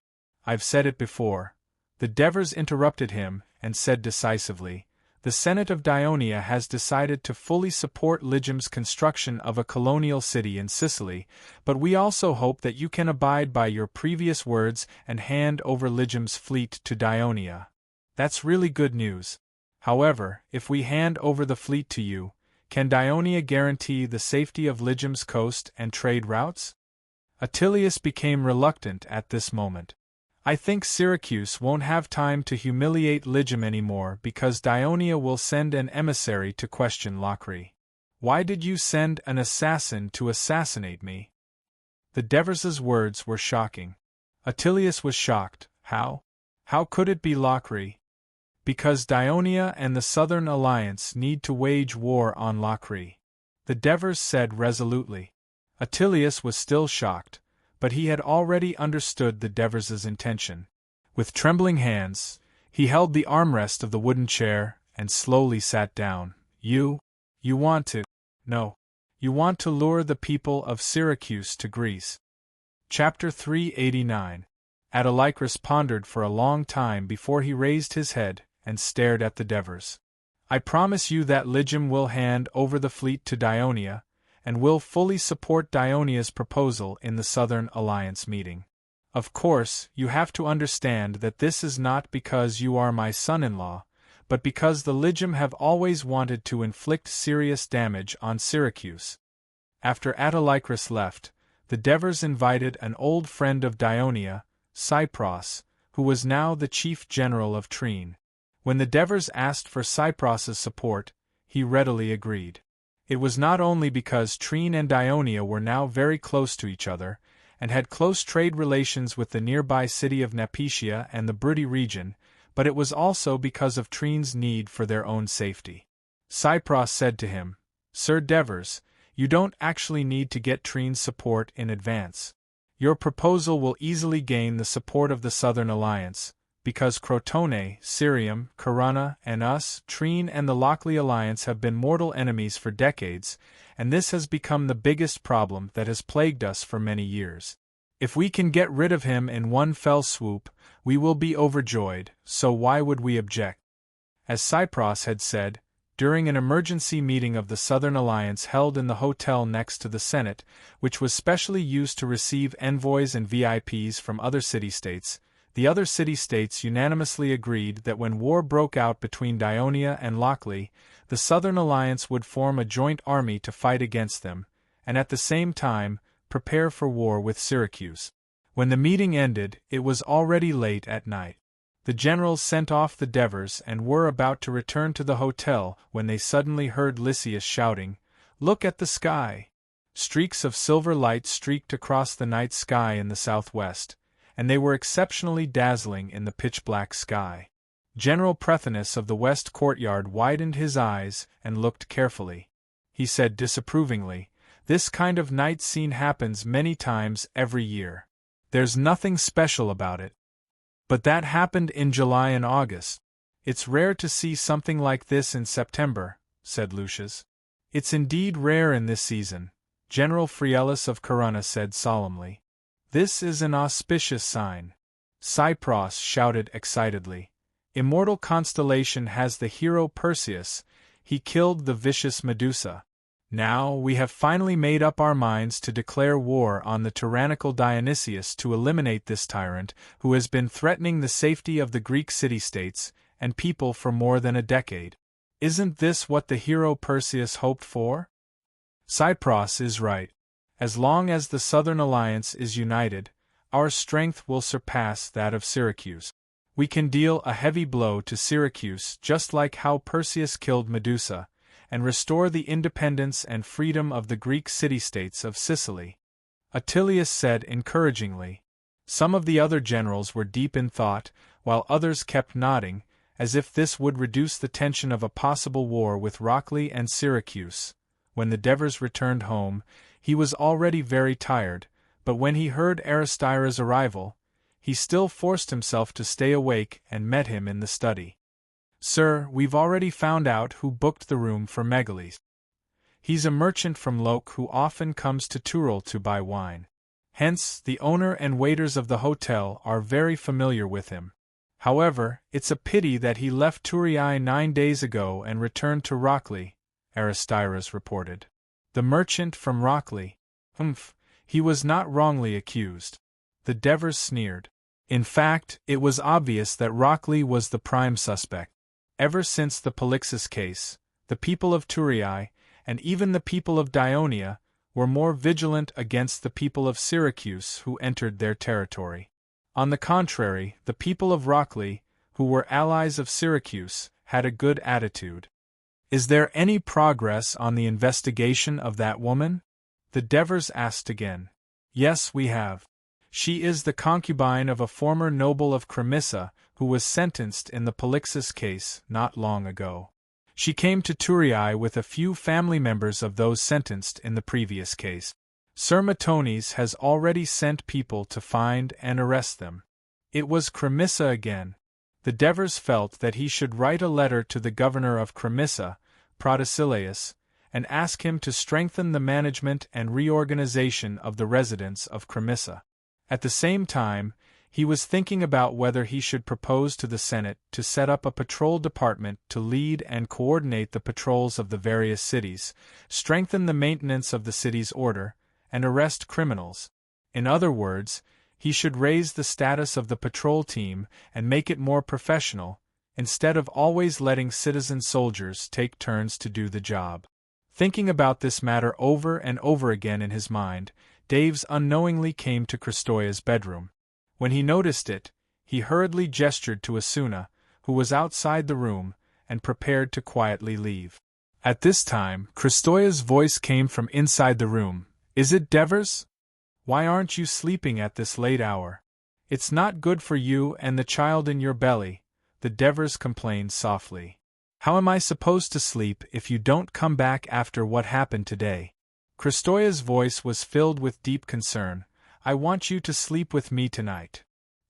I've said it before. The Devers interrupted him and said decisively, The Senate of Dionia has decided to fully support Lygium's construction of a colonial city in Sicily, but we also hope that you can abide by your previous words and hand over Lygium's fleet to Dionia. That's really good news. However, if we hand over the fleet to you, can Dionia guarantee the safety of Lygium's coast and trade routes? Attilius became reluctant at this moment. I think Syracuse won't have time to humiliate Lygium anymore because Dionia will send an emissary to question Locri. Why did you send an assassin to assassinate me? The Devers's words were shocking. Attilius was shocked. How? How could it be Locri? Because Dionia and the Southern Alliance need to wage war on Locri, the Devers said resolutely. Attilius was still shocked, but he had already understood the Devers's intention. With trembling hands, he held the armrest of the wooden chair and slowly sat down. You want to... No. You want to lure the people of Syracuse to Greece. Chapter 389. Autolycus pondered for a long time before he raised his head and stared at the Devers. I promise you that Lygium will hand over the fleet to Dionia, and will fully support Dionia's proposal in the Southern Alliance meeting. Of course, you have to understand that this is not because you are my son-in-law, but because the Lygium have always wanted to inflict serious damage on Syracuse. After Autolycus left, the Devers invited an old friend of Dionia, Cypros, who was now the chief general of Trine. When the Devers asked for Cypros's support, he readily agreed. It was not only because Trine and Dionia were now very close to each other, and had close trade relations with the nearby city of Napitia and the Bruttii region, but it was also because of Trine's need for their own safety. Cypros said to him, Sir Devers, you don't actually need to get Trine's support in advance. Your proposal will easily gain the support of the Southern Alliance, because Crotone, Cirium, Corunna, and us, Trine and the Lochley Alliance have been mortal enemies for decades, and this has become the biggest problem that has plagued us for many years. If we can get rid of him in one fell swoop, we will be overjoyed, so why would we object? As Cypros had said, during an emergency meeting of the Southern Alliance held in the hotel next to the Senate, which was specially used to receive envoys and VIPs from other city-states, the other city-states unanimously agreed that when war broke out between Dionia and Lochley, the Southern Alliance would form a joint army to fight against them, and at the same time, prepare for war with Syracuse. When the meeting ended, it was already late at night. The generals sent off the Devers and were about to return to the hotel when they suddenly heard Lysias shouting, "Look at the sky!" Streaks of silver light streaked across the night sky in the southwest, and they were exceptionally dazzling in the pitch-black sky. General Prethinus of the West Courtyard widened his eyes and looked carefully. He said disapprovingly, "This kind of night scene happens many times every year. There's nothing special about it." "But that happened in July and August. It's rare to see something like this in September," said Lucius. "It's indeed rare in this season," General Friellus of Corunna said solemnly. "This is an auspicious sign." Cypros shouted excitedly. "Immortal constellation has the hero Perseus. He killed the vicious Medusa. Now we have finally made up our minds to declare war on the tyrannical Dionysius to eliminate this tyrant who has been threatening the safety of the Greek city-states and people for more than a decade. Isn't this what the hero Perseus hoped for?" Cypros is right. As long as the Southern Alliance is united, our strength will surpass that of Syracuse. We can deal a heavy blow to Syracuse just like how Perseus killed Medusa, and restore the independence and freedom of the Greek city-states of Sicily. Attilius said encouragingly. Some of the other generals were deep in thought, while others kept nodding, as if this would reduce the tension of a possible war with Lochley and Syracuse. When the Devers returned home, he was already very tired, but when he heard Aristyra's arrival, he still forced himself to stay awake and met him in the study. "Sir, we've already found out who booked the room for Megalith. He's a merchant from Loc who often comes to Tyrol to buy wine. Hence, the owner and waiters of the hotel are very familiar with him. However, it's a pity that he left Turii 9 days ago and returned to Rockley, Aristiras reported. The merchant from Rockley. He was not wrongly accused. The Devers sneered. In fact, it was obvious that Rockley was the prime suspect. Ever since the Polixus case, the people of Turii, and even the people of Dionia, were more vigilant against the people of Syracuse who entered their territory. On the contrary, the people of Rockley, who were allies of Syracuse, had a good attitude. Is there any progress on the investigation of that woman? The Devers asked again. Yes, we have. She is the concubine of a former noble of Cremissa who was sentenced in the Polixus case not long ago. She came to Turii with a few family members of those sentenced in the previous case. Sir Matones has already sent people to find and arrest them. It was Cremissa again. The Devers felt that he should write a letter to the governor of Cremissa, Protesilaus, and ask him to strengthen the management and reorganization of the residents of Cremissa. At the same time, he was thinking about whether he should propose to the Senate to set up a patrol department to lead and coordinate the patrols of the various cities, strengthen the maintenance of the city's order, and arrest criminals. In other words, he should raise the status of the patrol team and make it more professional, instead of always letting citizen soldiers take turns to do the job. Thinking about this matter over and over again in his mind, Daves unknowingly came to Kristoya's bedroom. When he noticed it, he hurriedly gestured to Asuna, who was outside the room, and prepared to quietly leave. At this time, Kristoya's voice came from inside the room. Is it Devers? Why aren't you sleeping at this late hour? It's not good for you and the child in your belly, the Devers complained softly. How am I supposed to sleep if you don't come back after what happened today? Kristoya's voice was filled with deep concern. I want you to sleep with me tonight.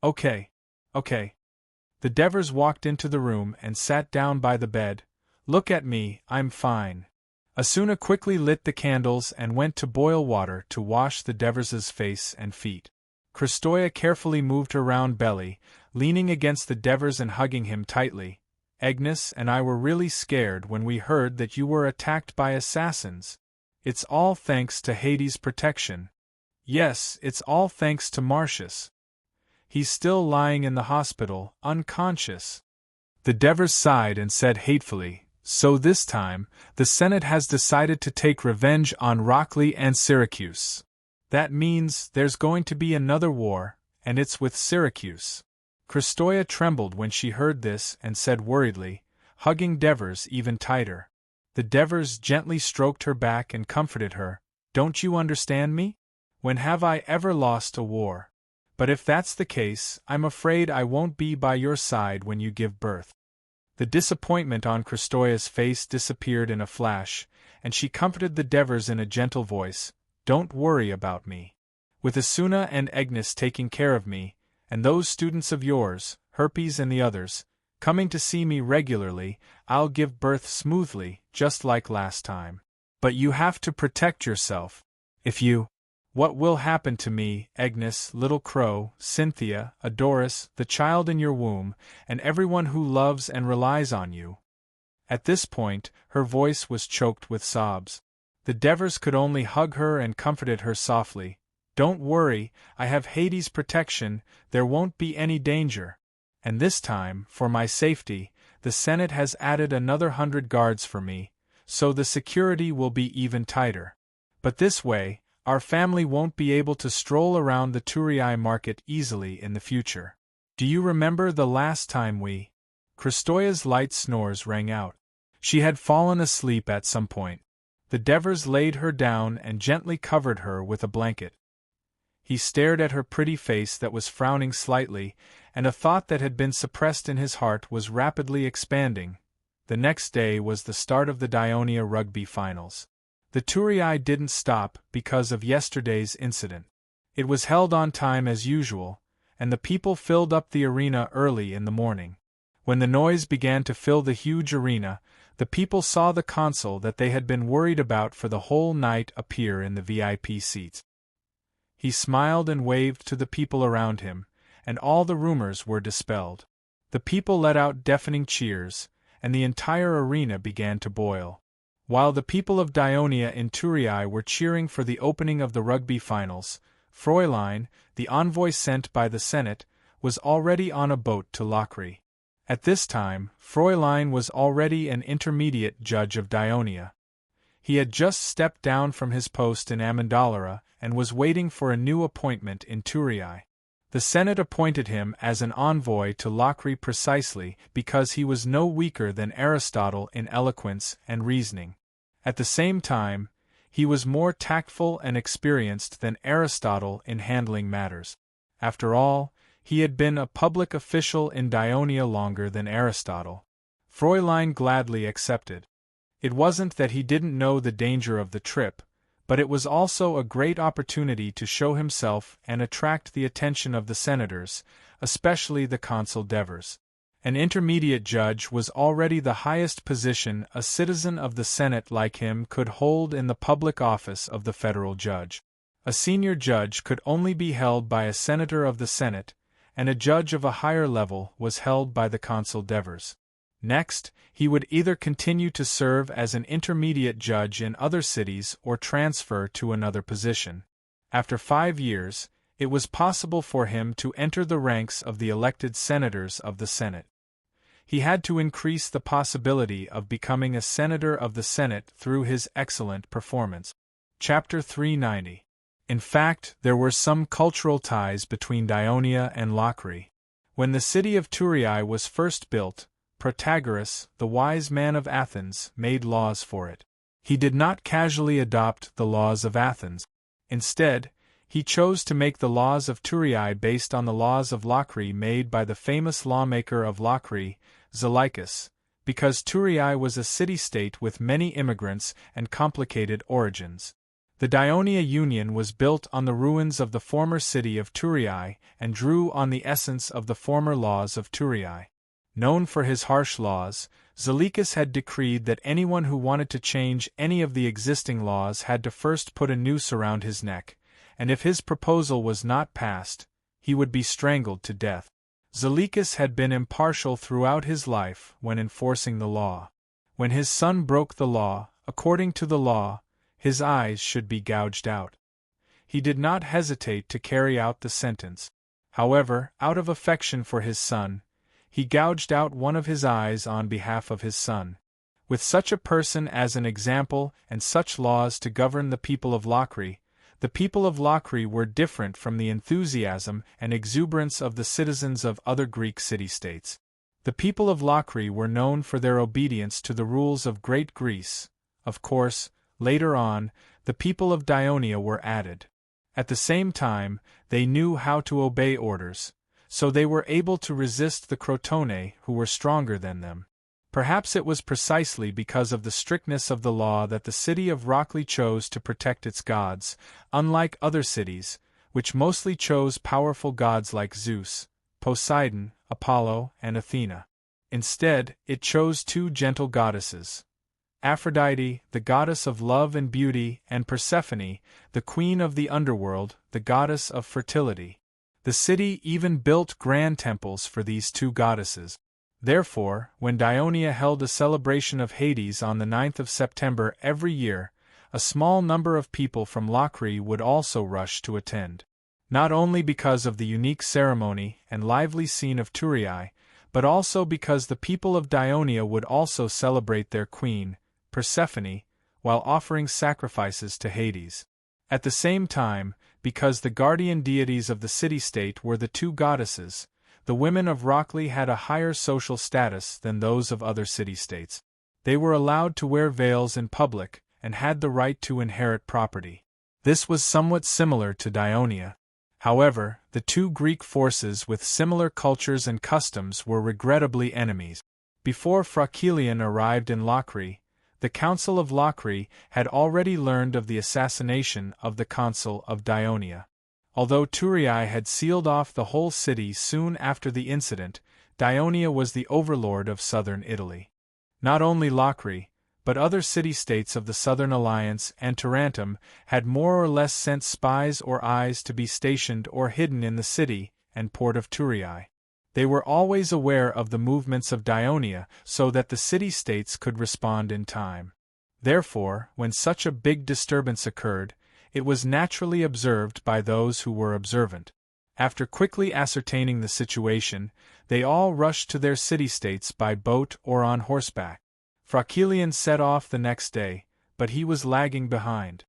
Okay. The Devers walked into the room and sat down by the bed. Look at me, I'm fine. Asuna quickly lit the candles and went to boil water to wash the Devers' face and feet. Kristoya carefully moved her round belly, leaning against the Devers and hugging him tightly. Agnes and I were really scared when we heard that you were attacked by assassins. It's all thanks to Hades' protection. Yes, it's all thanks to Marcius. He's still lying in the hospital, unconscious. The Devers sighed and said hatefully, so this time, the Senate has decided to take revenge on Rockley and Syracuse. That means there's going to be another war, and it's with Syracuse. Kristoya trembled when she heard this and said worriedly, hugging Devers even tighter. The Devers gently stroked her back and comforted her. Don't you understand me? When have I ever lost a war? But if that's the case, I'm afraid I won't be by your side when you give birth. The disappointment on Kristoya's face disappeared in a flash, and she comforted the Devers in a gentle voice. Don't worry about me. With Asuna and Agnes taking care of me, and those students of yours, Herpes and the others, coming to see me regularly, I'll give birth smoothly, just like last time. But you have to protect yourself. If you... What will happen to me, Agnes, Little Crow, Cynthia, Adoris, the child in your womb, and everyone who loves and relies on you? At this point, her voice was choked with sobs. The Devers could only hug her and comforted her softly. Don't worry, I have Hades' protection, there won't be any danger. And this time, for my safety, the Senate has added another 100 guards for me, so the security will be even tighter. But this way, our family won't be able to stroll around the Turii market easily in the future. Do you remember the last time we... Kristoya's light snores rang out. She had fallen asleep at some point. The Devers laid her down and gently covered her with a blanket. He stared at her pretty face that was frowning slightly, and a thought that had been suppressed in his heart was rapidly expanding. The next day was the start of the Dionia rugby finals. The Turii didn't stop because of yesterday's incident. It was held on time as usual, and the people filled up the arena early in the morning. When the noise began to fill the huge arena, the people saw the consul that they had been worried about for the whole night appear in the VIP seats. He smiled and waved to the people around him, and all the rumors were dispelled. The people let out deafening cheers, and the entire arena began to boil. While the people of Dionia in Thurii were cheering for the opening of the rugby finals, Fräulein, the envoy sent by the Senate, was already on a boat to Locri. At this time, Fräulein was already an intermediate judge of Dionia. He had just stepped down from his post in Amendolara and was waiting for a new appointment in Thurii. The Senate appointed him as an envoy to Locri precisely because he was no weaker than Aristotle in eloquence and reasoning. At the same time, he was more tactful and experienced than Aristotle in handling matters. After all, he had been a public official in Dionia longer than Aristotle. Fräulein gladly accepted. It wasn't that he didn't know the danger of the trip, but it was also a great opportunity to show himself and attract the attention of the senators, especially the consul Devers. An intermediate judge was already the highest position a citizen of the Senate like him could hold in the public office of the federal judge. A senior judge could only be held by a senator of the Senate, and a judge of a higher level was held by the consul Devers. Next, he would either continue to serve as an intermediate judge in other cities or transfer to another position. After 5 years, it was possible for him to enter the ranks of the elected senators of the Senate. He had to increase the possibility of becoming a senator of the Senate through his excellent performance. Chapter 390. In fact, there were some cultural ties between Dionia and Locri. When the city of Thurii was first built, Protagoras, the wise man of Athens, made laws for it. He did not casually adopt the laws of Athens. Instead, he chose to make the laws of Thurii based on the laws of Locri made by the famous lawmaker of Locri, Zelychus, because Thurii was a city-state with many immigrants and complicated origins. The Dionia Union was built on the ruins of the former city of Thurii and drew on the essence of the former laws of Thurii. Known for his harsh laws, Zelychus had decreed that anyone who wanted to change any of the existing laws had to first put a noose around his neck, and if his proposal was not passed, he would be strangled to death. Zelychus had been impartial throughout his life when enforcing the law. When his son broke the law, according to the law, his eyes should be gouged out. He did not hesitate to carry out the sentence. However, out of affection for his son, he gouged out one of his eyes on behalf of his son. With such a person as an example and such laws to govern the people of Locri, the people of Locri were different from the enthusiasm and exuberance of the citizens of other Greek city-states. The people of Locri were known for their obedience to the rules of Great Greece. Of course, later on, the people of Dionia were added. At the same time, they knew how to obey orders, so they were able to resist the Crotone who were stronger than them. Perhaps it was precisely because of the strictness of the law that the city of Rockley chose to protect its gods, unlike other cities, which mostly chose powerful gods like Zeus, Poseidon, Apollo, and Athena. Instead, it chose 2 gentle goddesses: Aphrodite, the goddess of love and beauty, and Persephone, the queen of the underworld, the goddess of fertility. The city even built grand temples for these 2 goddesses. Therefore, when Dionia held a celebration of Hades on the 9th of September every year, a small number of people from Locri would also rush to attend. Not only because of the unique ceremony and lively scene of Thurii, but also because the people of Dionia would also celebrate their queen, Persephone, while offering sacrifices to Hades. At the same time, because the guardian deities of the city-state were the 2 goddesses, the women of Rockley had a higher social status than those of other city-states. They were allowed to wear veils in public and had the right to inherit property. This was somewhat similar to Dionia. However, the 2 Greek forces with similar cultures and customs were regrettably enemies. Before Frachelion arrived in Locri, the Council of Locri had already learned of the assassination of the consul of Dionia. Although Thurii had sealed off the whole city soon after the incident, Dionia was the overlord of southern Italy. Not only Locri, but other city-states of the Southern Alliance and Tarentum had more or less sent spies or eyes to be stationed or hidden in the city and port of Thurii. They were always aware of the movements of Dionia so that the city-states could respond in time. Therefore, when such a big disturbance occurred, it was naturally observed by those who were observant. After quickly ascertaining the situation, they all rushed to their city-states by boat or on horseback. Frachelion set off the next day, but he was lagging behind.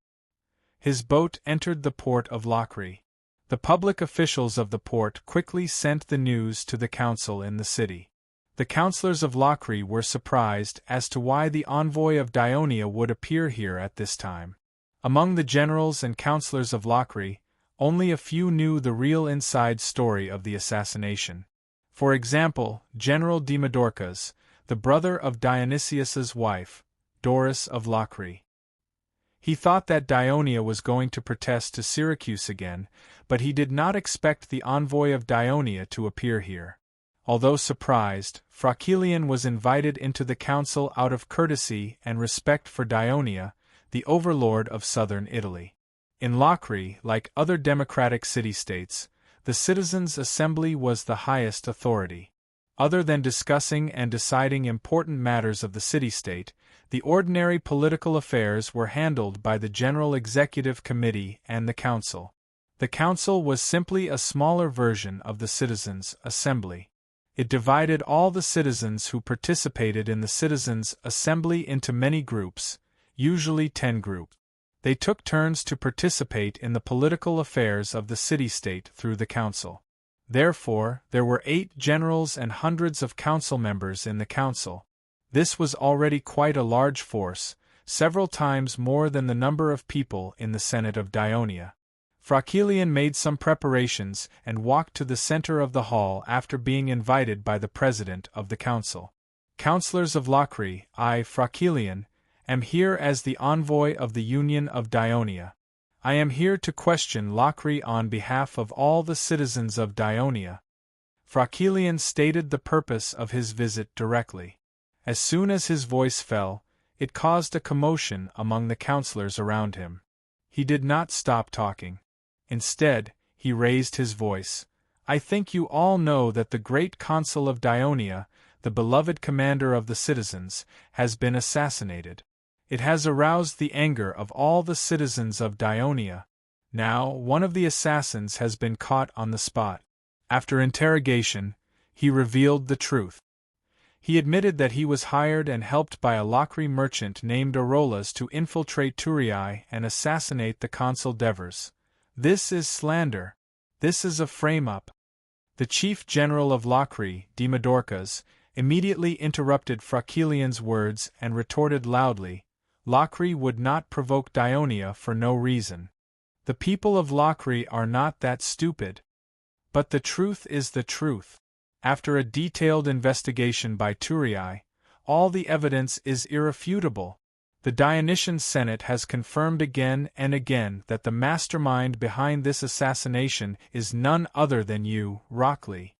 His boat entered the port of Locri. The public officials of the port quickly sent the news to the council in the city. The councillors of Locri were surprised as to why the envoy of Dionia would appear here at this time. Among the generals and councillors of Locri, only a few knew the real inside story of the assassination. For example, General Demodorus, the brother of Dionysius's wife, Doris of Locri. He thought that Dionia was going to protest to Syracuse again, but he did not expect the envoy of Dionia to appear here. Although surprised, Frachelion was invited into the council out of courtesy and respect for Dionia, the overlord of southern Italy. In Locri, like other democratic city-states, the citizens' assembly was the highest authority. Other than discussing and deciding important matters of the city-state, the ordinary political affairs were handled by the General Executive Committee and the Council. The Council was simply a smaller version of the Citizens' Assembly. It divided all the citizens who participated in the Citizens' Assembly into many groups, usually 10 groups. They took turns to participate in the political affairs of the city-state through the Council. Therefore, there were 8 generals and hundreds of council members in the Council. This was already quite a large force, several times more than the number of people in the Senate of Dionia. Frachelion made some preparations and walked to the center of the hall after being invited by the president of the council. Councillors of Locri, I, Frachelion, am here as the envoy of the Union of Dionia. I am here to question Locri on behalf of all the citizens of Dionia. Frachelion stated the purpose of his visit directly. As soon as his voice fell, it caused a commotion among the councillors around him. He did not stop talking. Instead, he raised his voice. I think you all know that the great consul of Dionia, the beloved commander of the citizens, has been assassinated. It has aroused the anger of all the citizens of Dionia. Now, one of the assassins has been caught on the spot. After interrogation, he revealed the truth. He admitted that he was hired and helped by a Locri merchant named Aurolas to infiltrate Thurii and assassinate the consul Devers. This is slander. This is a frame-up. The chief general of Locri, Demodorus, immediately interrupted Frachelion's words and retorted loudly, Locri would not provoke Dionia for no reason. The people of Locri are not that stupid. But the truth is the truth. After a detailed investigation by Thurii, all the evidence is irrefutable. The Dionysian Senate has confirmed again and again that the mastermind behind this assassination is none other than you, Rockley.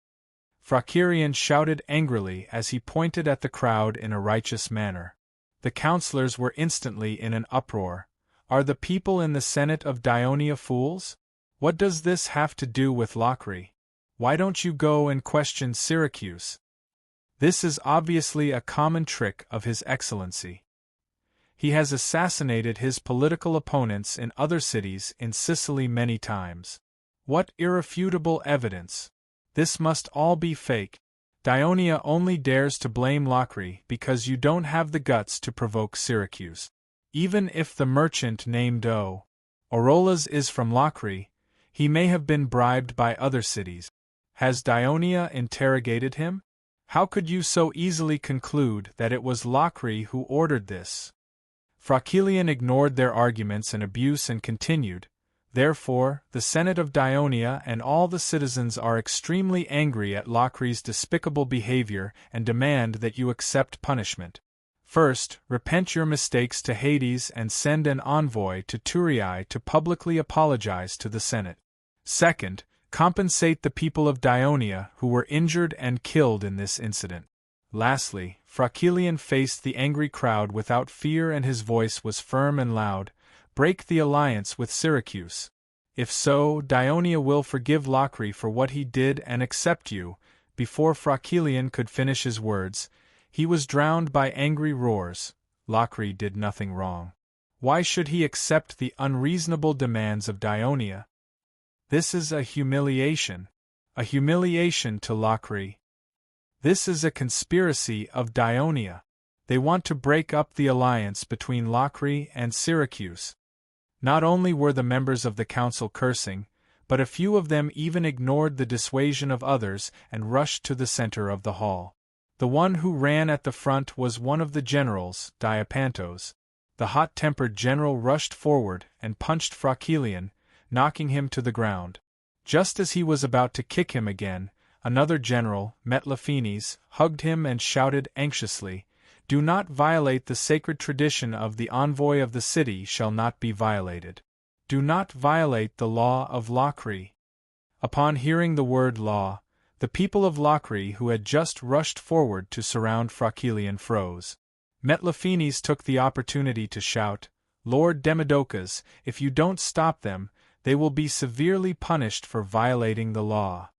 Frachelion shouted angrily as he pointed at the crowd in a righteous manner. The councillors were instantly in an uproar. Are the people in the Senate of Dionia fools? What does this have to do with Locri? Why don't you go and question Syracuse? This is obviously a common trick of His Excellency. He has assassinated his political opponents in other cities in Sicily many times. What irrefutable evidence! This must all be fake. Dionia only dares to blame Locri because you don't have the guts to provoke Syracuse. Even if the merchant named Aurolas is from Locri, he may have been bribed by other cities. Has Dionia interrogated him? How could you so easily conclude that it was Locri who ordered this? Frachelion ignored their arguments and abuse and continued, Therefore, the Senate of Dionia and all the citizens are extremely angry at Locri's despicable behavior and demand that you accept punishment. First, repent your mistakes to Hades and send an envoy to Thurii to publicly apologize to the Senate. Second, compensate the people of Dionia who were injured and killed in this incident. Lastly, Frachelion faced the angry crowd without fear and his voice was firm and loud, break the alliance with Syracuse. If so, Dionia will forgive Locri for what he did and accept you, before Frockelian could finish his words, he was drowned by angry roars. Locrine did nothing wrong. Why should he accept the unreasonable demands of Dionia? This is a humiliation to Locrine. This is a conspiracy of Dionia. They want to break up the alliance between Locrine and Syracuse. Not only were the members of the council cursing, but a few of them even ignored the dissuasion of others and rushed to the center of the hall. The one who ran at the front was one of the generals, Diapantos. The hot-tempered general rushed forward and punched Frockelian, knocking him to the ground. Just as he was about to kick him again, another general, Metlephenes, hugged him and shouted anxiously, "Do not violate the sacred tradition of the envoy of the city shall not be violated. Do not violate the law of Locrine." Upon hearing the word law, the people of Locrine who had just rushed forward to surround Frockelian froze. Metlephenes took the opportunity to shout, "Lord Demodocus, if you don't stop them, they will be severely punished for violating the law."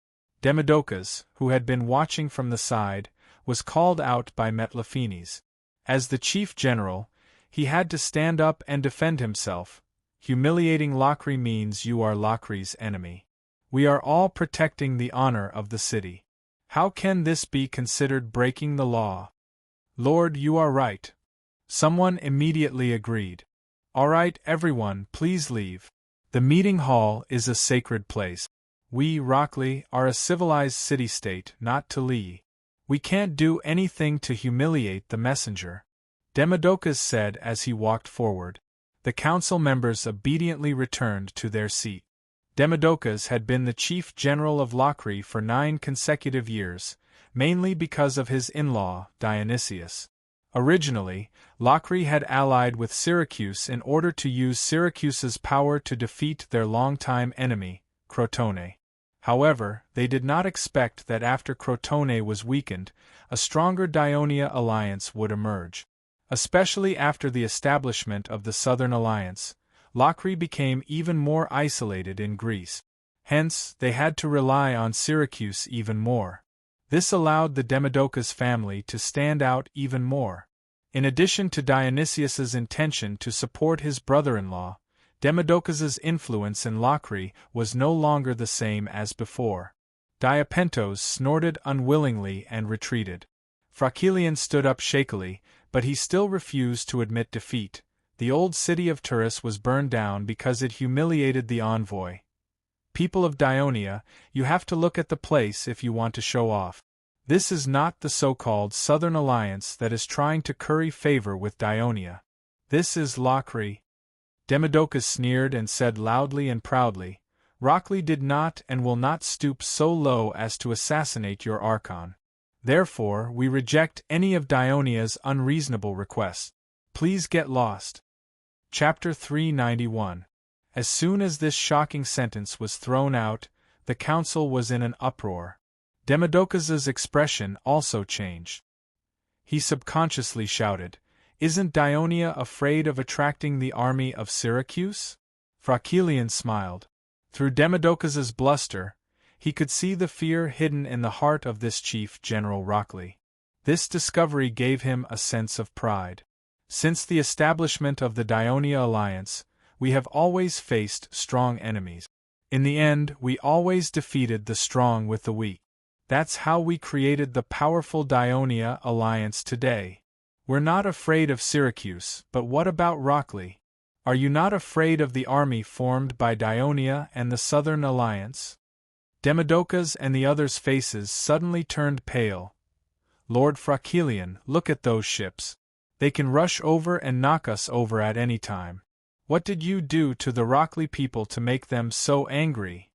Demodocus, who had been watching from the side, was called out by Metlephenes. As the chief general, he had to stand up and defend himself. Humiliating Locrine means you are Locrine's enemy. We are all protecting the honor of the city. How can this be considered breaking the law? Lord, you are right. Someone immediately agreed. All right, everyone, please leave. The meeting hall is a sacred place. We, Rockley, are a civilized city-state, not to Lee. We can't do anything to humiliate the messenger. Demodocus said as he walked forward. The council members obediently returned to their seat. Demodocus had been the chief general of Locrine for 9 consecutive years, mainly because of his in-law, Dionysius. Originally, Locrine had allied with Syracuse in order to use Syracuse's power to defeat their longtime enemy, Crotone. However, they did not expect that after Crotone was weakened, a stronger Dionia alliance would emerge. Especially after the establishment of the Southern Alliance, Locrine became even more isolated in Greece. Hence, they had to rely on Syracuse even more. This allowed the Demodocus family to stand out even more. In addition to Dionysius's intention to support his brother-in-law, Demodocus's influence in Locrine was no longer the same as before. Diapantos snorted unwillingly and retreated. Frockelian stood up shakily, but he still refused to admit defeat. The old city of Turris was burned down because it humiliated the envoy. People of Dionia, you have to look at the place if you want to show off. This is not the so-called Southern Alliance that is trying to curry favor with Dionia. This is Locrine. Demodocus sneered and said loudly and proudly, "Rockley did not and will not stoop so low as to assassinate your Archon. Therefore, we reject any of Dionia's unreasonable requests. Please get lost." Chapter 391. As soon as this shocking sentence was thrown out, the council was in an uproar. Demodocus's expression also changed. He subconsciously shouted, "Isn't Dionia afraid of attracting the army of Syracuse?" Frockelian smiled. Through Demodocus's bluster, he could see the fear hidden in the heart of this chief General Rockley. This discovery gave him a sense of pride. Since the establishment of the Dionia alliance, we have always faced strong enemies. In the end, we always defeated the strong with the weak. That's how we created the powerful Dionia alliance today. We're not afraid of Syracuse, but what about Rockley? Are you not afraid of the army formed by Dionia and the Southern Alliance? Demodocus and the others' faces suddenly turned pale. Lord Frockelian, look at those ships. They can rush over and knock us over at any time. What did you do to the Rockley people to make them so angry?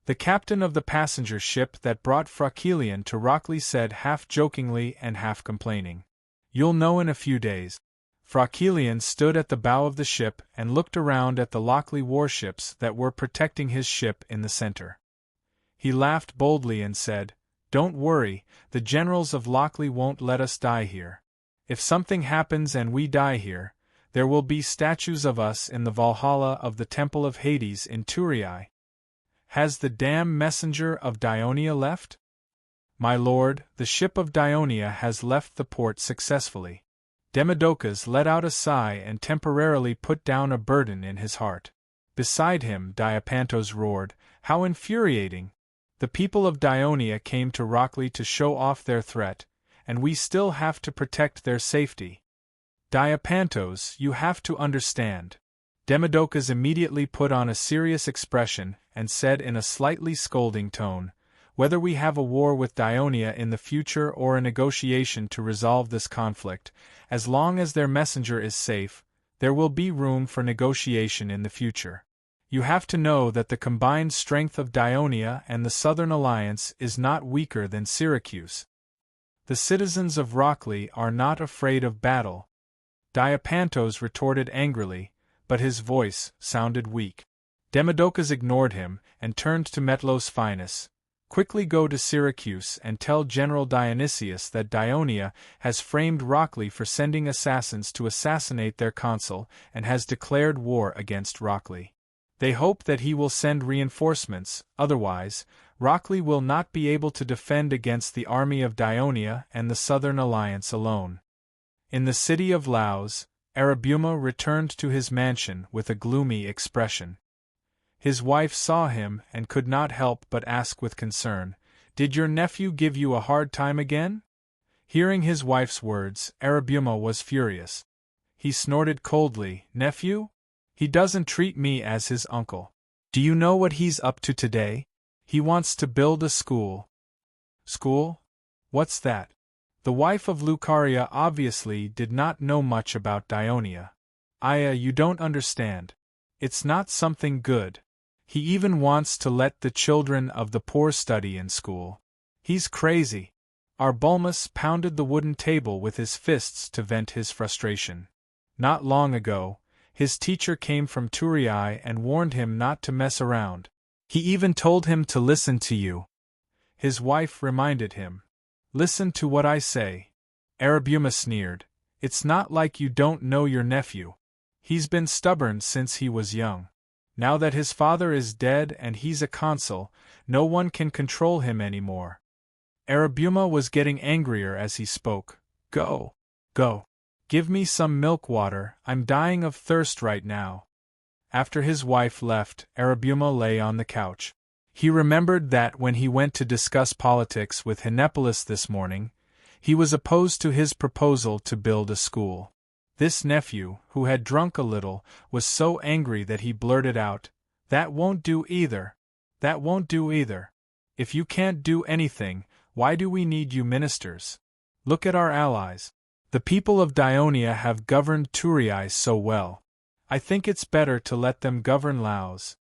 The captain of the passenger ship that brought Frockelian to Rockley said half jokingly and half complaining. You'll know in a few days. Frockelian stood at the bow of the ship and looked around at the Lockley warships that were protecting his ship in the center. He laughed boldly and said, "Don't worry, the generals of Lockley won't let us die here. If something happens and we die here, there will be statues of us in the Valhalla of the Temple of Hades in Turii. Has the damn messenger of Dionia left?" My lord, the ship of Dionia has left the port successfully. Demodocus let out a sigh and temporarily put down a burden in his heart. Beside him, Diapantos roared, "How infuriating! The people of Dionia came to Rockley to show off their threat, and we still have to protect their safety. Diapantos, you have to understand." Demodocus immediately put on a serious expression and said in a slightly scolding tone, "Whether we have a war with Dionia in the future or a negotiation to resolve this conflict, as long as their messenger is safe, there will be room for negotiation in the future. You have to know that the combined strength of Dionia and the Southern Alliance is not weaker than Syracuse. The citizens of Rockley are not afraid of battle." Diapantos retorted angrily, but his voice sounded weak. Demodocus ignored him and turned to Metlos Finus. "Quickly go to Syracuse and tell General Dionysius that Dionia has framed Rockley for sending assassins to assassinate their consul and has declared war against Rockley. They hope that he will send reinforcements, otherwise, Rockley will not be able to defend against the army of Dionia and the Southern Alliance alone." In the city of Laos, Arabuma returned to his mansion with a gloomy expression. His wife saw him and could not help but ask with concern, "Did your nephew give you a hard time again?" Hearing his wife's words, Arabuma was furious. He snorted coldly, "Nephew? He doesn't treat me as his uncle. Do you know what he's up to today? He wants to build a school." "School? What's that?" The wife of Lucaria obviously did not know much about Dionia. "Aya, you don't understand. It's not something good. He even wants to let the children of the poor study in school. He's crazy." Arbulmus pounded the wooden table with his fists to vent his frustration. Not long ago, his teacher came from Turiai and warned him not to mess around. He even told him to listen to you. His wife reminded him. "Listen to what I say." Arabuma sneered. "It's not like you don't know your nephew. He's been stubborn since he was young. Now that his father is dead and he's a consul, no one can control him anymore." Arabuma was getting angrier as he spoke. Go. Give me some milk water, I'm dying of thirst right now." After his wife left, Arabuma lay on the couch. He remembered that when he went to discuss politics with Hinepolis this morning, he was opposed to his proposal to build a school. This nephew, who had drunk a little, was so angry that he blurted out, "That won't do either. That won't do either. If you can't do anything, why do we need you ministers? Look at our allies. The people of Dionia have governed Turiai so well. I think it's better to let them govern Laos."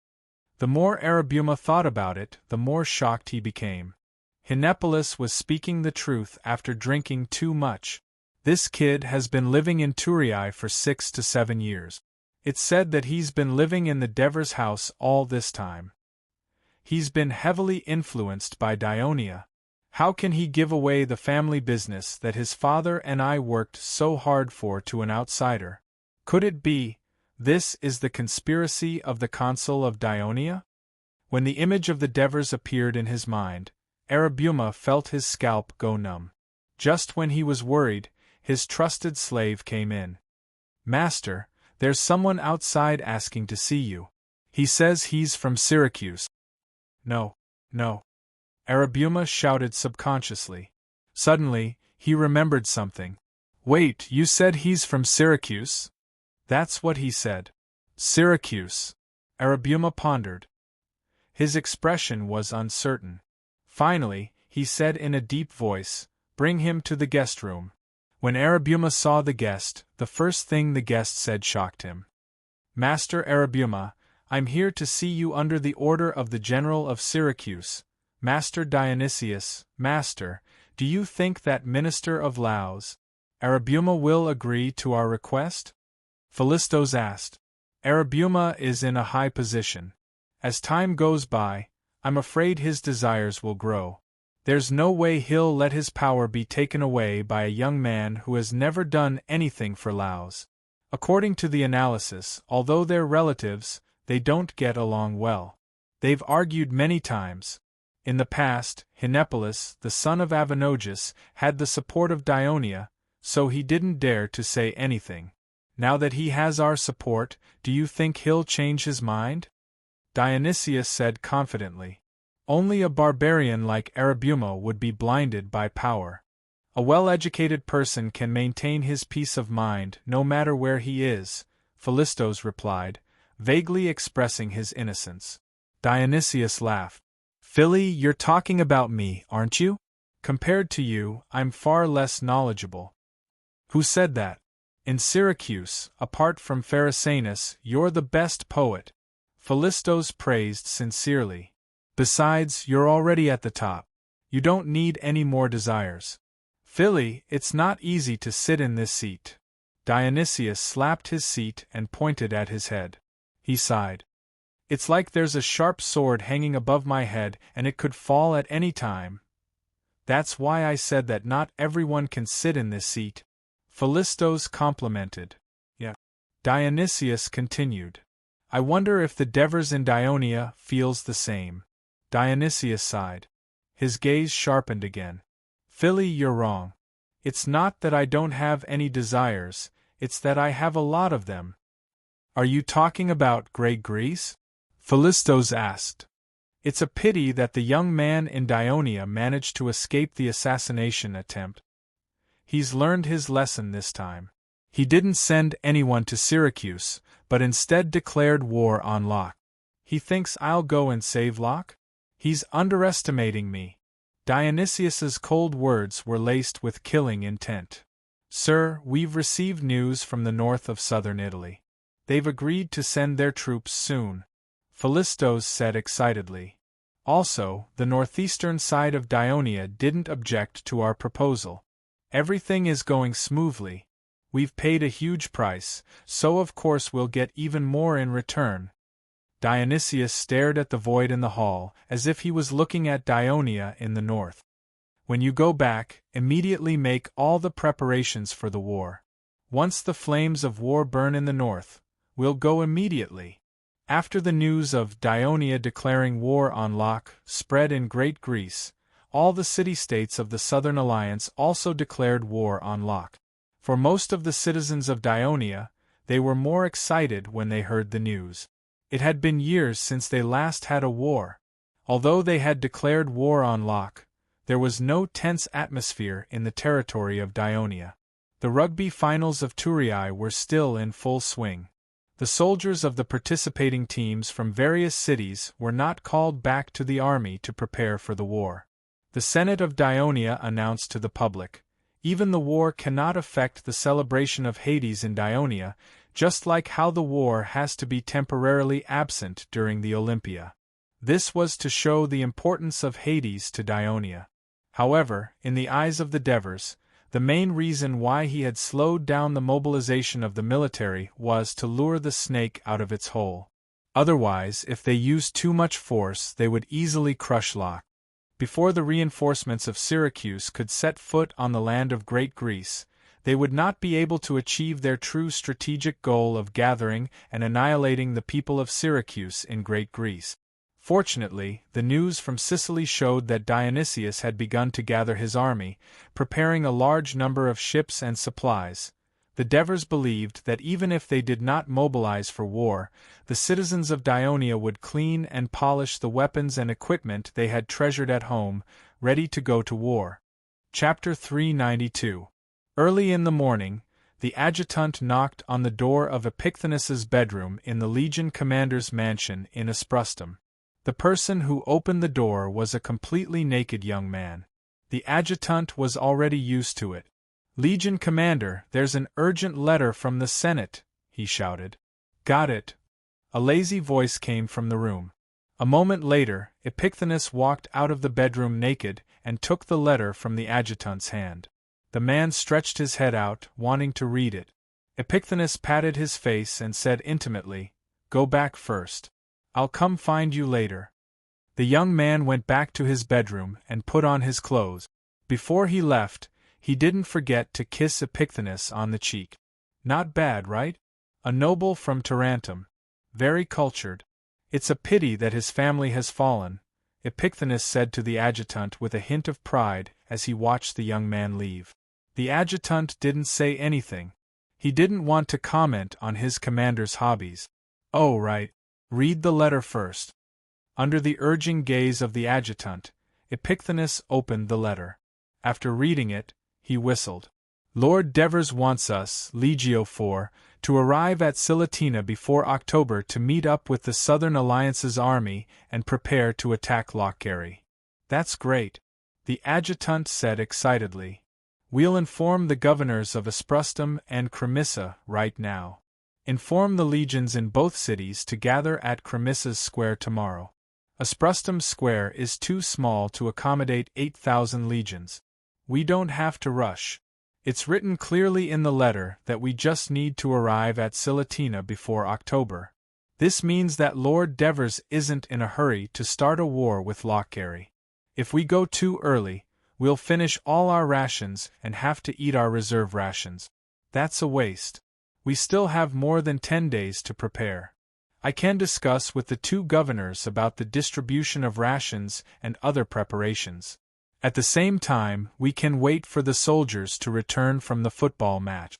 The more Arabuma thought about it, the more shocked he became. Hinepolis was speaking the truth after drinking too much. This kid has been living in Turiai for 6 to 7 years. It's said that he's been living in the Devers house all this time. He's been heavily influenced by Dionia. How can he give away the family business that his father and I worked so hard for to an outsider? Could it be, this is the conspiracy of the consul of Dionia? When the image of the Devers appeared in his mind, Arabuma felt his scalp go numb. Just when he was worried, his trusted slave came in. "Master, there's someone outside asking to see you. He says he's from Syracuse." No. Arabuma shouted subconsciously. Suddenly, he remembered something. "Wait, you said he's from Syracuse?" "That's what he said." "Syracuse." Arabuma pondered. His expression was uncertain. Finally, he said in a deep voice, "Bring him to the guest room." When Arabuma saw the guest, the first thing the guest said shocked him. "Master Arabuma, I'm here to see you under the order of the General of Syracuse. Master Dionysius, Master, do you think that Minister of Laos, Arabuma, will agree to our request?" Philistos asked. "Arabuma is in a high position. As time goes by, I'm afraid his desires will grow. There's no way he'll let his power be taken away by a young man who has never done anything for Laos. According to the analysis, although they're relatives, they don't get along well. They've argued many times. In the past, Hinepolis, the son of Avenogis, had the support of Dionia, so he didn't dare to say anything. Now that he has our support, do you think he'll change his mind? Dionysius said confidently. Only a barbarian like Arabumo would be blinded by power. A well-educated person can maintain his peace of mind no matter where he is, Philistos replied, vaguely expressing his innocence. Dionysius laughed. Philly, you're talking about me, aren't you? Compared to you, I'm far less knowledgeable. Who said that? In Syracuse, apart from Pharisanus, you're the best poet. Philistos praised sincerely. Besides, you're already at the top. You don't need any more desires. Philly, it's not easy to sit in this seat. Dionysius slapped his seat and pointed at his head. He sighed. It's like there's a sharp sword hanging above my head and it could fall at any time. That's why I said that not everyone can sit in this seat. Philistos complimented. Yeah. Dionysius continued. I wonder if the Devers in Dionia feels the same. Dionysius sighed. His gaze sharpened again. Philly, you're wrong. It's not that I don't have any desires, it's that I have a lot of them. Are you talking about Great Greece? Philistos asked. It's a pity that the young man in Dionia managed to escape the assassination attempt. He's learned his lesson this time. He didn't send anyone to Syracuse, but instead declared war on Locke. He thinks I'll go and save Locke? He's underestimating me. Dionysius's cold words were laced with killing intent. Sir, we've received news from the north of southern Italy. They've agreed to send their troops soon, Philistos said excitedly. Also, the northeastern side of Dionia didn't object to our proposal. Everything is going smoothly. We've paid a huge price, so of course we'll get even more in return. Dionysius stared at the void in the hall, as if he was looking at Dionia in the north. When you go back, immediately make all the preparations for the war. Once the flames of war burn in the north, we'll go immediately. After the news of Dionia declaring war on Locke spread in Great Greece, all the city-states of the Southern Alliance also declared war on Locke. For most of the citizens of Dionia, they were more excited when they heard the news. It had been years since they last had a war. Although they had declared war on Locke, there was no tense atmosphere in the territory of Dionia. The rugby finals of Thurii were still in full swing. The soldiers of the participating teams from various cities were not called back to the army to prepare for the war. The Senate of Dionia announced to the public, even the war cannot affect the celebration of Hades in Dionia, just like how the war has to be temporarily absent during the Olympia. This was to show the importance of Hades to Dionia. However, in the eyes of the Devers, the main reason why he had slowed down the mobilization of the military was to lure the snake out of its hole. Otherwise, if they used too much force, they would easily crush Locke. Before the reinforcements of Syracuse could set foot on the land of Great Greece, they would not be able to achieve their true strategic goal of gathering and annihilating the people of Syracuse in Great Greece. Fortunately, the news from Sicily showed that Dionysius had begun to gather his army, preparing a large number of ships and supplies. The Devers believed that even if they did not mobilize for war, the citizens of Dionia would clean and polish the weapons and equipment they had treasured at home, ready to go to war. Chapter 392. Early in the morning, the adjutant knocked on the door of Epicthenus's bedroom in the legion commander's mansion in Asprustum. The person who opened the door was a completely naked young man. The adjutant was already used to it. "Legion Commander, there's an urgent letter from the Senate," he shouted. "Got it." A lazy voice came from the room. A moment later, Epicthenus walked out of the bedroom naked and took the letter from the adjutant's hand. The man stretched his head out, wanting to read it. Epicthenus patted his face and said intimately, "Go back first. I'll come find you later." The young man went back to his bedroom and put on his clothes. Before he left, he didn't forget to kiss Epicthenus on the cheek. Not bad, right? A noble from Tarentum. Very cultured. It's a pity that his family has fallen. Epicthenes said to the adjutant with a hint of pride as he watched the young man leave. The adjutant didn't say anything. He didn't want to comment on his commander's hobbies. Oh, right. Read the letter first. Under the urging gaze of the adjutant, Epicthenes opened the letter. After reading it, he whistled. Lord Devers wants us, Legio IV, to arrive at Silatina before October to meet up with the Southern Alliance's army and prepare to attack Lochgarry. That's great, the adjutant said excitedly. We'll inform the governors of Asprustum and Cremissa right now. Inform the legions in both cities to gather at Cremissa's square tomorrow. Asprustum's square is too small to accommodate 8,000 legions. We don't have to rush. It's written clearly in the letter that we just need to arrive at Silatina before October. This means that Lord Devers isn't in a hurry to start a war with Lochgarry. If we go too early, we'll finish all our rations and have to eat our reserve rations. That's a waste. We still have more than 10 days to prepare. I can discuss with the two governors about the distribution of rations and other preparations. At the same time, we can wait for the soldiers to return from the football match.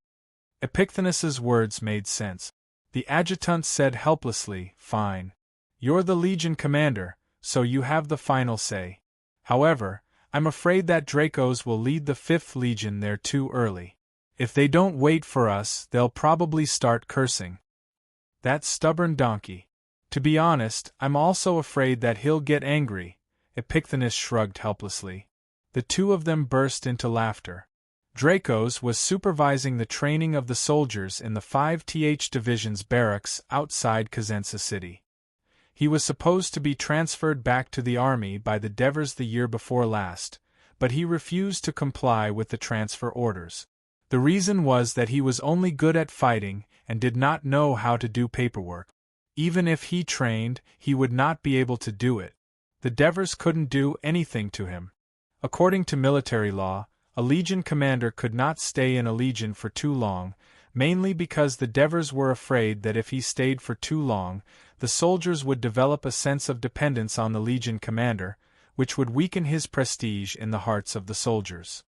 Epicthenes's words made sense. The adjutant said helplessly, Fine. You're the legion commander, so you have the final say. However, I'm afraid that Dracos will lead the 5th Legion there too early. If they don't wait for us, they'll probably start cursing. That stubborn donkey. To be honest, I'm also afraid that he'll get angry. Epicthenes shrugged helplessly. The two of them burst into laughter. Dracos was supervising the training of the soldiers in the 5th Division's barracks outside Cosenza City. He was supposed to be transferred back to the army by the Devers the year before last, but he refused to comply with the transfer orders. The reason was that he was only good at fighting and did not know how to do paperwork. Even if he trained, he would not be able to do it. The Devers couldn't do anything to him. According to military law, a legion commander could not stay in a legion for too long, mainly because the Devers were afraid that if he stayed for too long, the soldiers would develop a sense of dependence on the legion commander, which would weaken his prestige in the hearts of the soldiers.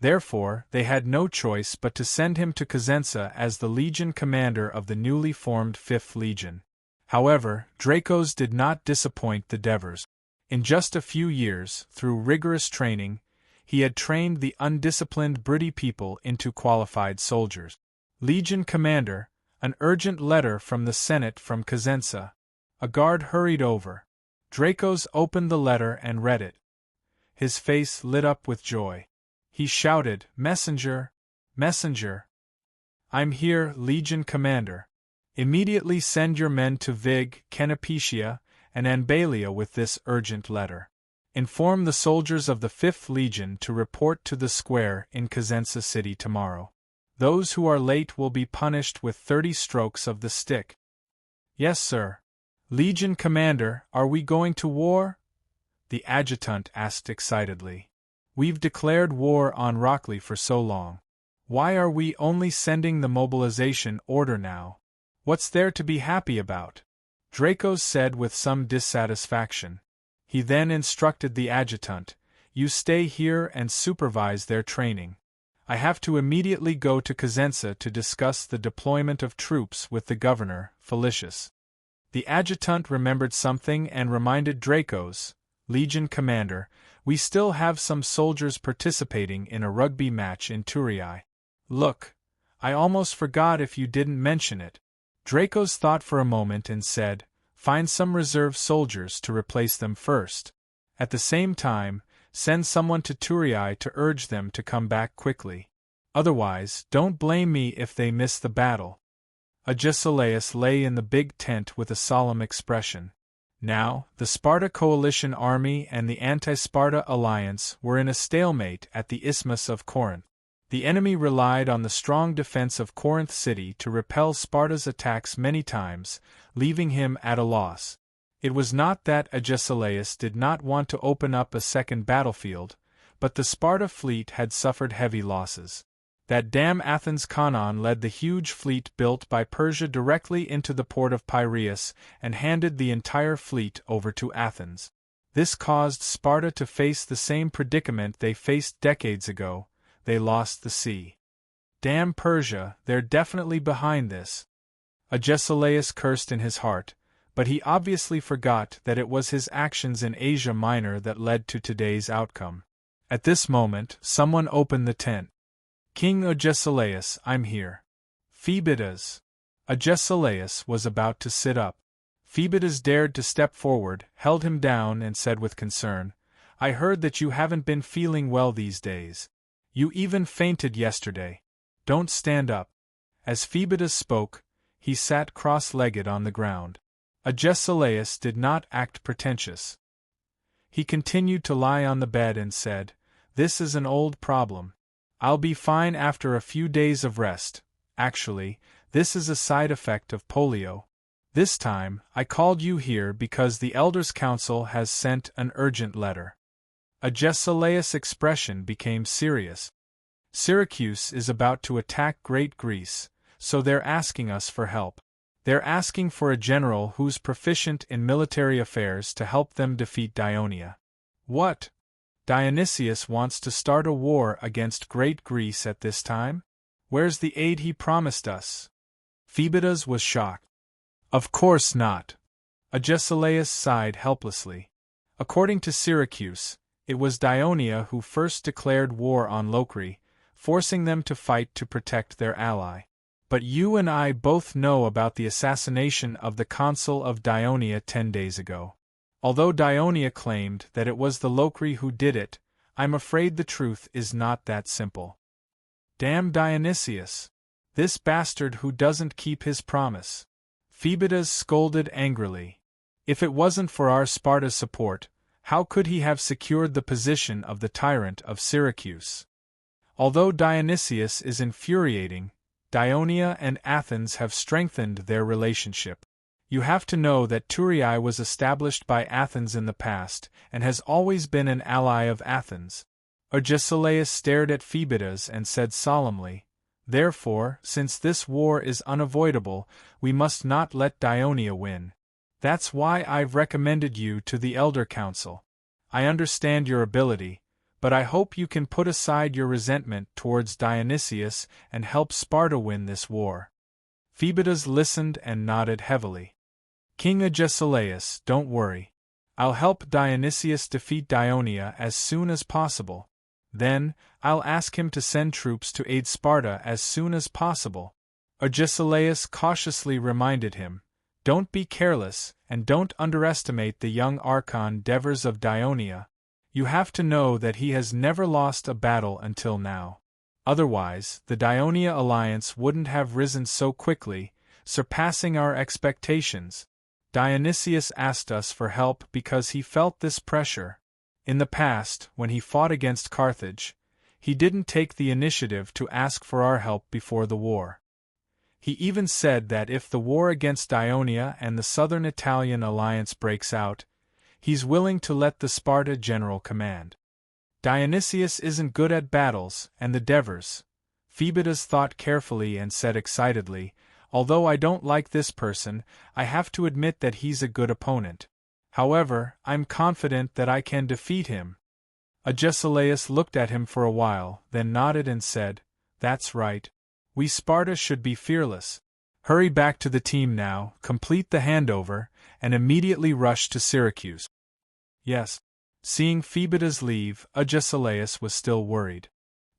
Therefore, they had no choice but to send him to Cosenza as the legion commander of the newly formed 5th Legion. However, Dracos did not disappoint the Devers. In just a few years, through rigorous training, he had trained the undisciplined Briti people into qualified soldiers. Legion Commander, an urgent letter from the Senate from Cosenza. A guard hurried over. Dracos opened the letter and read it. His face lit up with joy. He shouted, Messenger! Messenger! I'm here, Legion Commander. Immediately send your men to Vig, Canopetia, and Anbalia with this urgent letter. Inform the soldiers of the 5th Legion to report to the square in Cosenza City tomorrow. Those who are late will be punished with 30 strokes of the stick. Yes, sir. Legion Commander, are we going to war? The adjutant asked excitedly. We've declared war on Rockley for so long. Why are we only sending the mobilization order now? What's there to be happy about? Dracos said with some dissatisfaction. He then instructed the adjutant, You stay here and supervise their training. I have to immediately go to Cosenza to discuss the deployment of troops with the governor, Felicius. The adjutant remembered something and reminded Dracos, Legion Commander, we still have some soldiers participating in a rugby match in Turii. Look, I almost forgot if you didn't mention it. Dracos thought for a moment and said, Find some reserve soldiers to replace them first. At the same time, send someone to Turii to urge them to come back quickly. Otherwise, don't blame me if they miss the battle. Agesilaus lay in the big tent with a solemn expression. Now, the Sparta coalition army and the anti-Sparta alliance were in a stalemate at the Isthmus of Corinth. The enemy relied on the strong defense of Corinth city to repel Sparta's attacks many times, leaving him at a loss. It was not that Agesilaus did not want to open up a second battlefield, but the Sparta fleet had suffered heavy losses. That damn Athens Canaan led the huge fleet built by Persia directly into the port of Piraeus and handed the entire fleet over to Athens. This caused Sparta to face the same predicament they faced decades ago: they lost the sea. Damn Persia, they're definitely behind this. Agesilaus cursed in his heart, but he obviously forgot that it was his actions in Asia Minor that led to today's outcome. At this moment, someone opened the tent. "King Agesilaus, I'm here." "Phoebidas." Agesilaus was about to sit up. Phoebidas dared to step forward, held him down, and said with concern, "I heard that you haven't been feeling well these days. You even fainted yesterday. Don't stand up." As Phoebidas spoke, he sat cross-legged on the ground. Agesilaus did not act pretentious. He continued to lie on the bed and said, "This is an old problem. I'll be fine after a few days of rest. Actually, this is a side effect of polio. This time, I called you here because the Elders' Council has sent an urgent letter." Agesilaus' expression became serious. "Syracuse is about to attack Great Greece, so they're asking us for help. They're asking for a general who's proficient in military affairs to help them defeat Dionia." "What? Dionysius wants to start a war against Great Greece at this time? Where's the aid he promised us?" Phoebidas was shocked. "Of course not." Agesilaus sighed helplessly. "According to Syracuse, it was Dionia who first declared war on Locri, forcing them to fight to protect their ally. But you and I both know about the assassination of the consul of Dionia 10 days ago. Although Dionia claimed that it was the Locri who did it, I'm afraid the truth is not that simple." "Damn Dionysius! This bastard who doesn't keep his promise!" Phoebidas scolded angrily. "If it wasn't for our Sparta's support, how could he have secured the position of the tyrant of Syracuse? Although Dionysius is infuriating, Dionia and Athens have strengthened their relationship. You have to know that Thurii was established by Athens in the past, and has always been an ally of Athens." Agesilaus stared at Phoebidas and said solemnly, "Therefore, since this war is unavoidable, we must not let Dionia win. That's why I've recommended you to the Elder Council. I understand your ability, but I hope you can put aside your resentment towards Dionysius and help Sparta win this war." Phoebidas listened and nodded heavily. "King Agesilaus, don't worry. I'll help Dionysius defeat Dionia as soon as possible. Then, I'll ask him to send troops to aid Sparta as soon as possible." Agesilaus cautiously reminded him, "Don't be careless, and don't underestimate the young Archon Devers of Dionia. You have to know that he has never lost a battle until now. Otherwise, the Dionia alliance wouldn't have risen so quickly, surpassing our expectations. Dionysius asked us for help because he felt this pressure. In the past, when he fought against Carthage, he didn't take the initiative to ask for our help before the war. He even said that if the war against Dionia and the southern Italian alliance breaks out, he's willing to let the Sparta general command. Dionysius isn't good at battles, and the Devers." Phoebidas thought carefully and said excitedly, "Although I don't like this person, I have to admit that he's a good opponent. However, I'm confident that I can defeat him." Agesilaus looked at him for a while, then nodded and said, "That's right. We Sparta should be fearless. Hurry back to the team now, complete the handover, and immediately rush to Syracuse." "Yes." Seeing Phoebidas leave, Agesilaus was still worried.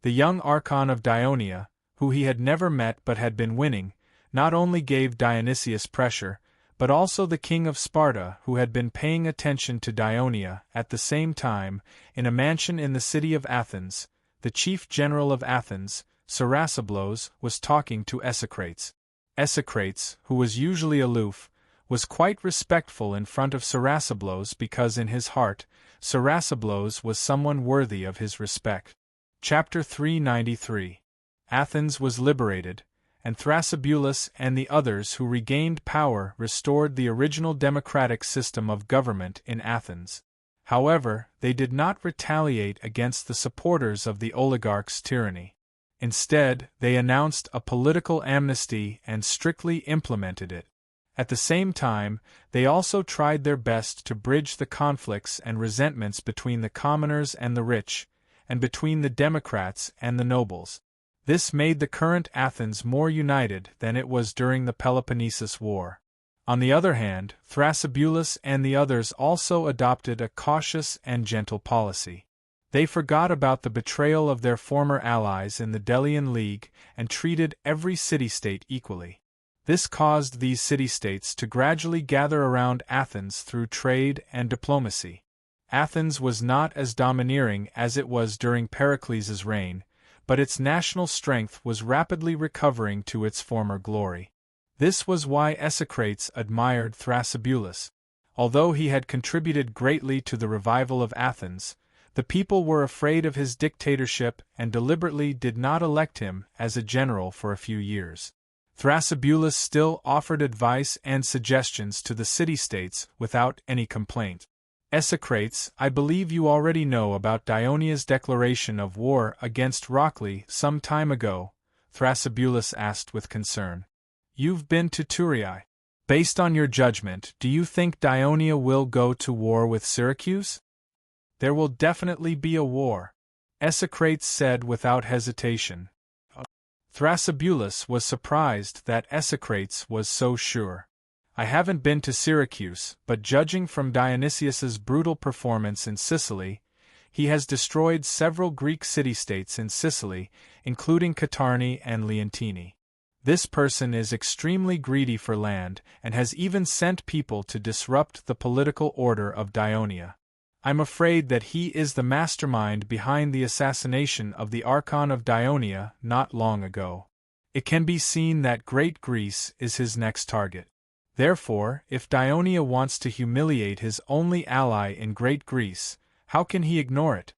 The young Archon of Dionia, who he had never met but had been winning, not only gave Dionysius pressure, but also the king of Sparta, who had been paying attention to Dionia. At the same time, in a mansion in the city of Athens, the chief general of Athens, Sarasablos, was talking to Esocrates. Esocrates, who was usually aloof, was quite respectful in front of Sarasablos because in his heart, Sarasablos was someone worthy of his respect. Chapter 393. Athens was liberated, and Thrasybulus and the others who regained power restored the original democratic system of government in Athens. However, they did not retaliate against the supporters of the oligarch's tyranny. Instead, they announced a political amnesty and strictly implemented it. At the same time, they also tried their best to bridge the conflicts and resentments between the commoners and the rich, and between the democrats and the nobles. This made the current Athens more united than it was during the Peloponnesus War. On the other hand, Thrasybulus and the others also adopted a cautious and gentle policy. They forgot about the betrayal of their former allies in the Delian League and treated every city-state equally. This caused these city-states to gradually gather around Athens through trade and diplomacy. Athens was not as domineering as it was during Pericles' reign, but its national strength was rapidly recovering to its former glory. This was why Esocrates admired Thrasybulus. Although he had contributed greatly to the revival of Athens, the people were afraid of his dictatorship and deliberately did not elect him as a general for a few years. Thrasybulus still offered advice and suggestions to the city-states without any complaint. Esocrates, I believe you already know about Dionia's declaration of war against Rockley some time ago, Thrasybulus asked with concern. You've been to Thurii. Based on your judgment, do you think Dionia will go to war with Syracuse? There will definitely be a war, Esocrates said without hesitation. Thrasybulus was surprised that Esocrates was so sure. I haven't been to Syracuse, but judging from Dionysius's brutal performance in Sicily, he has destroyed several Greek city-states in Sicily, including Catarni and Leontini. This person is extremely greedy for land and has even sent people to disrupt the political order of Dionia. I'm afraid that he is the mastermind behind the assassination of the Archon of Dionia not long ago. It can be seen that Great Greece is his next target. Therefore, if Dionia wants to humiliate his only ally in Great Greece, how can he ignore it?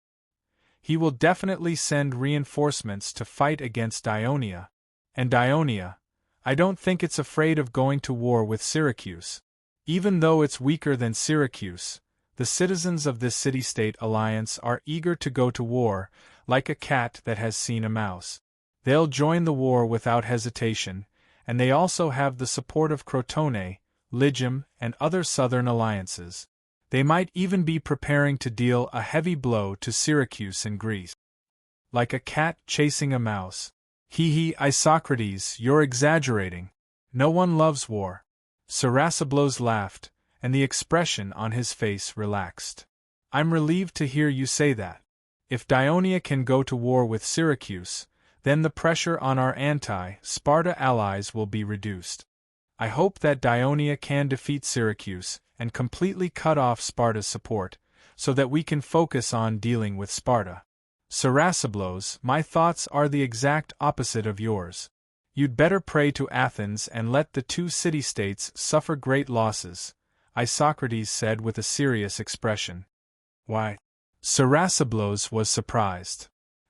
He will definitely send reinforcements to fight against Dionia. And Dionia, I don't think it's afraid of going to war with Syracuse. Even though it's weaker than Syracuse, the citizens of this city-state alliance are eager to go to war, like a cat that has seen a mouse. They'll join the war without hesitation, and they also have the support of Crotone, Lygum, and other southern alliances. They might even be preparing to deal a heavy blow to Syracuse in Greece. Like a cat chasing a mouse. Hee, Isocrates, you're exaggerating. No one loves war. Sarasablos laughed, and the expression on his face relaxed. I'm relieved to hear you say that. If Dionia can go to war with Syracuse, then the pressure on our anti-Sparta allies will be reduced. I hope that Dionia can defeat Syracuse and completely cut off Sparta's support, so that we can focus on dealing with Sparta. Sarasablos, my thoughts are the exact opposite of yours. You'd better pray to Athens and let the two city-states suffer great losses, Isocrates said with a serious expression. Why? Sarasablos was surprised.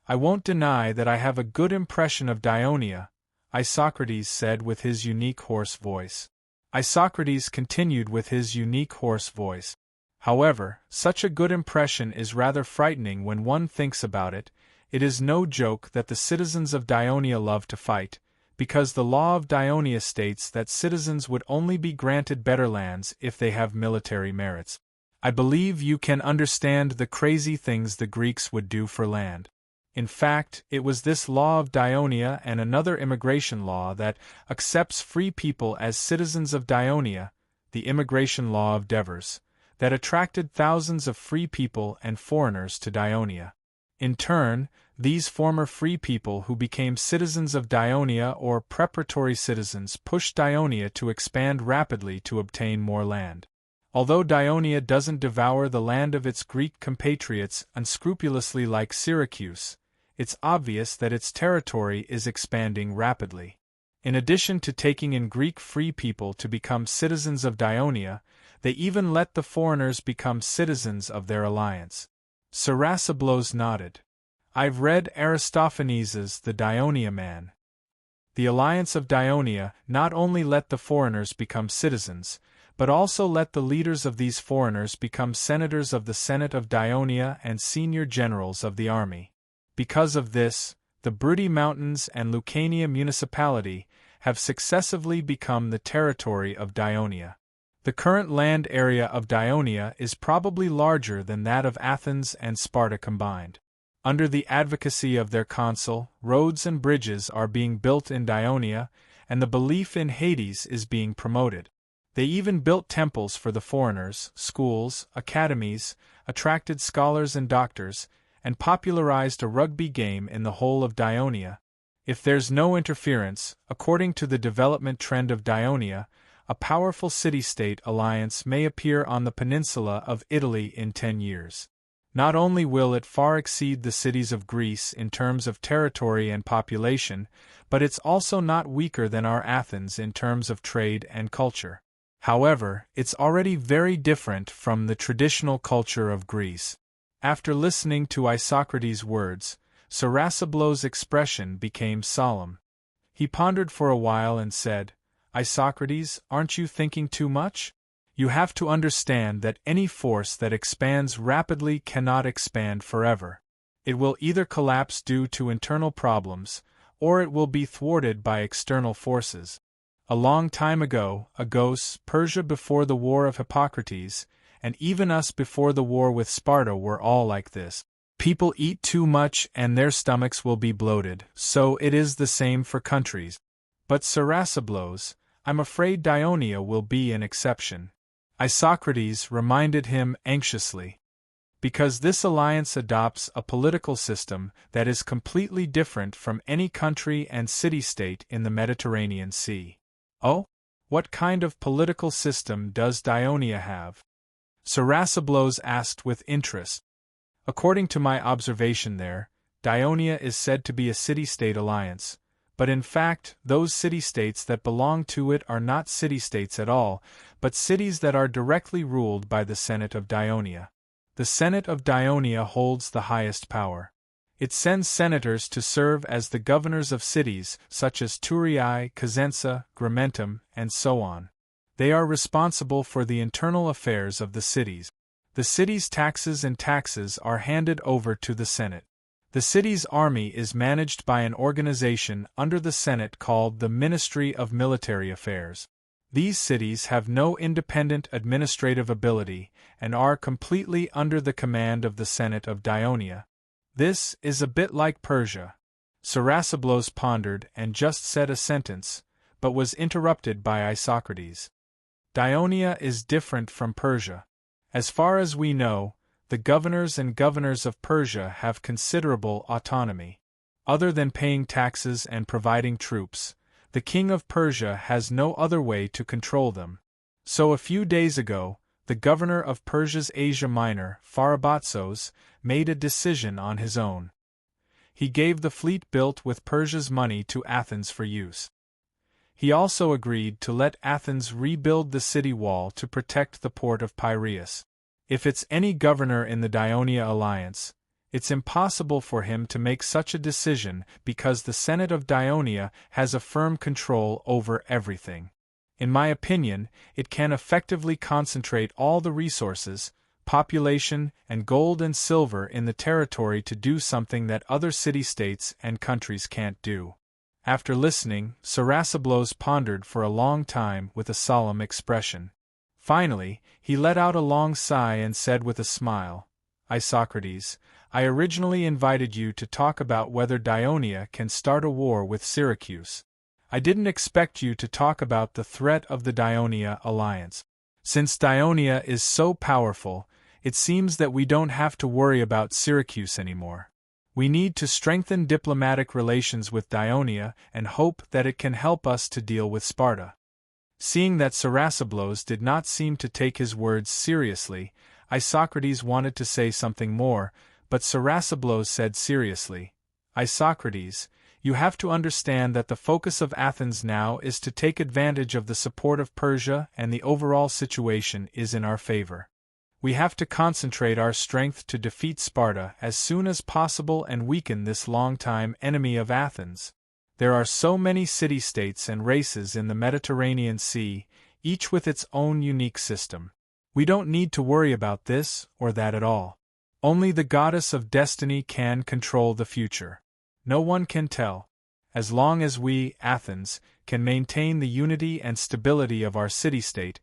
I won't deny that I have a good impression of Dionia, Isocrates said with his unique hoarse voice. Isocrates continued with his unique hoarse voice. However, such a good impression is rather frightening when one thinks about it. It is no joke that the citizens of Dionia love to fight, because the law of Dionia states that citizens would only be granted better lands if they have military merits. I believe you can understand the crazy things the Greeks would do for land. In fact, it was this law of Dionia and another immigration law that accepts free people as citizens of Dionia, the immigration law of Devers, that attracted thousands of free people and foreigners to Dionia. In turn, these former free people who became citizens of Dionia or preparatory citizens pushed Dionia to expand rapidly to obtain more land. Although Dionia doesn't devour the land of its Greek compatriots unscrupulously like Syracuse, it's obvious that its territory is expanding rapidly. In addition to taking in Greek free people to become citizens of Dionia, they even let the foreigners become citizens of their alliance. Sarasablos nodded. I've read Aristophanes' The Dionia Man. The alliance of Dionia not only let the foreigners become citizens, but also let the leaders of these foreigners become senators of the Senate of Dionia and senior generals of the army. Because of this, the Bruttii Mountains and Lucania municipality have successively become the territory of Dionia. The current land area of Dionia is probably larger than that of Athens and Sparta combined. Under the advocacy of their consul, roads and bridges are being built in Dionia, and the belief in Hades is being promoted. They even built temples for the foreigners, schools, academies, attracted scholars and doctors, and popularized a rugby game in the whole of Dionia. If there's no interference, according to the development trend of Dionia, a powerful city-state alliance may appear on the peninsula of Italy in 10 years. Not only will it far exceed the cities of Greece in terms of territory and population, but it's also not weaker than our Athens in terms of trade and culture. However, it's already very different from the traditional culture of Greece. After listening to Isocrates' words, Sarasablos' expression became solemn. He pondered for a while and said, "Isocrates, aren't you thinking too much? You have to understand that any force that expands rapidly cannot expand forever. It will either collapse due to internal problems, or it will be thwarted by external forces. A long time ago, Agos, Persia before the war of Hippocrates, and even us before the war with Sparta were all like this. People eat too much and their stomachs will be bloated, so it is the same for countries. But Sarasablos, I'm afraid Dionia will be an exception." Isocrates reminded him anxiously. "Because this alliance adopts a political system that is completely different from any country and city-state in the Mediterranean Sea." "Oh? What kind of political system does Dionia have?" Sarasablos asked with interest. "According to my observation there, Dionia is said to be a city-state alliance, but in fact those city-states that belong to it are not city-states at all, but cities that are directly ruled by the Senate of Dionia. The Senate of Dionia holds the highest power. It sends senators to serve as the governors of cities such as Thurii, Cosenza, Gramentum, and so on. They are responsible for the internal affairs of the cities. The city's taxes are handed over to the Senate. The city's army is managed by an organization under the Senate called the Ministry of Military Affairs. These cities have no independent administrative ability and are completely under the command of the Senate of Dionia. This is a bit like Persia." Sarasablos pondered and just said a sentence, but was interrupted by Isocrates. "Dionia is different from Persia. As far as we know, the governors of Persia have considerable autonomy. Other than paying taxes and providing troops, the king of Persia has no other way to control them. So a few days ago, the governor of Persia's Asia Minor, Pharabatzos, made a decision on his own. He gave the fleet built with Persia's money to Athens for use. He also agreed to let Athens rebuild the city wall to protect the port of Piraeus. If it's any governor in the Dionia alliance, it's impossible for him to make such a decision because the Senate of Dionia has a firm control over everything. In my opinion, it can effectively concentrate all the resources, population, and gold and silver in the territory to do something that other city-states and countries can't do." After listening, Sarasablos pondered for a long time with a solemn expression. Finally, he let out a long sigh and said with a smile, "Isocrates, I originally invited you to talk about whether Dionia can start a war with Syracuse. I didn't expect you to talk about the threat of the Dionia alliance. Since Dionia is so powerful, it seems that we don't have to worry about Syracuse anymore. We need to strengthen diplomatic relations with Dionia and hope that it can help us to deal with Sparta." Seeing that Sarasablos did not seem to take his words seriously, Isocrates wanted to say something more, but Sarasablos said seriously, "Isocrates, you have to understand that the focus of Athens now is to take advantage of the support of Persia, and the overall situation is in our favor. We have to concentrate our strength to defeat Sparta as soon as possible and weaken this long-time enemy of Athens. There are so many city-states and races in the Mediterranean Sea, each with its own unique system. We don't need to worry about this or that at all. Only the goddess of destiny can control the future. No one can tell. As long as we, Athens, can maintain the unity and stability of our city-state,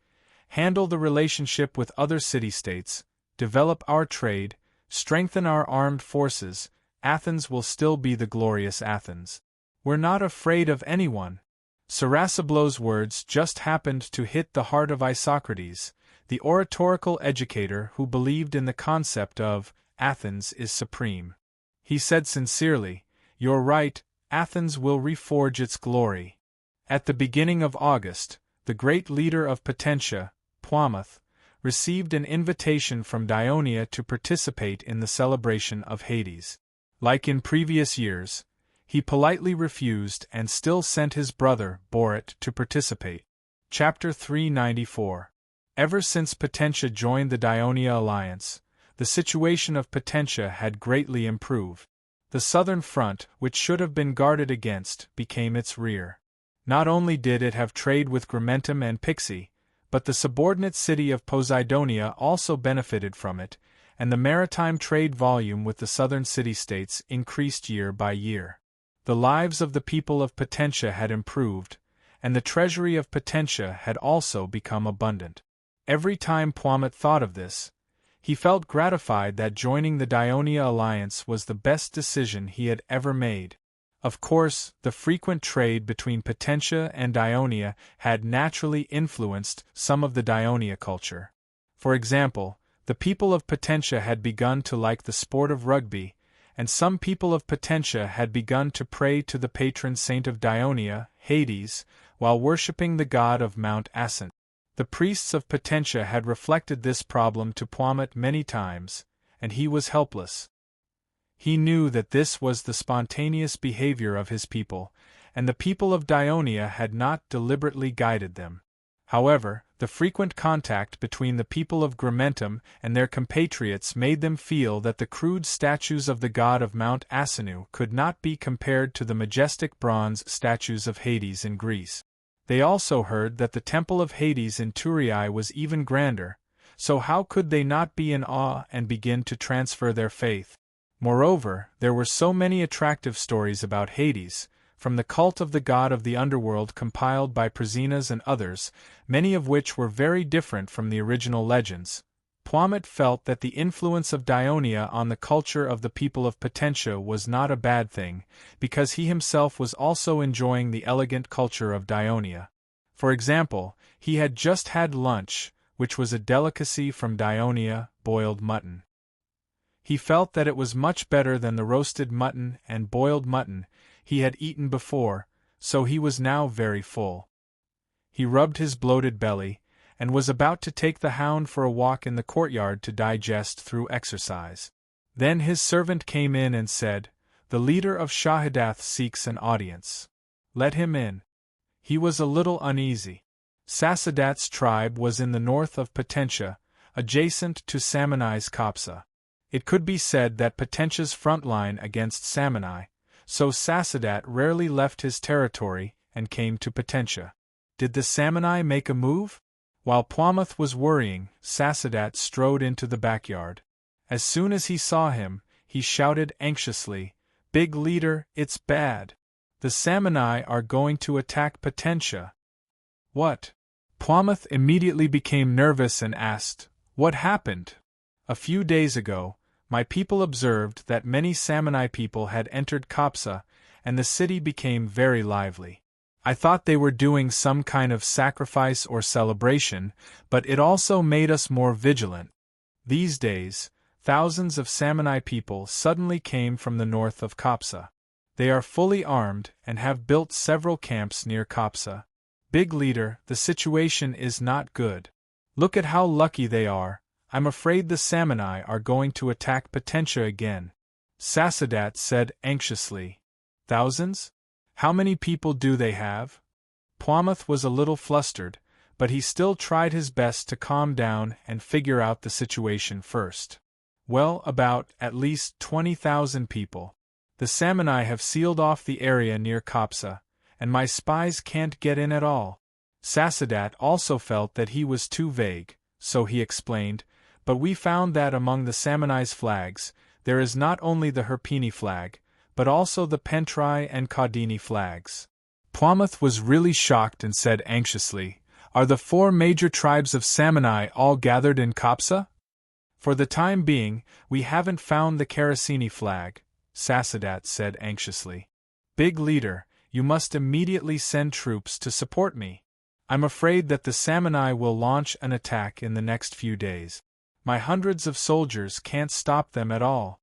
handle the relationship with other city-states, develop our trade, strengthen our armed forces, Athens will still be the glorious Athens. We're not afraid of anyone. Sarasablow's words just happened to hit the heart of Isocrates, the oratorical educator who believed in the concept of Athens is supreme. He said sincerely, "You're right, Athens will reforge its glory." At the beginning of August, the great leader of Potentia, Plomoth, received an invitation from Dionia to participate in the celebration of Hades. Like in previous years, he politely refused and still sent his brother, Borit, to participate. Chapter 394. Ever since Potentia joined the Dionia alliance, the situation of Potentia had greatly improved. The southern front, which should have been guarded against, became its rear. Not only did it have trade with Grimentum and Pixie, but the subordinate city of Poseidonia also benefited from it, and the maritime trade volume with the southern city-states increased year by year. The lives of the people of Potentia had improved, and the treasury of Potentia had also become abundant. Every time Plomoth thought of this, he felt gratified that joining the Dionia alliance was the best decision he had ever made. Of course, the frequent trade between Potentia and Dionia had naturally influenced some of the Dionia culture. For example, the people of Potentia had begun to like the sport of rugby, and some people of Potentia had begun to pray to the patron saint of Dionia, Hades, while worshipping the god of Mount Ascent. The priests of Potentia had reflected this problem to Plomoth many times, and he was helpless. He knew that this was the spontaneous behavior of his people, and the people of Dionia had not deliberately guided them. However, the frequent contact between the people of Grimentum and their compatriots made them feel that the crude statues of the god of Mount Asinu could not be compared to the majestic bronze statues of Hades in Greece. They also heard that the temple of Hades in Thurii was even grander, so how could they not be in awe and begin to transfer their faith? Moreover, there were so many attractive stories about Hades, from the cult of the god of the underworld compiled by Presinas and others, many of which were very different from the original legends. Plomoth felt that the influence of Dionia on the culture of the people of Potentia was not a bad thing, because he himself was also enjoying the elegant culture of Dionia. For example, he had just had lunch, which was a delicacy from Dionia, boiled mutton. He felt that it was much better than the roasted mutton and boiled mutton he had eaten before, so he was now very full. He rubbed his bloated belly, and was about to take the hound for a walk in the courtyard to digest through exercise. Then his servant came in and said, "The leader of Shahadath seeks an audience. Let him in." He was a little uneasy. Sasadat's tribe was in the north of Potentia, adjacent to Samanai's Kopsa. It could be said that Potentia's front line against Samanai, so Sasadat rarely left his territory and came to Potentia. Did the Samanai make a move? While Plomoth was worrying, Sasadat strode into the backyard. As soon as he saw him, he shouted anxiously, "Big leader, it's bad. The Samanai are going to attack Potentia." "What?" Plomoth immediately became nervous and asked, "What happened?" "A few days ago, my people observed that many Samanai people had entered Kopsa, and the city became very lively. I thought they were doing some kind of sacrifice or celebration, but it also made us more vigilant. These days, thousands of Samanai people suddenly came from the north of Kopsa. They are fully armed and have built several camps near Kopsa. Big leader, the situation is not good. Look at how lucky they are. I'm afraid the Samanai are going to attack Potentia again." Sasadat said anxiously, "Thousands? How many people do they have?" Plomoth was a little flustered, but he still tried his best to calm down and figure out the situation first. "Well, about, at least 20,000 people. The Samanai have sealed off the area near Kopsa, and my spies can't get in at all." Sasadat also felt that he was too vague, so he explained, "But we found that among the Samanai's flags, there is not only the Herpini flag, but also the Pentrai and Caudini flags." Plomoth was really shocked and said anxiously, "Are the 4 major tribes of Samanai all gathered in Kapsa?" "For the time being, we haven't found the Karasini flag," Sasadat said anxiously. "Big leader, you must immediately send troops to support me. I'm afraid that the Samanai will launch an attack in the next few days. My hundreds of soldiers can't stop them at all."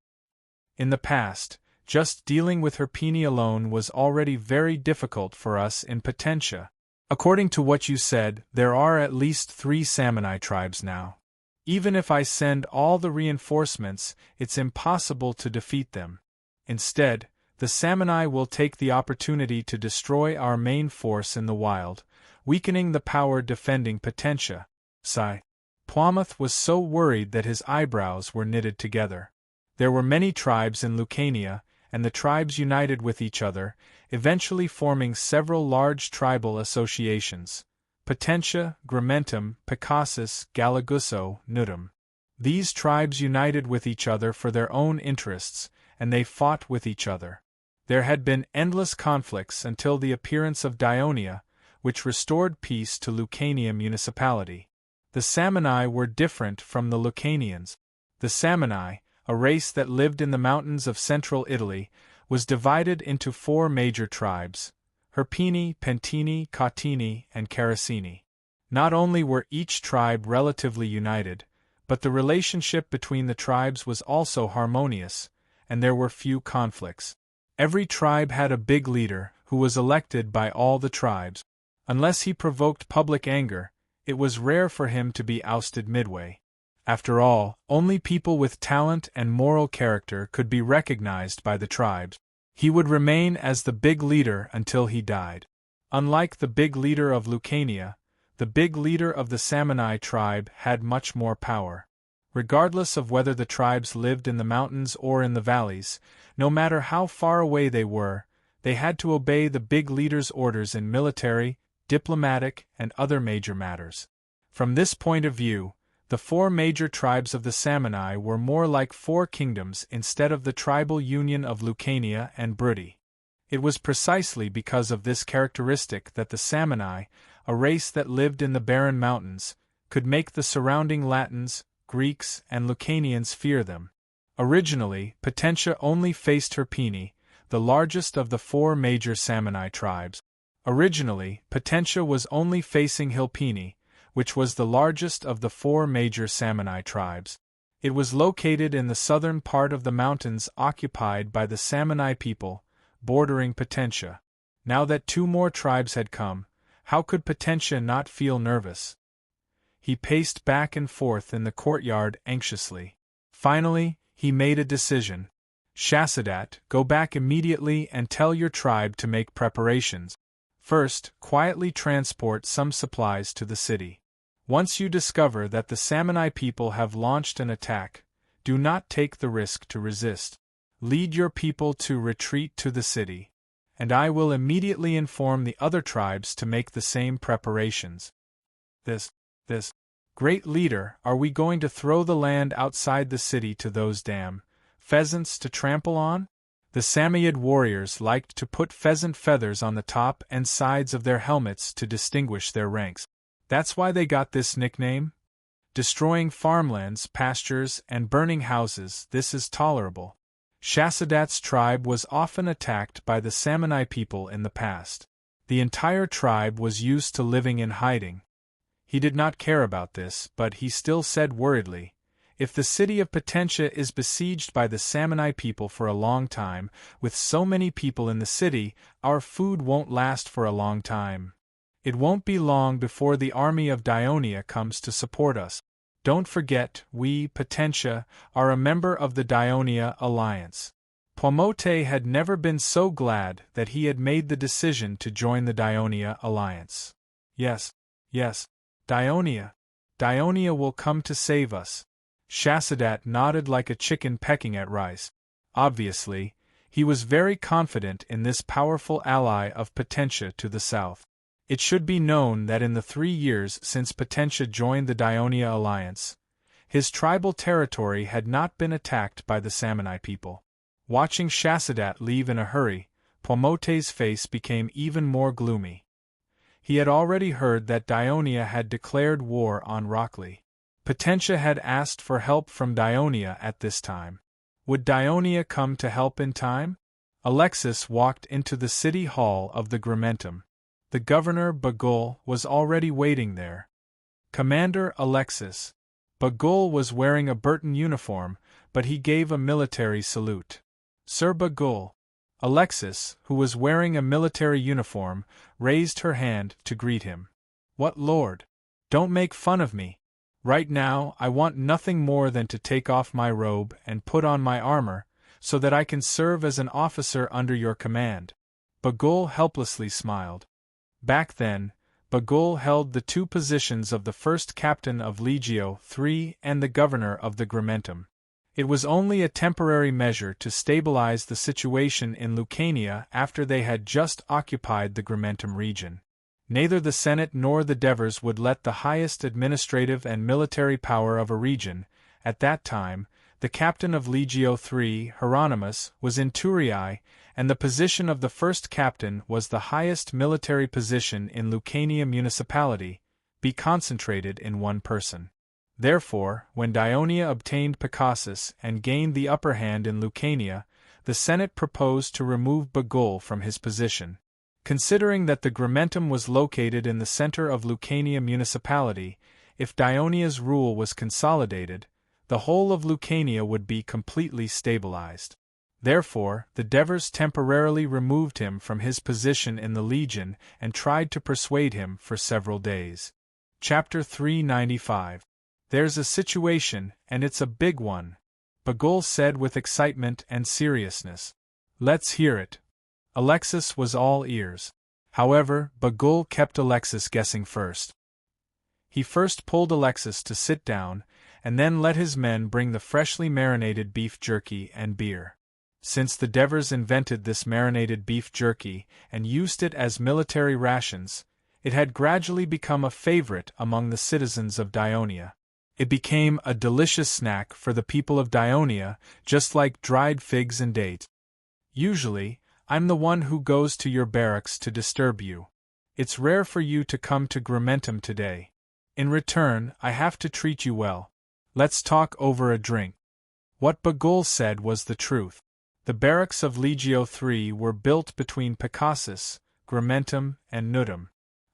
In the past, just dealing with Herpini alone was already very difficult for us in Potentia. According to what you said, there are at least 3 Samanai tribes now. Even if I send all the reinforcements, it's impossible to defeat them. Instead, the Samanai will take the opportunity to destroy our main force in the wild, weakening the power defending Potentia. Sigh. Plomoth was so worried that his eyebrows were knitted together. There were many tribes in Lucania, and the tribes united with each other, eventually forming several large tribal associations: Potentia, Gramentum, Picassus, Galagusso, Nudum. These tribes united with each other for their own interests, and they fought with each other. There had been endless conflicts until the appearance of Dionia, which restored peace to Lucania municipality. The Samanai were different from the Lucanians. The Samanai, a race that lived in the mountains of central Italy, was divided into 4 major tribes: Herpini, Pentini, Catini, and Karasini. Not only were each tribe relatively united, but the relationship between the tribes was also harmonious, and there were few conflicts. Every tribe had a big leader, who was elected by all the tribes. Unless he provoked public anger, it was rare for him to be ousted midway. After all, only people with talent and moral character could be recognized by the tribes. He would remain as the big leader until he died. Unlike the big leader of Lucania, the big leader of the Samanai tribe had much more power. Regardless of whether the tribes lived in the mountains or in the valleys, no matter how far away they were, they had to obey the big leader's orders in military, diplomatic, and other major matters. From this point of view, the 4 major tribes of the Samanai were more like 4 kingdoms instead of the tribal union of Lucania and Bruttii. It was precisely because of this characteristic that the Samanai, a race that lived in the barren mountains, could make the surrounding Latins, Greeks, and Lucanians fear them. Originally, Potentia only faced Herpini, the largest of the 4 major Samanai tribes. Originally, Potentia was only facing Hilpini, which was the largest of the 4 major Samanai tribes. It was located in the southern part of the mountains occupied by the Samanai people, bordering Potentia. Now that 2 more tribes had come, how could Potentia not feel nervous? He paced back and forth in the courtyard anxiously. Finally, he made a decision. "Sasadat, go back immediately and tell your tribe to make preparations. First, quietly transport some supplies to the city. Once you discover that the Samanai people have launched an attack, do not take the risk to resist. Lead your people to retreat to the city, and I will immediately inform the other tribes to make the same preparations." This great leader, are we going to throw the land outside the city to those damn pheasants to trample on? The Samoyed warriors liked to put pheasant feathers on the top and sides of their helmets to distinguish their ranks. That's why they got this nickname? Destroying farmlands, pastures, and burning houses, this is tolerable. Sasadat's tribe was often attacked by the Samanai people in the past. The entire tribe was used to living in hiding. He did not care about this, but he still said worriedly, "If the city of Potentia is besieged by the Samanai people for a long time, with so many people in the city, our food won't last for a long time. It won't be long before the army of Dionia comes to support us. Don't forget, we, Potentia, are a member of the Dionia alliance." Plomote had never been so glad that he had made the decision to join the Dionia alliance. Yes, Dionia will come to save us. Sasadat nodded like a chicken pecking at rice. Obviously, he was very confident in this powerful ally of Potentia to the south. It should be known that in the 3 years since Potentia joined the Dionia alliance, his tribal territory had not been attacked by the Samanai people. Watching Sasadat leave in a hurry, Pomote's face became even more gloomy. He had already heard that Dionia had declared war on Rockley. Potentia had asked for help from Dionia at this time. Would Dionia come to help in time? Alexis walked into the city hall of the Grimentum. The governor, Bagul, was already waiting there. Commander Alexis. Bagul was wearing a Burton uniform, but he gave a military salute. Sir Bagul. Alexis, who was wearing a military uniform, raised her hand to greet him. What lord? Don't make fun of me. Right now, I want nothing more than to take off my robe and put on my armor, so that I can serve as an officer under your command. Bagul helplessly smiled. Back then, Bagul held the two positions of the first captain of Legio III and the governor of the Grimentum. It was only a temporary measure to stabilize the situation in Lucania after they had just occupied the Grimentum region. Neither the Senate nor the Devers would let the highest administrative and military power of a region, at that time, the captain of Legio III, Hieronymus, was in Turiae, and the position of the first captain was the highest military position in Lucania municipality, be concentrated in one person. Therefore, when Dionia obtained Picassus and gained the upper hand in Lucania, the Senate proposed to remove Bagul from his position. Considering that the Grimentum was located in the center of Lucania municipality, if Dionia's rule was consolidated, the whole of Lucania would be completely stabilized. Therefore, the Devers temporarily removed him from his position in the legion and tried to persuade him for several days. Chapter 395. There's a situation, and it's a big one, Bagul said with excitement and seriousness. Let's hear it. Alexis was all ears. However, Bagul kept Alexis guessing first. He first pulled Alexis to sit down, and then let his men bring the freshly marinated beef jerky and beer. Since the Devers invented this marinated beef jerky and used it as military rations, it had gradually become a favorite among the citizens of Dionia. It became a delicious snack for the people of Dionia, just like dried figs and dates. Usually, I'm the one who goes to your barracks to disturb you. It's rare for you to come to Grimentum today. In return, I have to treat you well. Let's talk over a drink. What Bagul said was the truth. The barracks of Legio III were built between Picassus, Grimentum, and Nudum.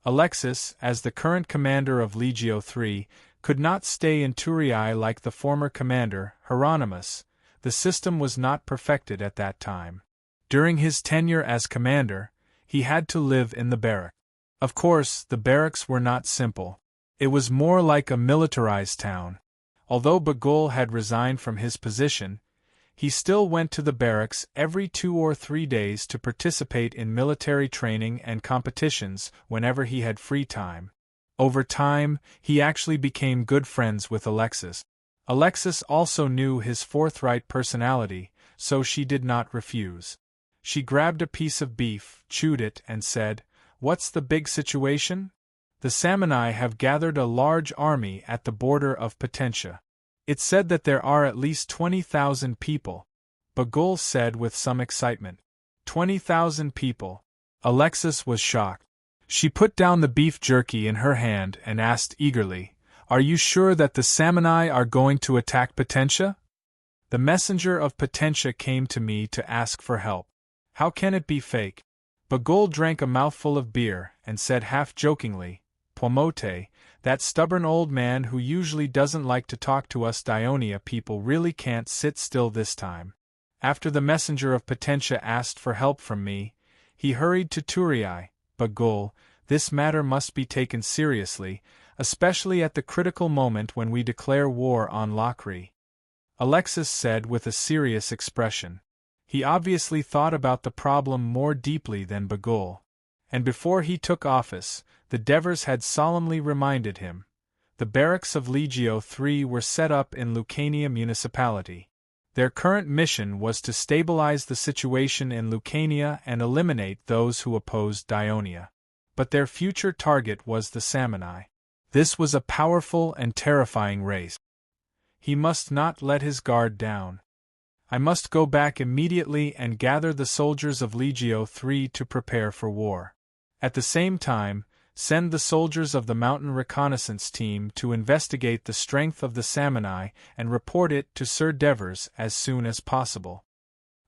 Alexis, as the current commander of Legio III, could not stay in Turiae like the former commander, Hieronymus. The system was not perfected at that time. During his tenure as commander, he had to live in the barrack. Of course, the barracks were not simple. It was more like a militarized town. Although Bagul had resigned from his position, he still went to the barracks every 2 or 3 days to participate in military training and competitions whenever he had free time. Over time, he actually became good friends with Alexis. Alexis also knew his forthright personality, so she did not refuse. She grabbed a piece of beef, chewed it, and said, "What's the big situation? The Samani have gathered a large army at the border of Potentia. It's said that there are at least 20,000 people," Bagul said with some excitement. 20,000 people. Alexis was shocked. She put down the beef jerky in her hand and asked eagerly, "Are you sure that the Samani are going to attack Potentia? The messenger of Potentia came to me to ask for help. How can it be fake?" Bagul drank a mouthful of beer and said half-jokingly, "Pomote, that stubborn old man who usually doesn't like to talk to us Dionia people really can't sit still this time. After the messenger of Potentia asked for help from me, he hurried to Turiae. Bagul, this matter must be taken seriously, especially at the critical moment when we declare war on Lockery," Alexis said with a serious expression. He obviously thought about the problem more deeply than Bagul. And before he took office, the Devers had solemnly reminded him. The barracks of Legio III were set up in Lucania municipality. Their current mission was to stabilize the situation in Lucania and eliminate those who opposed Dionia. But their future target was the Samani. This was a powerful and terrifying race. He must not let his guard down. I must go back immediately and gather the soldiers of Legio III to prepare for war. At the same time, send the soldiers of the mountain reconnaissance team to investigate the strength of the Salmoni and report it to Sir Devers as soon as possible.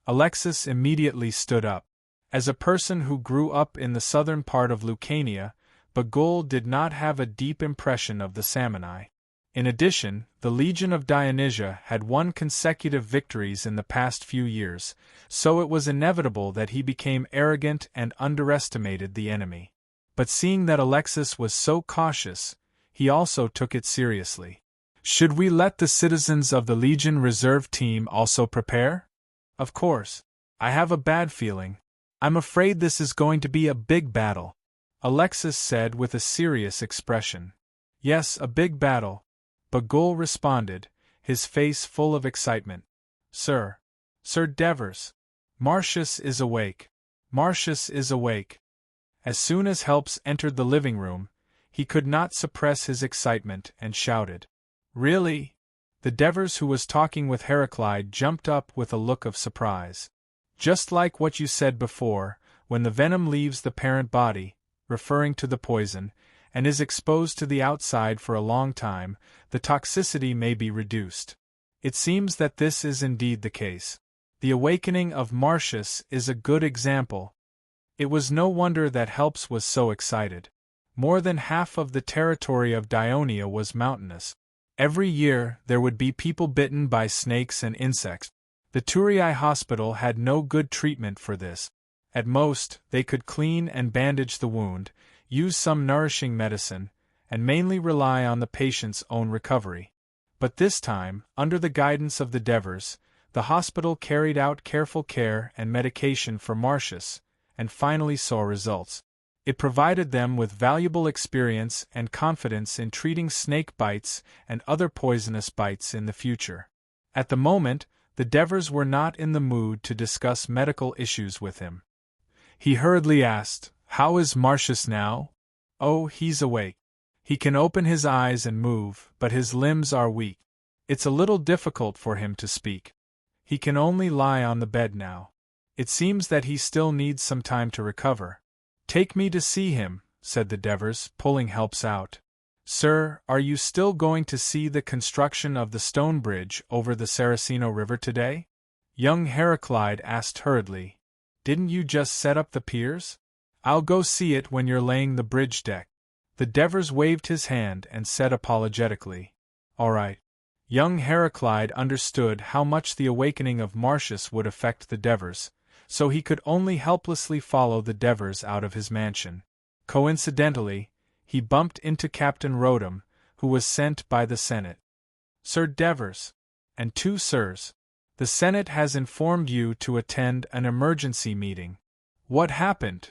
Alexis immediately stood up. As a person who grew up in the southern part of Lucania, Bagul did not have a deep impression of the Salmoni. In addition, the Legion of Dionysia had won consecutive victories in the past few years, so it was inevitable that he became arrogant and underestimated the enemy. But seeing that Alexis was so cautious, he also took it seriously. Should we let the citizens of the Legion Reserve team also prepare? Of course. I have a bad feeling. I'm afraid this is going to be a big battle, Alexis said with a serious expression. Yes, a big battle, Bagul responded, his face full of excitement. Sir Devers. Marcius is awake. Marcius is awake. As soon as Helps entered the living room, he could not suppress his excitement and shouted. Really? The Devers who was talking with Heraclide jumped up with a look of surprise. Just like what you said before, when the venom leaves the parent body, referring to the poison, and is exposed to the outside for a long time, the toxicity may be reduced. It seems that this is indeed the case. The awakening of Marcius is a good example. It was no wonder that Helps was so excited. More than half of the territory of Dionia was mountainous. Every year there would be people bitten by snakes and insects. The Turii hospital had no good treatment for this. At most, they could clean and bandage the wound, use some nourishing medicine, and mainly rely on the patient's own recovery. But this time, under the guidance of the Devers, the hospital carried out careful care and medication for Marcius, and finally saw results. It provided them with valuable experience and confidence in treating snake bites and other poisonous bites in the future. At the moment, the Devers were not in the mood to discuss medical issues with him. He hurriedly asked, How is Marcius now? Oh, he's awake. He can open his eyes and move, but his limbs are weak. It's a little difficult for him to speak. He can only lie on the bed now. It seems that he still needs some time to recover. Take me to see him, said the Devers, pulling Helps out. Sir, are you still going to see the construction of the stone bridge over the Saraceno River today? Young Heraclide asked hurriedly. Didn't you just set up the piers? I'll go see it when you're laying the bridge deck. The Devers waved his hand and said apologetically, All right. Young Heraclide understood how much the awakening of Marcius would affect the Devers, so he could only helplessly follow the Devers out of his mansion. Coincidentally, he bumped into Captain Rodham, who was sent by the Senate. Sir Devers. And 2 sirs. The Senate has informed you to attend an emergency meeting. What happened?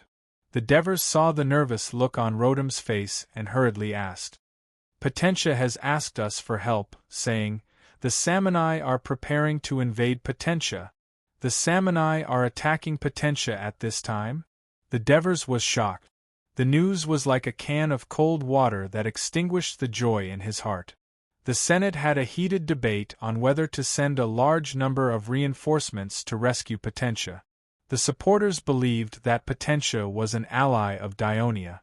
The Devers saw the nervous look on Rodham's face and hurriedly asked. Potentia has asked us for help, saying, The Salmoni are preparing to invade Potentia. The Salmoni are attacking Potentia at this time? The Devers was shocked. The news was like a can of cold water that extinguished the joy in his heart. The Senate had a heated debate on whether to send a large number of reinforcements to rescue Potentia. The supporters believed that Potentia was an ally of Dionia.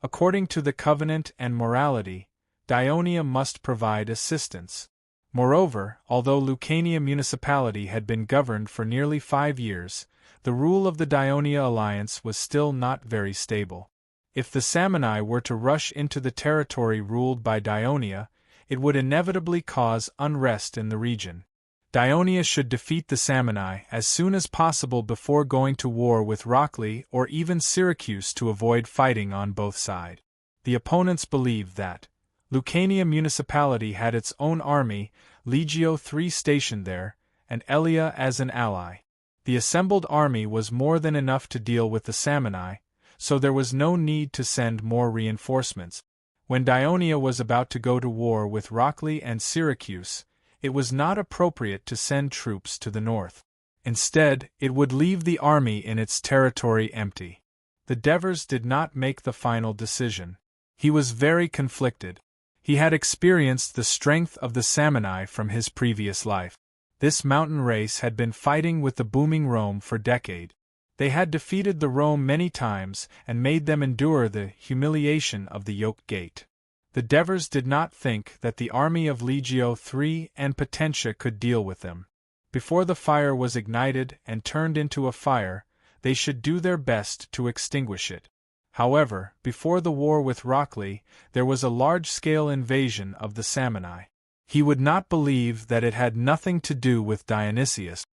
According to the covenant and morality, Dionia must provide assistance. Moreover, although Lucania municipality had been governed for nearly 5 years, the rule of the Dionia alliance was still not very stable. If the Salmoni were to rush into the territory ruled by Dionia, it would inevitably cause unrest in the region. Dionia should defeat the Salmoni as soon as possible before going to war with Rockley or even Syracuse to avoid fighting on both sides. The opponents believed that Lucania municipality had its own army, Legio III stationed there, and Elia as an ally. The assembled army was more than enough to deal with the Salmoni, so there was no need to send more reinforcements. When Dionia was about to go to war with Rockley and Syracuse, it was not appropriate to send troops to the north. Instead, it would leave the army in its territory empty. The Devers did not make the final decision. He was very conflicted. He had experienced the strength of the Salmoni from his previous life. This mountain race had been fighting with the booming Rome for decades. They had defeated the Rome many times and made them endure the humiliation of the Yoke Gate. The Devers did not think that the army of Legio III and Potentia could deal with them. Before the fire was ignited and turned into a fire, they should do their best to extinguish it. However, before the war with Rockley, there was a large-scale invasion of the Samni. He would not believe that it had nothing to do with Dionysius.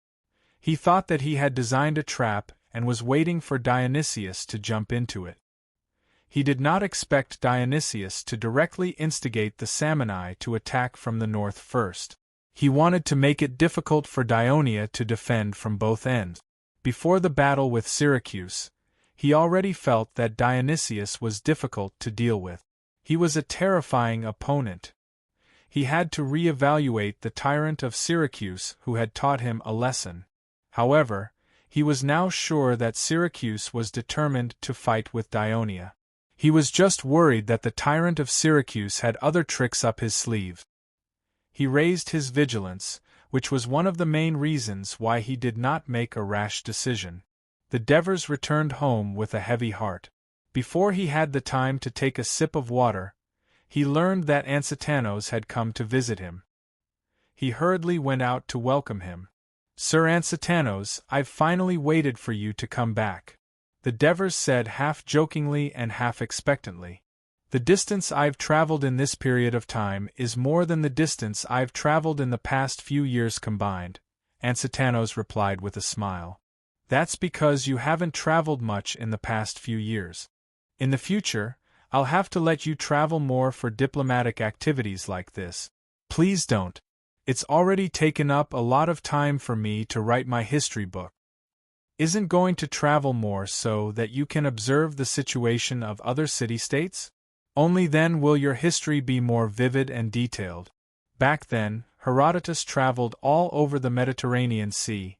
He thought that he had designed a trap and was waiting for Dionysius to jump into it. He did not expect Dionysius to directly instigate the Samni to attack from the north first. He wanted to make it difficult for Dionia to defend from both ends. Before the battle with Syracuse, he already felt that Dionysius was difficult to deal with. He was a terrifying opponent. He had to re-evaluate the tyrant of Syracuse who had taught him a lesson. However, he was now sure that Syracuse was determined to fight with Dionia. He was just worried that the tyrant of Syracuse had other tricks up his sleeve. He raised his vigilance, which was one of the main reasons why he did not make a rash decision. The Devers returned home with a heavy heart. Before he had the time to take a sip of water, he learned that Ansitanos had come to visit him. He hurriedly went out to welcome him. "Sir Ansitanos, I've finally waited for you to come back," the Devers said half jokingly and half expectantly. "The distance I've traveled in this period of time is more than the distance I've traveled in the past few years combined," Ansitanos replied with a smile. "That's because you haven't traveled much in the past few years. In the future, I'll have to let you travel more for diplomatic activities like this." "Please don't. It's already taken up a lot of time for me to write my history book. Isn't going to travel more so that you can observe the situation of other city-states? Only then will your history be more vivid and detailed." Back then, Herodotus traveled all over the Mediterranean Sea.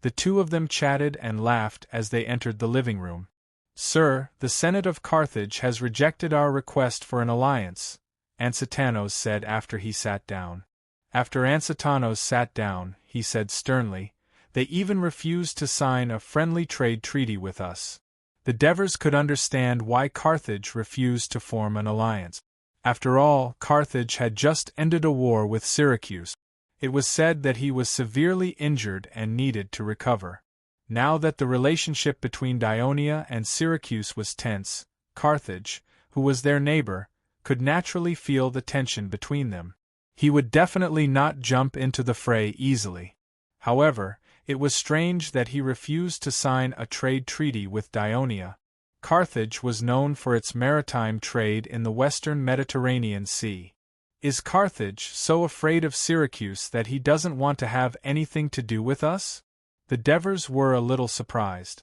The two of them chatted and laughed as they entered the living room. "Sir, the Senate of Carthage has rejected our request for an alliance," Ansitanos said after he sat down. After Ansitanos sat down, he said sternly, "They even refused to sign a friendly trade treaty with us." The Devers could understand why Carthage refused to form an alliance. After all, Carthage had just ended a war with Syracuse. It was said that he was severely injured and needed to recover. Now that the relationship between Dionia and Syracuse was tense, Carthage, who was their neighbor, could naturally feel the tension between them. He would definitely not jump into the fray easily. However, it was strange that he refused to sign a trade treaty with Dionia. Carthage was known for its maritime trade in the western Mediterranean Sea. Is Carthage so afraid of Syracuse that he doesn't want to have anything to do with us? The Devers were a little surprised.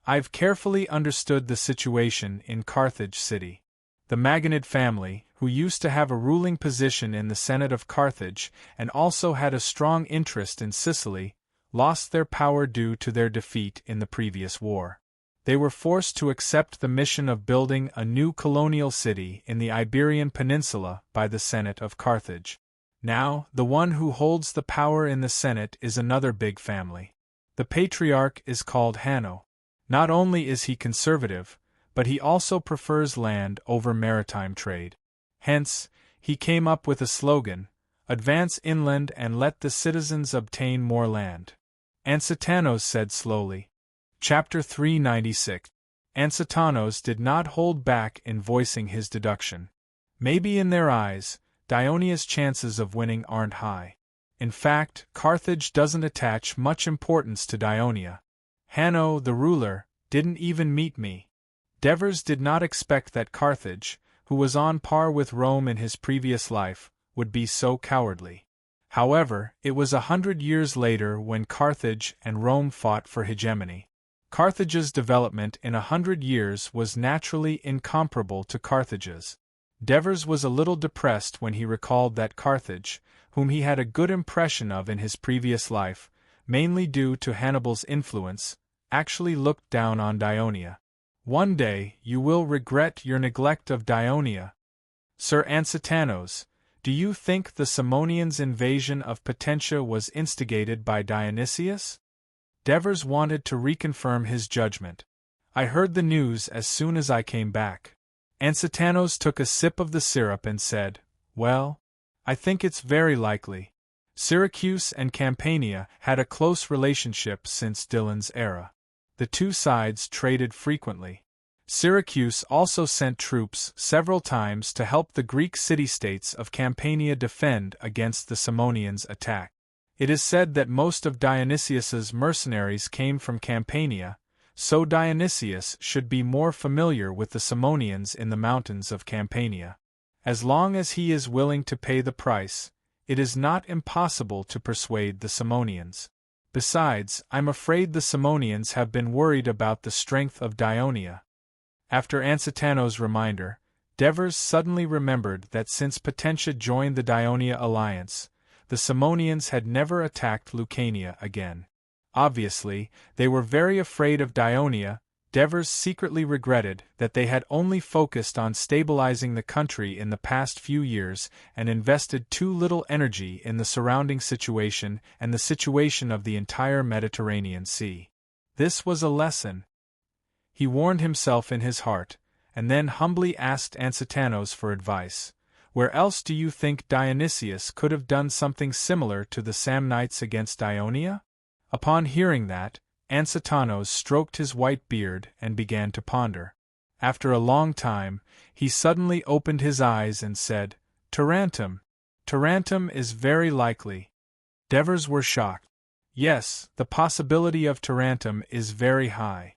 "I've carefully understood the situation in Carthage City. The Maganid family, who used to have a ruling position in the Senate of Carthage and also had a strong interest in Sicily, lost their power due to their defeat in the previous war. They were forced to accept the mission of building a new colonial city in the Iberian Peninsula by the Senate of Carthage. Now, the one who holds the power in the Senate is another big family. The patriarch is called Hanno. Not only is he conservative, but he also prefers land over maritime trade. Hence, he came up with a slogan, 'Advance inland and let the citizens obtain more land.'" Ansitanos said slowly. Chapter 396. Ansitanos did not hold back in voicing his deduction. "Maybe in their eyes, Dionia's chances of winning aren't high. In fact, Carthage doesn't attach much importance to Dionia. Hanno, the ruler, didn't even meet me." Devers did not expect that Carthage, who was on par with Rome in his previous life, would be so cowardly. However, it was 100 years later when Carthage and Rome fought for hegemony. Carthage's development in 100 years was naturally incomparable to Carthage's. Devers was a little depressed when he recalled that Carthage, whom he had a good impression of in his previous life, mainly due to Hannibal's influence, actually looked down on Dionia. "One day you will regret your neglect of Dionia. Sir Ansitanos, Do you think the Simonians' invasion of Potentia was instigated by Dionysius? Devers wanted to reconfirm his judgment. I heard the news as soon as I came back. Ansitanos took a sip of the syrup and said, "Well, I think it's very likely. Syracuse and Campania had a close relationship since Dylan's era. The two sides traded frequently. Syracuse also sent troops several times to help the Greek city-states of Campania defend against the Simonians' attack. It is said that most of Dionysius's mercenaries came from Campania, so Dionysius should be more familiar with the Simonians in the mountains of Campania. As long as he is willing to pay the price, it is not impossible to persuade the Simonians. Besides, I'm afraid the Simonians have been worried about the strength of Dionia." After Ansitanos' reminder, Devers suddenly remembered that since Potentia joined the Dionia alliance, the Simonians had never attacked Lucania again. Obviously, they were very afraid of Dionia. Devers secretly regretted that they had only focused on stabilizing the country in the past few years and invested too little energy in the surrounding situation and the situation of the entire Mediterranean Sea. This was a lesson, he warned himself in his heart, and then humbly asked Ansitanos for advice. Where else do you think Dionysius could have done something similar to the Samnites against Dionia? Upon hearing that, Ansitanos stroked his white beard and began to ponder. After a long time, he suddenly opened his eyes and said, "Tarentum. Tarentum is very likely." Devers were shocked. Yes, the possibility of Tarentum is very high.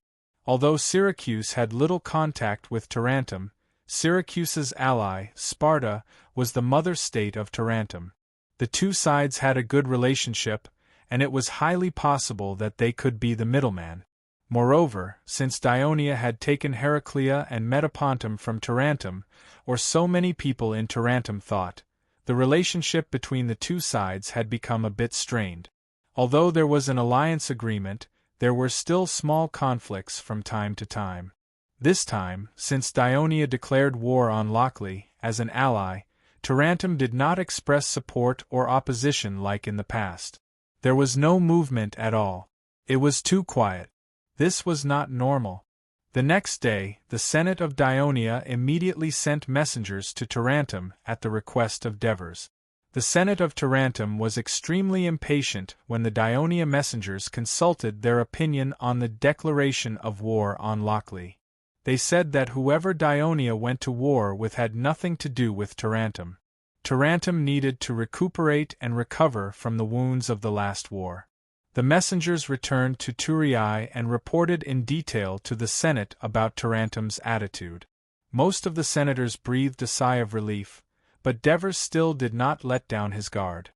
Although Syracuse had little contact with Tarentum, Syracuse's ally, Sparta, was the mother state of Tarentum. The two sides had a good relationship, and it was highly possible that they could be the middleman. Moreover, since Dionia had taken Heraclea and Metapontum from Tarentum, or so many people in Tarentum thought, the relationship between the two sides had become a bit strained. Although there was an alliance agreement, there were still small conflicts from time to time. This time, since Dionia declared war on Lochley as an ally, Tarentum did not express support or opposition like in the past. There was no movement at all. It was too quiet. This was not normal. The next day, the Senate of Dionia immediately sent messengers to Tarentum at the request of Devers. The Senate of Tarentum was extremely impatient when the Dionia messengers consulted their opinion on the declaration of war on Lochley. They said that whoever Dionia went to war with had nothing to do with Tarentum. Tarentum needed to recuperate and recover from the wounds of the last war. The messengers returned to Thurii and reported in detail to the Senate about Tarentum's attitude. Most of the senators breathed a sigh of relief, but Devers still did not let down his guard.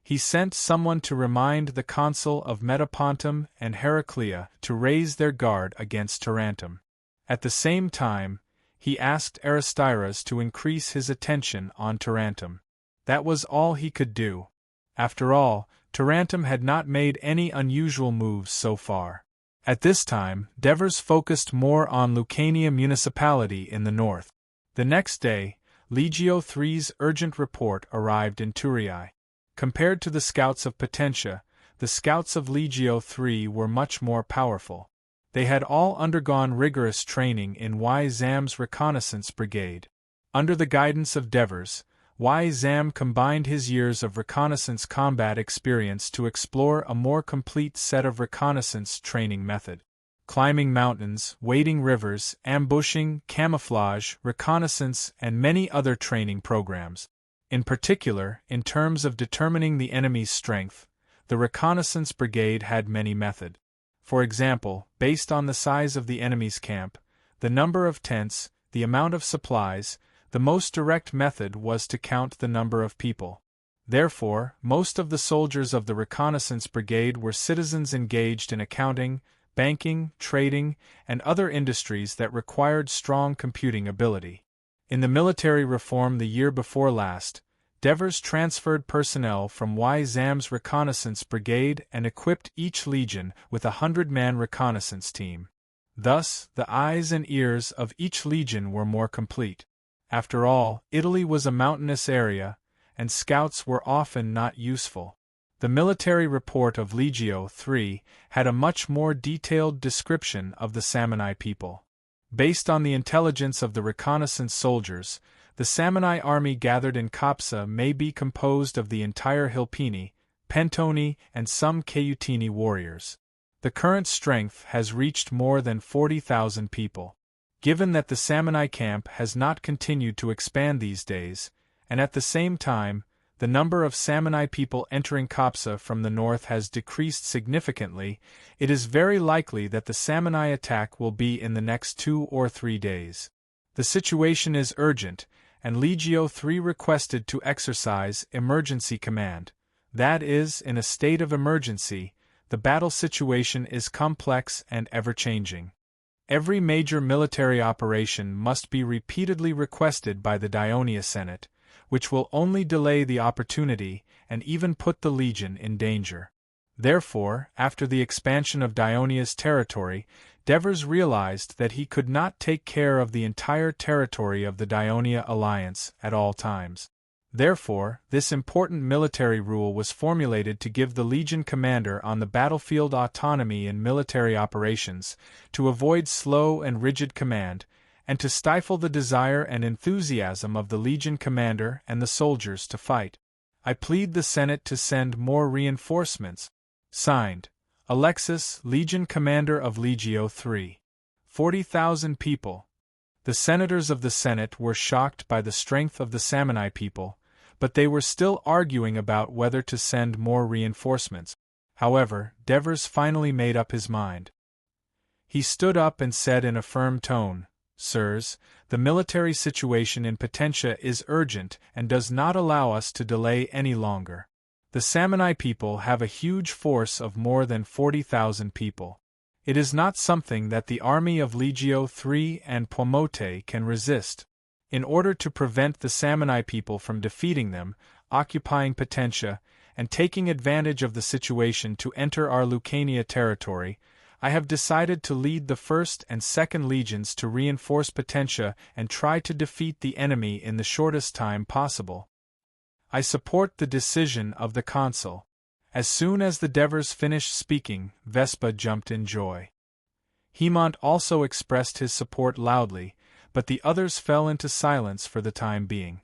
He sent someone to remind the consul of Metapontum and Heraclea to raise their guard against Tarentum. At the same time, he asked Aristiras to increase his attention on Tarentum. That was all he could do. After all, Tarentum had not made any unusual moves so far. At this time, Devers focused more on Lucania municipality in the north. The next day, Legio III's urgent report arrived in Thurii. Compared to the scouts of Potentia, the scouts of Legio III were much more powerful. They had all undergone rigorous training in Y. Zam's reconnaissance brigade. Under the guidance of Devers, Y. Zam combined his years of reconnaissance combat experience to explore a more complete set of reconnaissance training method. Climbing mountains, wading rivers, ambushing, camouflage, reconnaissance, and many other training programs. In particular, in terms of determining the enemy's strength, the reconnaissance brigade had many methods. For example, based on the size of the enemy's camp, the number of tents, the amount of supplies, the most direct method was to count the number of people. Therefore, most of the soldiers of the reconnaissance brigade were citizens engaged in accounting, banking, trading, and other industries that required strong computing ability. In the military reform the year before last, Devers transferred personnel from Y. Zam's reconnaissance brigade and equipped each legion with a 100-man reconnaissance team. Thus, the eyes and ears of each legion were more complete. After all, Italy was a mountainous area, and scouts were often not useful. The military report of Legio III had a much more detailed description of the Samnite people. Based on the intelligence of the reconnaissance soldiers, the Samnite army gathered in Capsa may be composed of the entire Hilpini, Pentoni, and some Caiutini warriors. The current strength has reached more than 40,000 people. Given that the Samnite camp has not continued to expand these days, and at the same time, the number of Samnite people entering Capsa from the north has decreased significantly, it is very likely that the Samnite attack will be in the next 2 or 3 days. The situation is urgent, and Legio III requested to exercise emergency command. That is, in a state of emergency, the battle situation is complex and ever-changing. Every major military operation must be repeatedly requested by the Daionia Senate, which will only delay the opportunity and even put the legion in danger. Therefore, after the expansion of Daionia's territory, Devers realized that he could not take care of the entire territory of the Daionia alliance at all times. Therefore, this important military rule was formulated to give the legion commander on the battlefield autonomy in military operations, to avoid slow and rigid command, and to stifle the desire and enthusiasm of the legion commander and the soldiers to fight. I plead the Senate to send more reinforcements. Signed, Alexis, Legion Commander of Legio III. 40,000 people. The senators of the Senate were shocked by the strength of the Samnite people, but they were still arguing about whether to send more reinforcements. However, Devers finally made up his mind. He stood up and said in a firm tone, "Sirs, the military situation in Potentia is urgent and does not allow us to delay any longer. The Samnite people have a huge force of more than 40,000 people. It is not something that the army of Legio III and Pomote can resist. In order to prevent the Samnite people from defeating them, occupying Potentia, and taking advantage of the situation to enter our Lucania territory, I have decided to lead the 1st and 2nd legions to reinforce Potentia and try to defeat the enemy in the shortest time possible. I support the decision of the consul." As soon as the Devers finished speaking, Vespa jumped in joy. Hemont also expressed his support loudly, but the others fell into silence for the time being.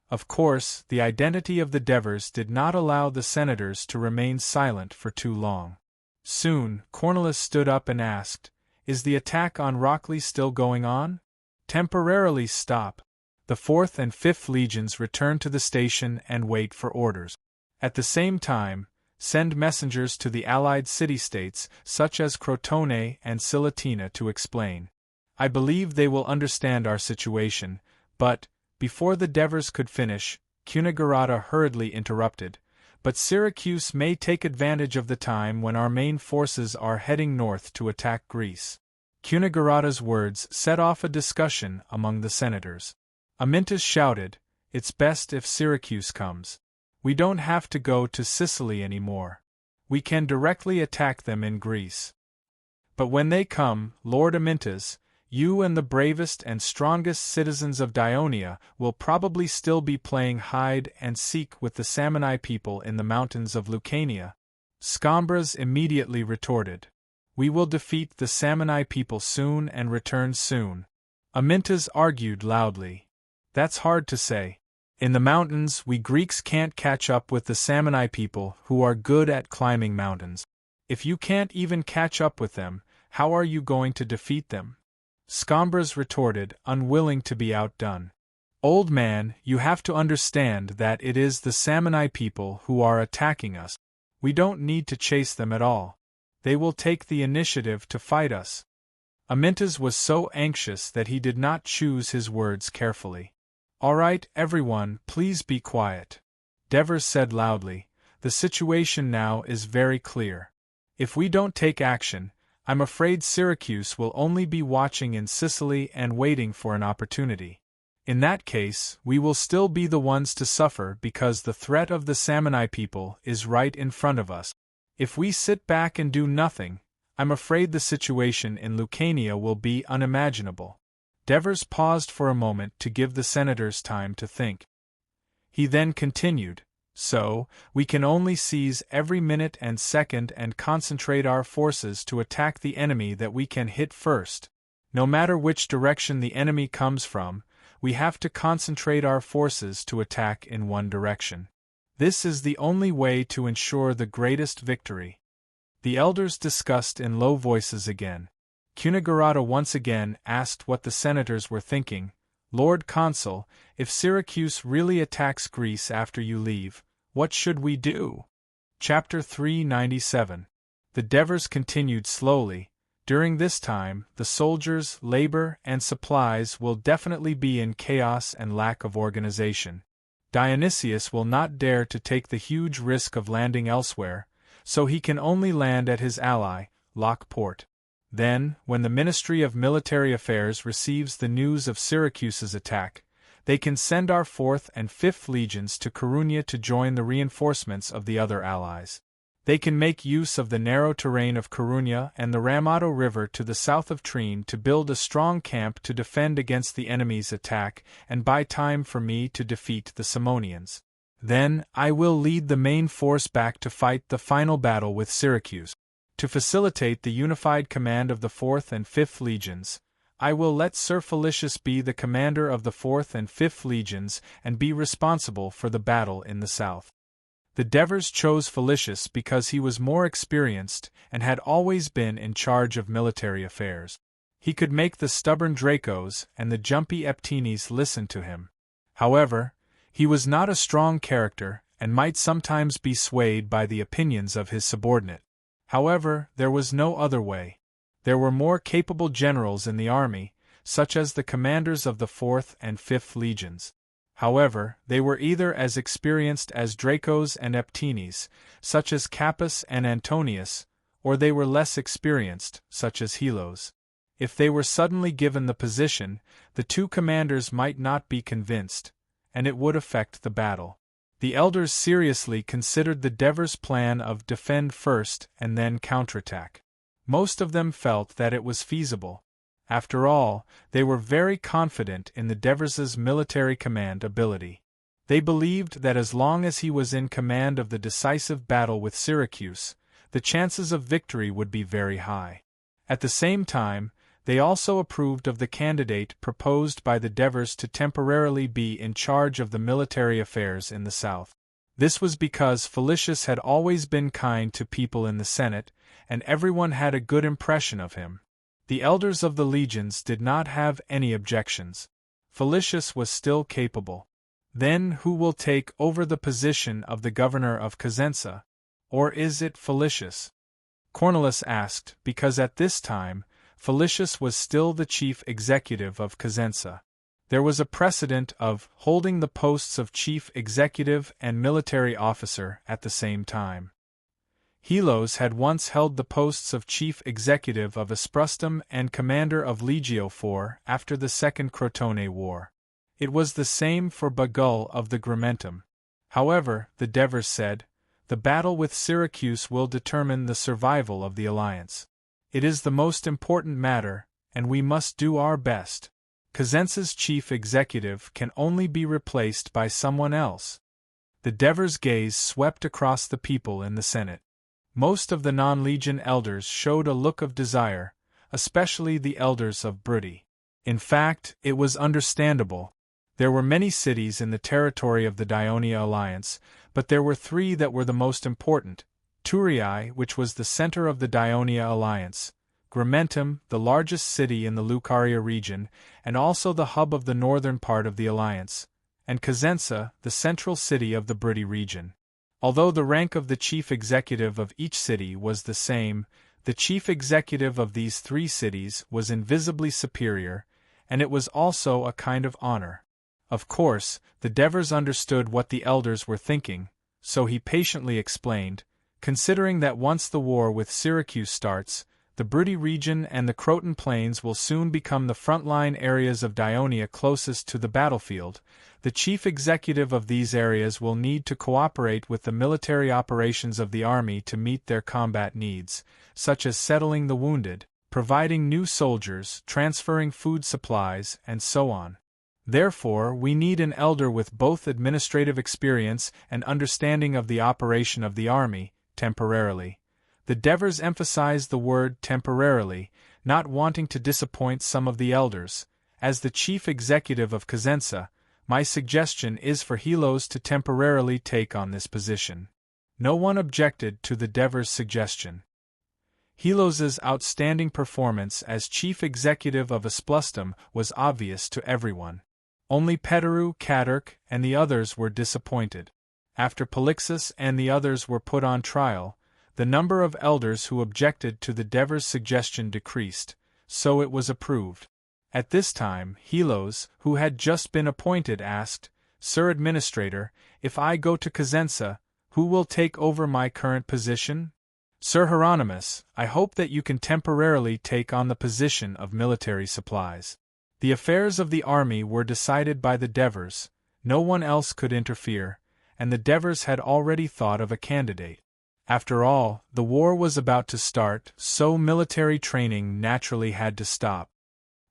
Of course, the identity of the Devers did not allow the senators to remain silent for too long. Soon, Cornelis stood up and asked, "Is the attack on Rockley still going on?" "Temporarily stop. The 4th and 5th legions return to the station and wait for orders. At the same time, send messengers to the allied city-states such as Crotone and Silatina to explain. I believe they will understand our situation, but," before the Devers could finish, Cunigurata hurriedly interrupted, "but Syracuse may take advantage of the time when our main forces are heading north to attack Greece." Cunigurata's words set off a discussion among the senators. Amyntas shouted, "It's best if Syracuse comes. We don't have to go to Sicily anymore. We can directly attack them in Greece. But when they come, Lord Amyntas, you and the bravest and strongest citizens of Daionia will probably still be playing hide and seek with the Samnite people in the mountains of Lucania." Scombras immediately retorted, "We will defeat the Samnite people soon and return soon." Amyntas argued loudly, "That's hard to say. In the mountains, we Greeks can't catch up with the Samnite people who are good at climbing mountains. If you can't even catch up with them, how are you going to defeat them?" Scombras retorted, unwilling to be outdone. "Old man, you have to understand that it is the Samnite people who are attacking us. We don't need to chase them at all. They will take the initiative to fight us." Amyntas was so anxious that he did not choose his words carefully. "All right, everyone, please be quiet," Devers said loudly. "The situation now is very clear. If we don't take action, I'm afraid Syracuse will only be watching in Sicily and waiting for an opportunity. In that case, we will still be the ones to suffer because the threat of the Samnite people is right in front of us. If we sit back and do nothing, I'm afraid the situation in Lucania will be unimaginable. Devers paused for a moment to give the senators time to think. He then continued, "So, we can only seize every minute and second and concentrate our forces to attack the enemy that we can hit first. No matter which direction the enemy comes from, we have to concentrate our forces to attack in one direction. This is the only way to ensure the greatest victory." The elders discussed in low voices again. Cunegurata once again asked what the senators were thinking. "Lord Consul, if Syracuse really attacks Greece after you leave, what should we do?" Chapter 397. The Devers continued slowly. "During this time, the soldiers, labor, and supplies will definitely be in chaos and lack of organization. Dionysius will not dare to take the huge risk of landing elsewhere, so he can only land at his ally, Lockport. Then, when the Ministry of Military Affairs receives the news of Syracuse's attack, they can send our 4th and 5th legions to Corunia to join the reinforcements of the other allies. They can make use of the narrow terrain of Corunia and the Ramato River to the south of Trine to build a strong camp to defend against the enemy's attack and buy time for me to defeat the Simonians. Then, I will lead the main force back to fight the final battle with Syracuse. To facilitate the unified command of the 4th and 5th legions, I will let Sir Felicius be the commander of the 4th and 5th legions and be responsible for the battle in the south." The Devers chose Felicius because he was more experienced and had always been in charge of military affairs. He could make the stubborn Dracos and the jumpy Eptines listen to him. However, he was not a strong character and might sometimes be swayed by the opinions of his subordinate. However, there was no other way. There were more capable generals in the army, such as the commanders of the 4th and 5th legions. However, they were either as experienced as Dracos and Eptines, such as Capus and Antonius, or they were less experienced, such as Helos. If they were suddenly given the position, the two commanders might not be convinced, and it would affect the battle. The elders seriously considered the Devers' plan of defend first and then counterattack. Most of them felt that it was feasible. After all, they were very confident in the Devers' military command ability. They believed that as long as he was in command of the decisive battle with Syracuse, the chances of victory would be very high. At the same time, they also approved of the candidate proposed by the Devers to temporarily be in charge of the military affairs in the South. This was because Felicius had always been kind to people in the Senate, and everyone had a good impression of him. The elders of the legions did not have any objections. Felicius was still capable. Then who will take over the position of the governor of Cosenza? Or is it Felicius? Cornelius asked, because at this time, Felicius was still the chief executive of Cosenza. There was a precedent of holding the posts of chief executive and military officer at the same time. Helos had once held the posts of chief executive of Esprustum and commander of Legio IV after the Second Crotone War. It was the same for Bagul of the Gramentum. However, the Devers said, the battle with Syracuse will determine the survival of the alliance. It is the most important matter, and we must do our best. Cosenza's chief executive can only be replaced by someone else. The Devers' gaze swept across the people in the Senate. Most of the non-legion elders showed a look of desire, especially the elders of Bruttii. In fact, it was understandable. There were many cities in the territory of the Dionia alliance, but there were three that were the most important: Thurii, which was the center of the Dionia alliance; Gramentum, the largest city in the Lucaria region, and also the hub of the northern part of the alliance; and Cosenza, the central city of the Bruttii region. Although the rank of the chief executive of each city was the same, the chief executive of these three cities was invisibly superior, and it was also a kind of honor. Of course, the Devers understood what the elders were thinking, so he patiently explained, considering that once the war with Syracuse starts, the Bruttii region and the Croton plains will soon become the frontline areas of Dionia closest to the battlefield. The chief executive of these areas will need to cooperate with the military operations of the army to meet their combat needs, such as settling the wounded, providing new soldiers, transferring food supplies, and so on. Therefore, we need an elder with both administrative experience and understanding of the operation of the army, temporarily. The Devers emphasized the word temporarily, not wanting to disappoint some of the elders. As the chief executive of Cosenza, my suggestion is for Helos to temporarily take on this position. No one objected to the Devers' suggestion. Helos's outstanding performance as chief executive of Esplustum was obvious to everyone. Only Petaru, Katurk, and the others were disappointed. After Polixus and the others were put on trial, the number of elders who objected to the Devers' suggestion decreased, so it was approved. At this time, Helos, who had just been appointed, asked, "Sir Administrator, if I go to Cosenza, who will take over my current position?" "Sir Hieronymus, I hope that you can temporarily take on the position of military supplies." The affairs of the army were decided by the Devers, no one else could interfere, and the Devers had already thought of a candidate. After all, the war was about to start, so military training naturally had to stop.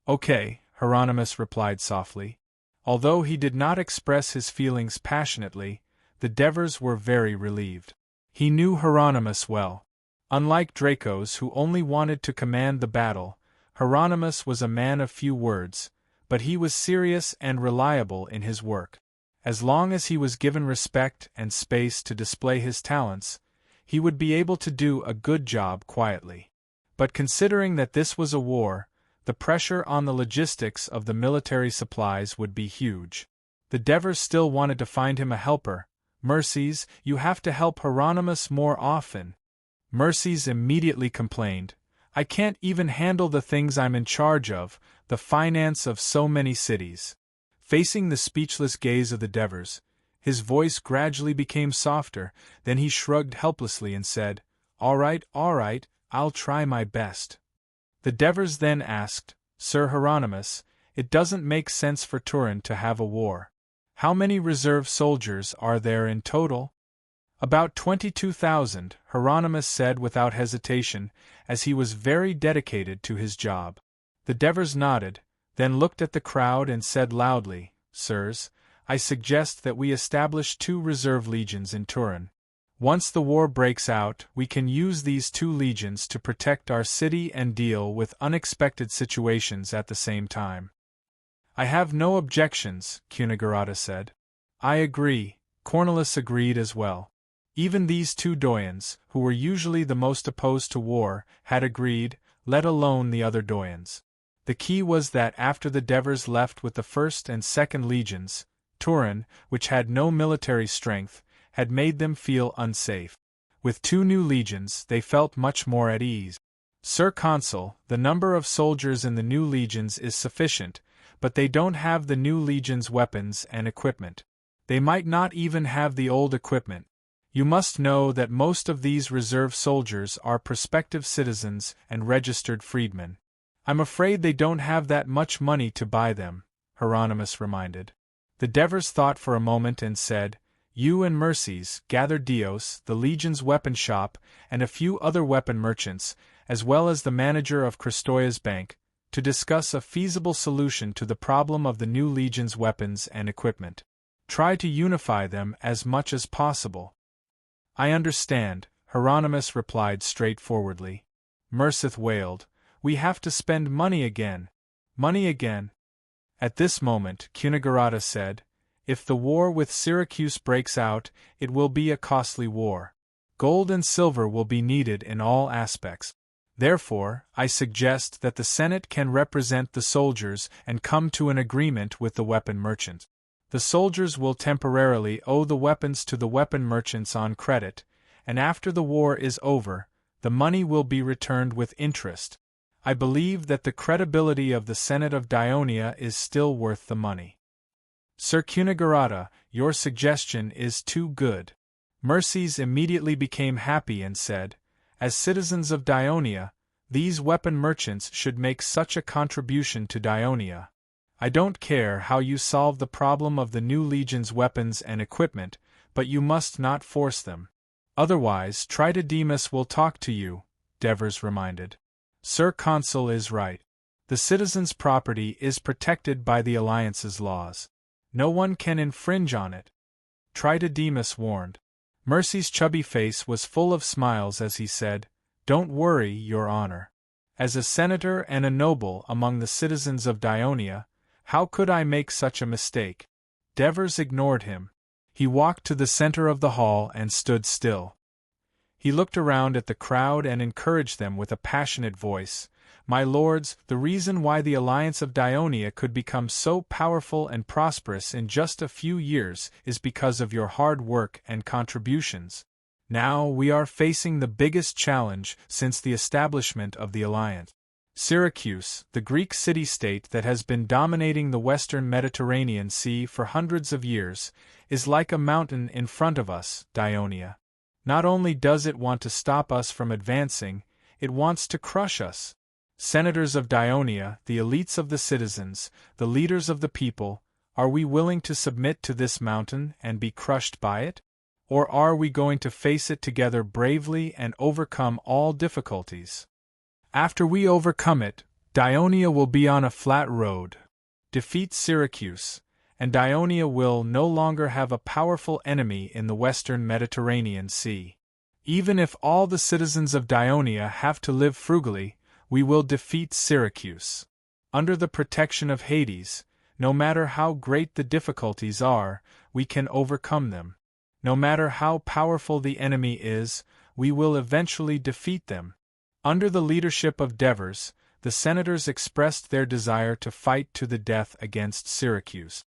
"Okay," Hieronymus replied softly. Although he did not express his feelings passionately, the Devers were very relieved. He knew Hieronymus well. Unlike Dracos, who only wanted to command the battle, Hieronymus was a man of few words, but he was serious and reliable in his work. As long as he was given respect and space to display his talents, he would be able to do a good job quietly. But considering that this was a war, the pressure on the logistics of the military supplies would be huge. The Devers still wanted to find him a helper. "Mercies, you have to help Hieronymus more often." Mercies immediately complained, "I can't even handle the things I'm in charge of, the finance of so many cities." Facing the speechless gaze of the Devers, his voice gradually became softer, then he shrugged helplessly and said, all right, I'll try my best." The Devers then asked, "Sir Hieronymus, it doesn't make sense for Turin to have a war. How many reserve soldiers are there in total?" "About 22,000, Hieronymus said without hesitation, as he was very dedicated to his job. The Devers nodded, then looked at the crowd and said loudly, "Sirs, I suggest that we establish 2 reserve legions in Turin. Once the war breaks out, we can use these 2 legions to protect our city and deal with unexpected situations at the same time." "I have no objections," Cunigurata said. "I agree," Cornelis agreed as well. Even these 2 doyens, who were usually the most opposed to war, had agreed, let alone the other doyens. The key was that after the Devers left with the 1st and 2nd legions, Turin, which had no military strength, had made them feel unsafe. With 2 new legions, they felt much more at ease. "Sir Consul, the number of soldiers in the new legions is sufficient, but they don't have the new legions' weapons and equipment. They might not even have the old equipment. You must know that most of these reserve soldiers are prospective citizens and registered freedmen. I'm afraid they don't have that much money to buy them," Hieronymus reminded. The Devers thought for a moment and said, "You and Mercies gather Dios, the Legion's weapon shop, and a few other weapon merchants, as well as the manager of Kristoya's bank, to discuss a feasible solution to the problem of the new Legion's weapons and equipment. Try to unify them as much as possible." "I understand," Hieronymus replied straightforwardly. Mercith wailed, "We have to spend money again. Money again." At this moment, Cunigurata said, "If the war with Syracuse breaks out, it will be a costly war. Gold and silver will be needed in all aspects. Therefore, I suggest that the Senate can represent the soldiers and come to an agreement with the weapon merchant. The soldiers will temporarily owe the weapons to the weapon merchants on credit, and after the war is over, the money will be returned with interest. I believe that the credibility of the Senate of Dionia is still worth the money." "Sir Cunigurata, your suggestion is too good." Mercies immediately became happy and said, "As citizens of Dionia, these weapon merchants should make such a contribution to Dionia. I don't care how you solve the problem of the new Legion's weapons and equipment, but you must not force them. Otherwise, Tritodemus will talk to you," Devers reminded. Sir Consul is right. The citizen's property is protected by the Alliance's laws. No one can infringe on it. Tritodemus warned. Mercy's chubby face was full of smiles as he said, "Don't worry, Your Honor. As a senator and a noble among the citizens of Dionia, how could I make such a mistake?" Devers ignored him. He walked to the center of the hall and stood still. He looked around at the crowd and encouraged them with a passionate voice. "My lords, the reason why the Alliance of Dionia could become so powerful and prosperous in just a few years is because of your hard work and contributions. Now we are facing the biggest challenge since the establishment of the Alliance. Syracuse, the Greek city-state that has been dominating the western Mediterranean Sea for hundreds of years, is like a mountain in front of us, Dionia. Not only does it want to stop us from advancing, it wants to crush us. Senators of Dionia, the elites of the citizens, the leaders of the people, are we willing to submit to this mountain and be crushed by it? Or are we going to face it together bravely and overcome all difficulties? After we overcome it, Dionia will be on a flat road. Defeat Syracuse, and Dionia will no longer have a powerful enemy in the western Mediterranean Sea. Even if all the citizens of Dionia have to live frugally, we will defeat Syracuse. Under the protection of Hades, no matter how great the difficulties are, we can overcome them. No matter how powerful the enemy is, we will eventually defeat them." Under the leadership of Devers, the senators expressed their desire to fight to the death against Syracuse.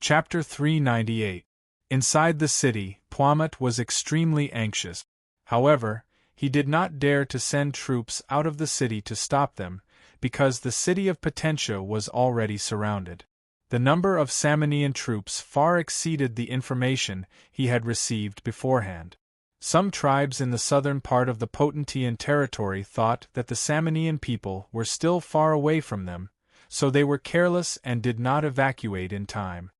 Chapter 398. Inside the city, Poimet was extremely anxious. However, he did not dare to send troops out of the city to stop them, because the city of Potentia was already surrounded. The number of Samnian troops far exceeded the information he had received beforehand. Some tribes in the southern part of the Potentian territory thought that the Samnian people were still far away from them, so they were careless and did not evacuate in time.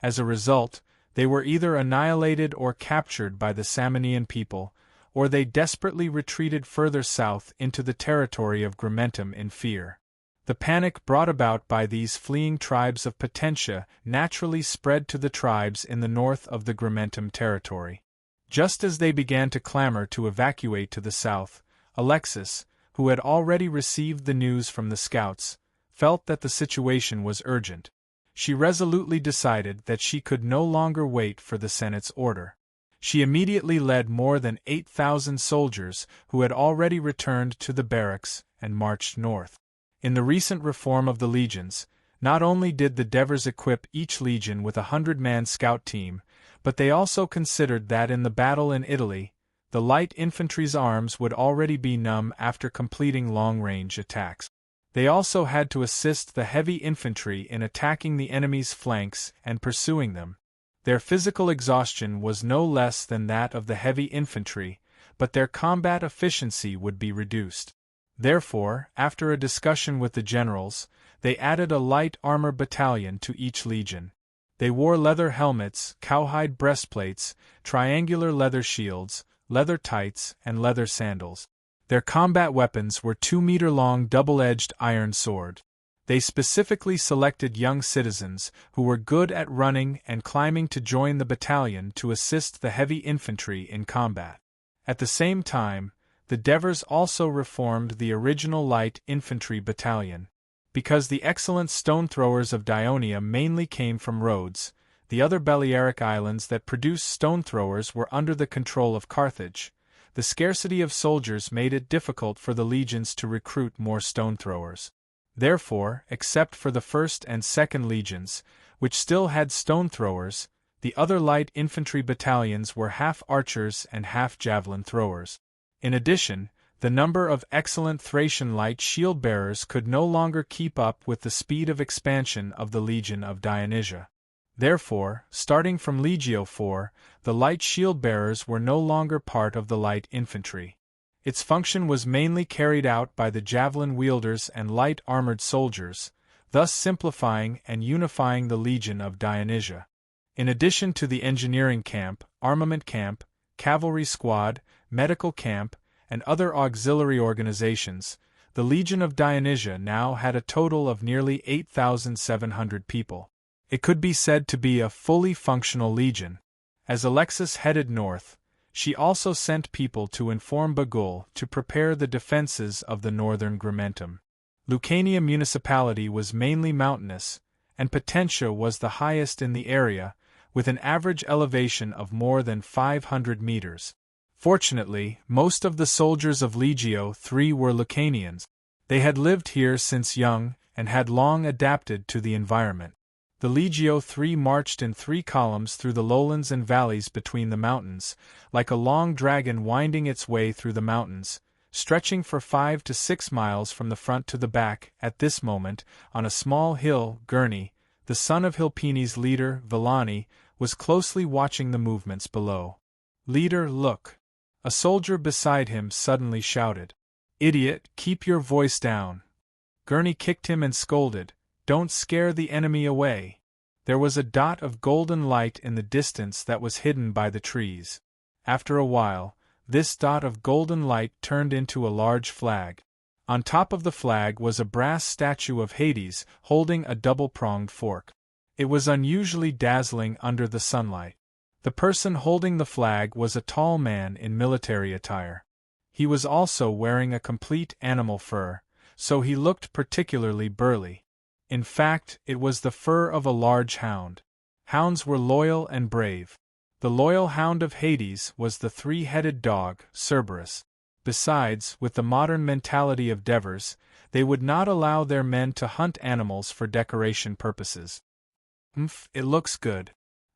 As a result, they were either annihilated or captured by the Samnian people, or they desperately retreated further south into the territory of Grimentum in fear. The panic brought about by these fleeing tribes of Potentia naturally spread to the tribes in the north of the Grimentum territory. Just as they began to clamor to evacuate to the south, Alexis, who had already received the news from the scouts, felt that the situation was urgent. She resolutely decided that she could no longer wait for the Senate's order. She immediately led more than 8,000 soldiers who had already returned to the barracks and marched north. In the recent reform of the legions, not only did the Devers equip each legion with a 100-man scout team, but they also considered that in the battle in Italy, the light infantry's arms would already be numb after completing long-range attacks. They also had to assist the heavy infantry in attacking the enemy's flanks and pursuing them. Their physical exhaustion was no less than that of the heavy infantry, but their combat efficiency would be reduced. Therefore, after a discussion with the generals, they added a light armor battalion to each legion. They wore leather helmets, cowhide breastplates, triangular leather shields, leather tights, and leather sandals. Their combat weapons were 2-meter-long double-edged iron swords. They specifically selected young citizens who were good at running and climbing to join the battalion to assist the heavy infantry in combat. At the same time, the Devers also reformed the original light infantry battalion. Because the excellent stone throwers of Dionia mainly came from Rhodes, the other Balearic islands that produced stone throwers were under the control of Carthage. The scarcity of soldiers made it difficult for the legions to recruit more stone throwers. Therefore, except for the 1st and 2nd legions, which still had stone throwers, the other light infantry battalions were half archers and half javelin throwers. In addition, the number of excellent Thracian light shield-bearers could no longer keep up with the speed of expansion of the Legion of Dionysia. Therefore, starting from Legio IV, the light shield-bearers were no longer part of the light infantry. Its function was mainly carried out by the javelin-wielders and light-armored soldiers, thus simplifying and unifying the Legion of Dionysia. In addition to the engineering camp, armament camp, cavalry squad, medical camp, and other auxiliary organizations, the Legion of Dionysia now had a total of nearly 8,700 people. It could be said to be a fully functional legion. As Alexis headed north, she also sent people to inform Bagul to prepare the defenses of the northern Grimentum. Lucania municipality was mainly mountainous, and Potentia was the highest in the area, with an average elevation of more than 500 meters. Fortunately, most of the soldiers of Legio III were Lucanians. They had lived here since young and had long adapted to the environment. The Legio III marched in 3 columns through the lowlands and valleys between the mountains, like a long dragon winding its way through the mountains, stretching for 5 to 6 miles from the front to the back. At this moment, on a small hill, Gurney, the son of Hilpini's leader, Villani, was closely watching the movements below. "Leader, look!" A soldier beside him suddenly shouted. "Idiot, keep your voice down!" Gurney kicked him and scolded, "Don't scare the enemy away." There was a dot of golden light in the distance that was hidden by the trees. After a while, this dot of golden light turned into a large flag. On top of the flag was a brass statue of Hades holding a double-pronged fork. It was unusually dazzling under the sunlight. The person holding the flag was a tall man in military attire. He was also wearing a complete animal fur, so he looked particularly burly. In fact, it was the fur of a large hound. Hounds were loyal and brave. The loyal hound of Hades was the 3-headed dog, Cerberus. Besides, with the modern mentality of Devers, they would not allow their men to hunt animals for decoration purposes. It looks good."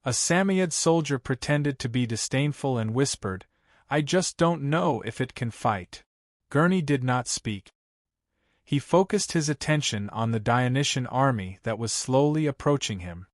A Samoyed soldier pretended to be disdainful and whispered, "I just don't know if it can fight." Gurney did not speak. He focused his attention on the Dionysian army that was slowly approaching him.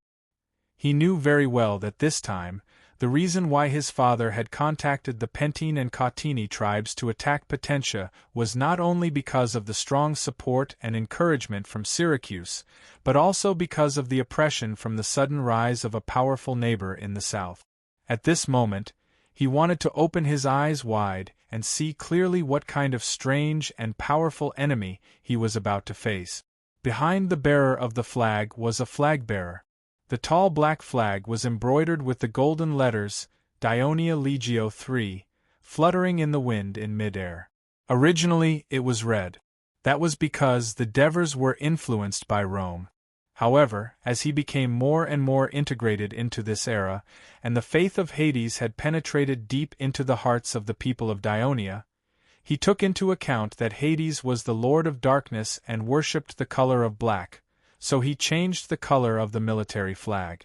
He knew very well that this time, the reason why his father had contacted the Pentine and Cautini tribes to attack Potentia was not only because of the strong support and encouragement from Syracuse, but also because of the oppression from the sudden rise of a powerful neighbor in the south. At this moment, he wanted to open his eyes wide and see clearly what kind of strange and powerful enemy he was about to face. Behind the bearer of the flag was a flag-bearer. The tall black flag was embroidered with the golden letters, Dionia Legio III, fluttering in the wind in mid-air. Originally, it was red. That was because the Devers were influenced by Rome. However, as he became more and more integrated into this era, and the faith of Hades had penetrated deep into the hearts of the people of Dionia, he took into account that Hades was the lord of darkness and worshipped the color of black, so he changed the color of the military flag.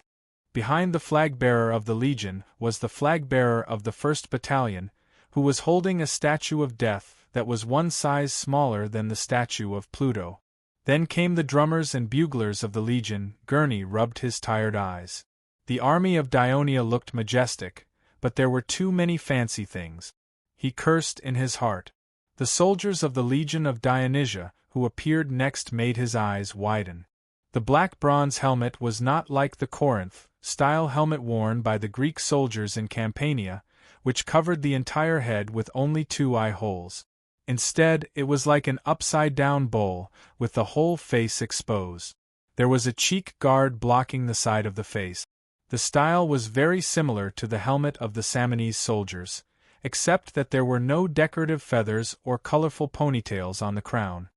Behind the flag-bearer of the Legion was the flag-bearer of the 1st Battalion, who was holding a statue of death that was 1 size smaller than the statue of Pluto. Then came the drummers and buglers of the Legion. Gurney rubbed his tired eyes. The army of Dionia looked majestic, but there were too many fancy things. He cursed in his heart. The soldiers of the Legion of Dionysia, who appeared next, made his eyes widen. The black bronze helmet was not like the Corinth-style helmet worn by the Greek soldiers in Campania, which covered the entire head with only 2 eye holes. Instead, it was like an upside-down bowl, with the whole face exposed. There was a cheek guard blocking the side of the face. The style was very similar to the helmet of the Samnese soldiers, except that there were no decorative feathers or colorful ponytails on the crown.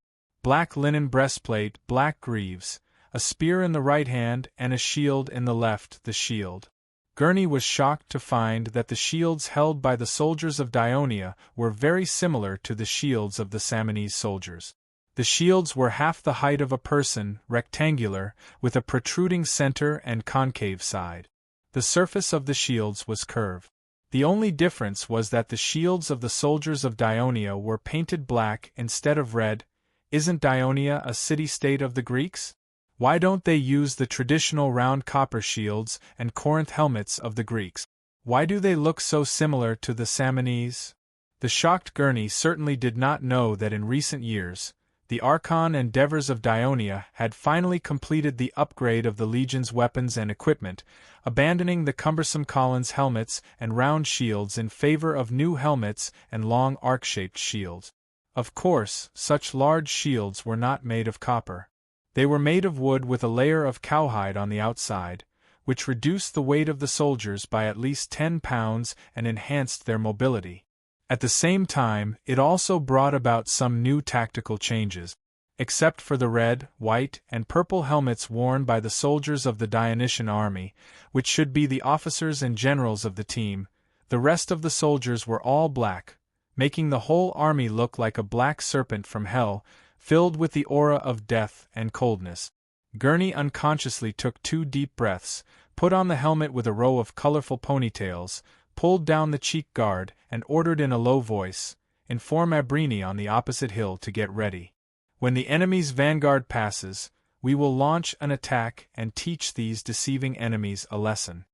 Black linen breastplate, black greaves, a spear in the right hand and a shield in the left. The shield. Gurney was shocked to find that the shields held by the soldiers of Dionia were very similar to the shields of the Samnese soldiers. The shields were half the height of a person, rectangular, with a protruding center and concave side. The surface of the shields was curved. The only difference was that the shields of the soldiers of Dionia were painted black instead of red. Isn't Dionia a city-state of the Greeks? Why don't they use the traditional round copper shields and Corinth helmets of the Greeks? Why do they look so similar to the Samnese? The shocked Gurney certainly did not know that in recent years, the Archon and Devers of Dionia had finally completed the upgrade of the Legion's weapons and equipment, abandoning the cumbersome Collins helmets and round shields in favor of new helmets and long arc-shaped shields. Of course, such large shields were not made of copper. They were made of wood with a layer of cowhide on the outside, which reduced the weight of the soldiers by at least 10 pounds and enhanced their mobility. At the same time, it also brought about some new tactical changes. Except for the red, white, and purple helmets worn by the soldiers of the Dionysian army, which should be the officers and generals of the team, the rest of the soldiers were all black, making the whole army look like a black serpent from hell, filled with the aura of death and coldness. Gurney unconsciously took 2 deep breaths, put on the helmet with a row of colorful ponytails, pulled down the cheek guard, and ordered in a low voice, "Inform Abrini on the opposite hill to get ready. When the enemy's vanguard passes, we will launch an attack and teach these deceiving enemies a lesson."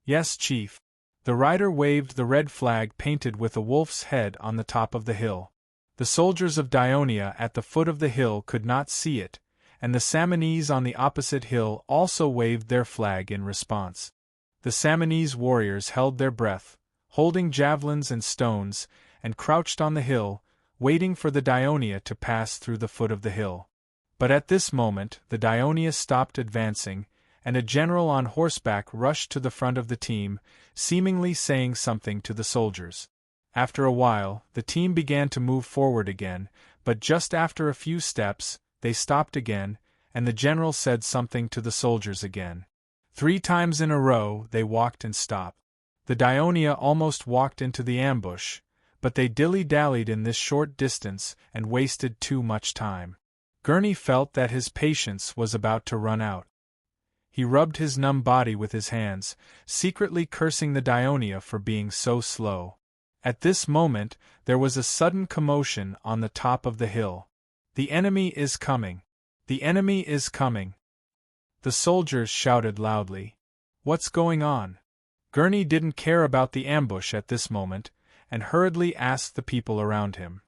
"Yes, Chief." The rider waved the red flag painted with a wolf's head on the top of the hill. The soldiers of Dionia at the foot of the hill could not see it, and the Samanese on the opposite hill also waved their flag in response. The Samanese warriors held their breath, holding javelins and stones, and crouched on the hill, waiting for the Dionia to pass through the foot of the hill. But at this moment the Dionia stopped advancing, and a general on horseback rushed to the front of the team, seemingly saying something to the soldiers. After a while, the team began to move forward again, but just after a few steps, they stopped again, and the general said something to the soldiers again. 3 times in a row they walked and stopped. The Dionia almost walked into the ambush, but they dilly-dallied in this short distance and wasted too much time. Gurney felt that his patience was about to run out. He rubbed his numb body with his hands, secretly cursing the Dionia for being so slow. At this moment, there was a sudden commotion on the top of the hill. "The enemy is coming! The enemy is coming!" The soldiers shouted loudly. "What's going on?" Gurney didn't care about the ambush at this moment, and hurriedly asked the people around him.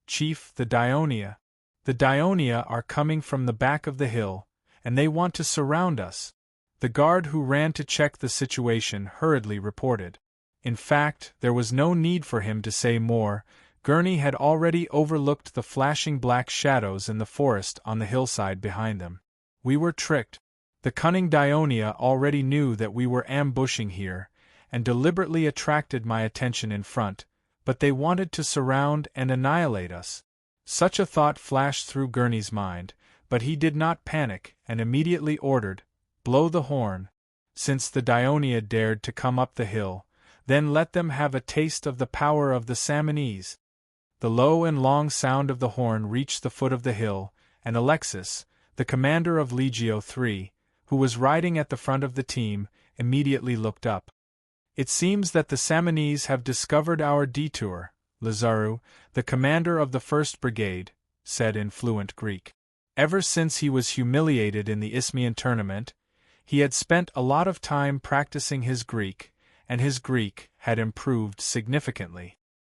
"Chief, the Dionia. The Dionia are coming from the back of the hill, and they want to surround us." The guard who ran to check the situation hurriedly reported. In fact, there was no need for him to say more. Gurney had already overlooked the flashing black shadows in the forest on the hillside behind them. "We were tricked. The cunning Dionia already knew that we were ambushing here, and deliberately attracted my attention in front, but they wanted to surround and annihilate us." Such a thought flashed through Gurney's mind, but he did not panic and immediately ordered, "Blow the horn." Since the Dionia dared to come up the hill, then let them have a taste of the power of the Samanese. The low and long sound of the horn reached the foot of the hill, and Alexis, the commander of Legio III, who was riding at the front of the team, immediately looked up. "It seems that the Samanese have discovered our detour," Lazaru, the commander of the 1st Brigade, said in fluent Greek. Ever since he was humiliated in the Isthmian tournament, he had spent a lot of time practicing his Greek, and his Greek had improved significantly.